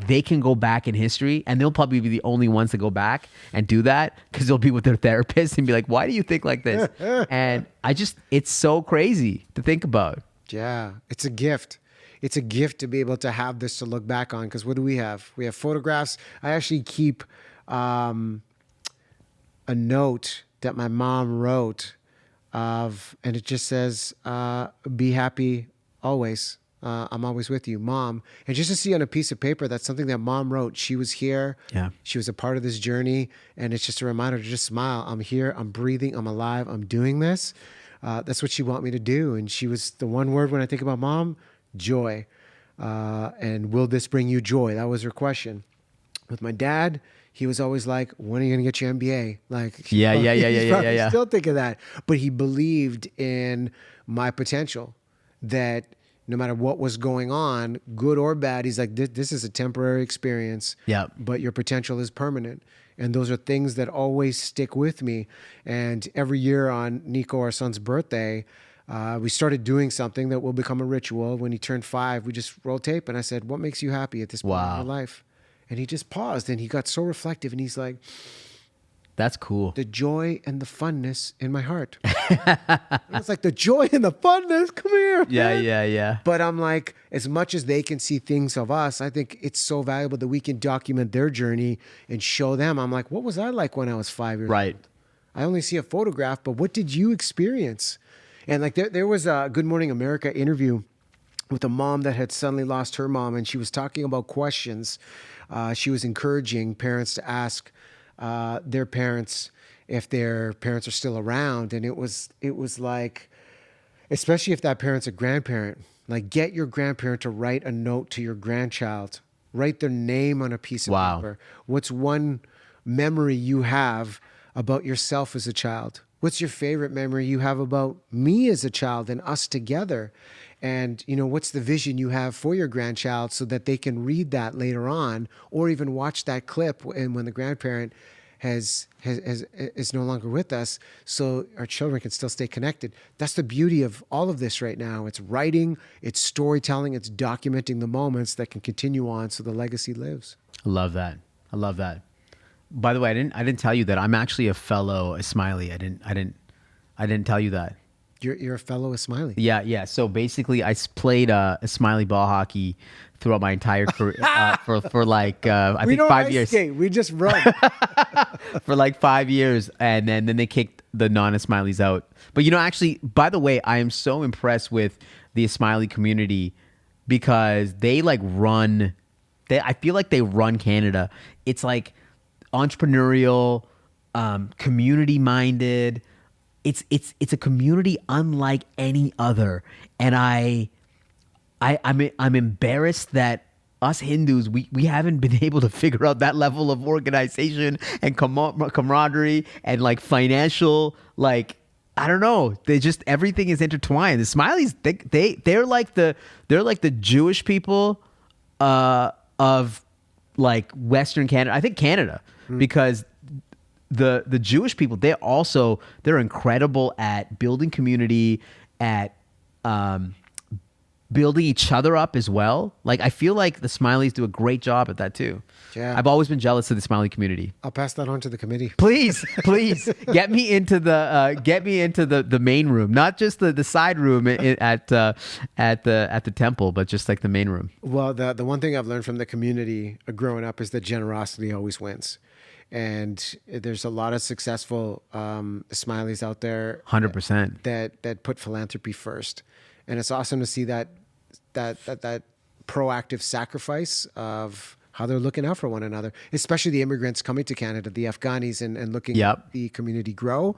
they can go back in history, and they'll probably be the only ones to go back and do that because they'll be with their therapist and be like, why do you think like this? And it's so crazy to think about. Yeah, it's a gift. It's a gift to be able to have this to look back on, because what do we have? We have photographs. I actually keep a note that my mom wrote and it just says, be happy always. I'm always with you, Mom. And just to see on a piece of paper, that's something that Mom wrote. She was here. Yeah. She was a part of this journey. And it's just a reminder to just smile. I'm here. I'm breathing. I'm alive. I'm doing this. That's what she wanted me to do. And she was the one word when I think about Mom, joy. And will this bring you joy? That was her question. With my dad, he was always like, when are you going to get your MBA? Like, yeah. Still think of that. But he believed in my potential, that no matter what was going on, good or bad, he's like, this is a temporary experience, but your potential is permanent. And those are things that always stick with me. And every year on Nico, our son's birthday, we started doing something that will become a ritual. When he turned 5, we just rolled tape. And I said, what makes you happy at this point in your life? And he just paused and he got so reflective. And he's like, that's cool. The joy and the funness in my heart. It's like, the joy and the funness, come here. Yeah. But I'm like, as much as they can see things of us, I think it's so valuable that we can document their journey and show them. I'm like, what was I like when I was 5 years old? I only see a photograph, but what did you experience? And like there was a Good Morning America interview with a mom that had suddenly lost her mom, and she was talking about questions. She was encouraging parents to ask their parents if their parents are still around. And it was like, especially if that parent's a grandparent, like get your grandparent to write a note to your grandchild, write their name on a piece of paper. What's one memory you have about yourself as a child? What's your favorite memory you have about me as a child and us together? And, you know, what's the vision you have for your grandchild so that they can read that later on, or even watch that clip and when the grandparent is no longer with us, so our children can still stay connected. That's the beauty of all of this right now. It's writing, it's storytelling, it's documenting the moments that can continue on so the legacy lives. I love that. By the way, I didn't tell you that I'm actually a fellow Smiley. I didn't tell you that. You're a fellow Smiley. Yeah. So basically, I played a Smiley ball hockey throughout my entire career for like I We think don't 5 ice years. skate. We just run. For like 5 years, and then they kicked the non-Smileys out. But actually, by the way, I am so impressed with the Smiley community because they like run. I feel like they run Canada. It's like entrepreneurial, community minded. It's a community unlike any other, and I'm embarrassed that us Hindus we haven't been able to figure out that level of organization and camaraderie and like financial, like I don't know, they just everything is intertwined. The Smileys they're like the Jewish people of like Western Canada. I think Canada because the Jewish people they're incredible at building community, at building each other up as well. Like I feel like the Smileys do a great job at that too. Yeah. I've always been jealous of the Smiley community. I'll pass that on to the committee. Please get me into the main room, not just the side room at the temple, but just like the main room. Well, the one thing I've learned from the community growing up is that generosity always wins. And there's a lot of successful Smileys out there 100%. that put philanthropy first. And it's awesome to see that proactive sacrifice of how they're looking out for one another, especially the immigrants coming to Canada, the Afghanis, and looking at the community grow,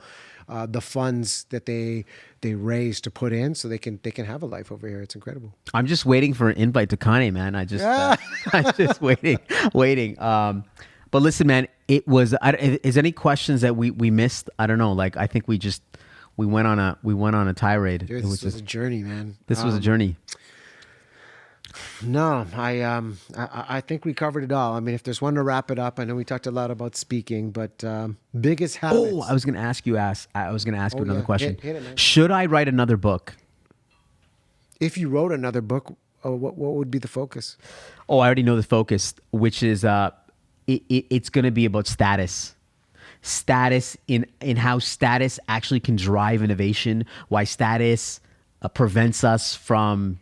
the funds that they raise to put in so they can have a life over here. It's incredible. I'm just waiting for an invite to Kanye, man. I'm just waiting. But listen, man, it was. Is any questions that we missed? I don't know. Like I think we went on a tirade. Dude, this was a journey, man. This was a journey. No, I think we covered it all. I mean, if there's one to wrap it up, I know we talked a lot about speaking, but biggest habits. Oh, I was going to ask you another question. Hit it, man. Should I write another book? If you wrote another book, what would be the focus? Oh, I already know the focus, which is it's going to be about status in how status actually can drive innovation, why status prevents us from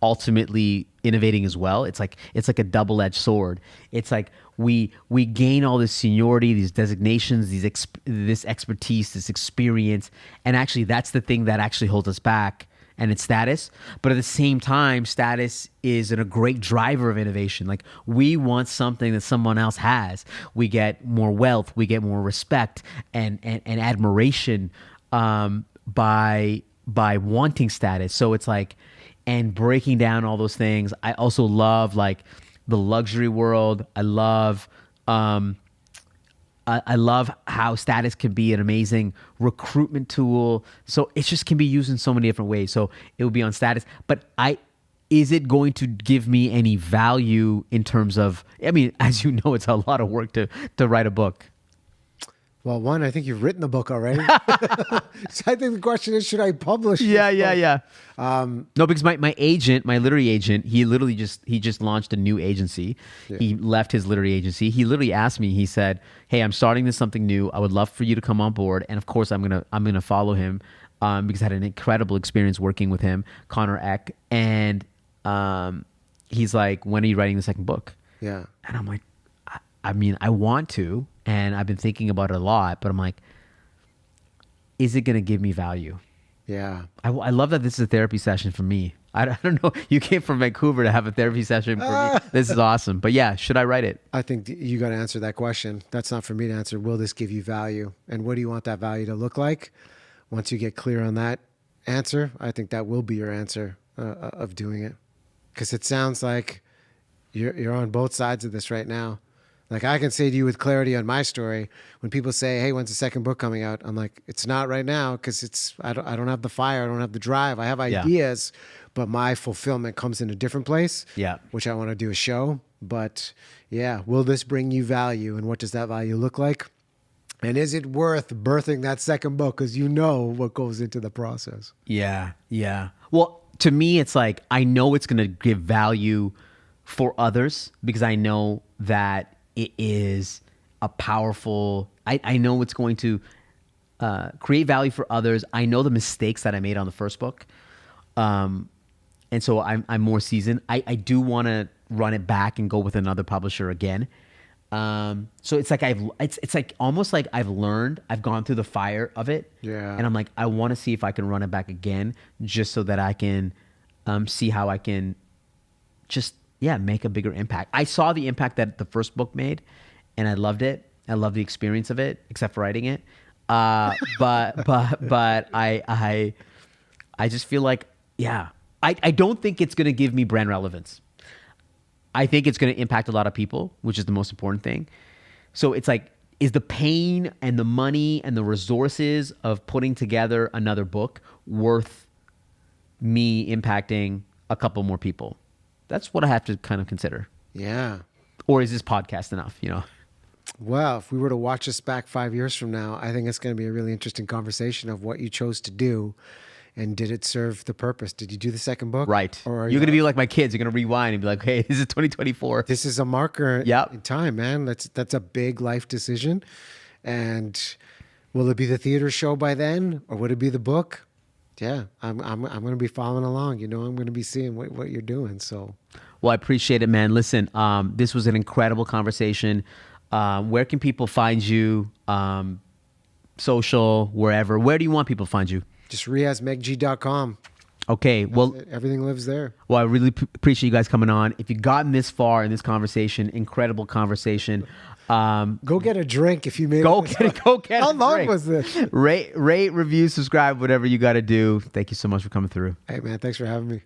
ultimately innovating as well. It's like a double-edged sword. It's like we gain all this seniority, these designations, this expertise, this experience, and actually that's the thing that actually holds us back. And it's status, but at the same time, status is a great driver of innovation. Like we want something that someone else has. We get more wealth, we get more respect and admiration by wanting status. So it's like, and breaking down all those things. I also love like the luxury world. I love how status can be an amazing recruitment tool. So it just can be used in so many different ways. So it would be on status, but is it going to give me any value in terms of, I mean, as you know, it's a lot of work to write a book. Well, one, I think you've written the book already. So I think the question is, should I publish? Yeah. No, because my literary agent, he just launched a new agency. Yeah. He left his literary agency. He literally asked me. He said, "Hey, I'm starting something new. I would love for you to come on board." And of course, I'm gonna follow him because I had an incredible experience working with him, Connor Eck. And he's like, "When are you writing the second book?" Yeah, and I'm like, I mean, I want to. And I've been thinking about it a lot, but I'm like, is it going to give me value? Yeah. I love that this is a therapy session for me. I don't know. You came from Vancouver to have a therapy session for me. This is awesome. But yeah, should I write it? I think you got to answer that question. That's not for me to answer. Will this give you value? And what do you want that value to look like? Once you get clear on that answer, I think that will be your answer of doing it. Because it sounds like you're on both sides of this right now. Like I can say to you with clarity on my story, when people say, "Hey, when's the second book coming out?" I'm like, "It's not right now because I don't have the fire, I don't have the drive. I have ideas, but my fulfillment comes in a different place. Yeah, which I want to do a show. But yeah, will this bring you value, and what does that value look like? And is it worth birthing that second book? Because you know what goes into the process. Yeah. Well, to me, it's like I know it's going to give value for others because I know that it is a powerful, I know it's going to create value for others. I know the mistakes that I made on the first book. And so I'm more seasoned. I do want to run it back and go with another publisher again. So it's like it's like almost like I've learned, I've gone through the fire of it. Yeah. And I'm like, I want to see if I can run it back again, just so that I can see how I can just, make a bigger impact. I saw the impact that the first book made, and I loved it. I loved the experience of it, except for writing it. But I just feel like, I don't think it's going to give me brand relevance. I think it's going to impact a lot of people, which is the most important thing. So it's like, is the pain and the money and the resources of putting together another book worth me impacting a couple more people? That's what I have to kind of consider. Yeah. Or is this podcast enough, Well, if we were to watch this back 5 years from now, I think it's going to be a really interesting conversation of what you chose to do. And did it serve the purpose? Did you do the second book? Right. Or you're going to be like my kids. You're going to rewind and be like, hey, this is 2024. This is a marker in time, man. That's a big life decision. And will it be the theater show by then? Or would it be the book? Yeah, I'm going to be following along. I'm going to be seeing what you're doing. So, well, I appreciate it, man. Listen, this was an incredible conversation. Where can people find you? Social, wherever. Where do you want people to find you? Just riazmeghji.com. Okay, well, everything lives there. Well, I really appreciate you guys coming on. If you've gotten this far in this conversation, incredible conversation. Go get a drink if you made go it. Get a drink. How long was this? Rate, review, subscribe, whatever you got to do. Thank you so much for coming through. Hey, man, thanks for having me.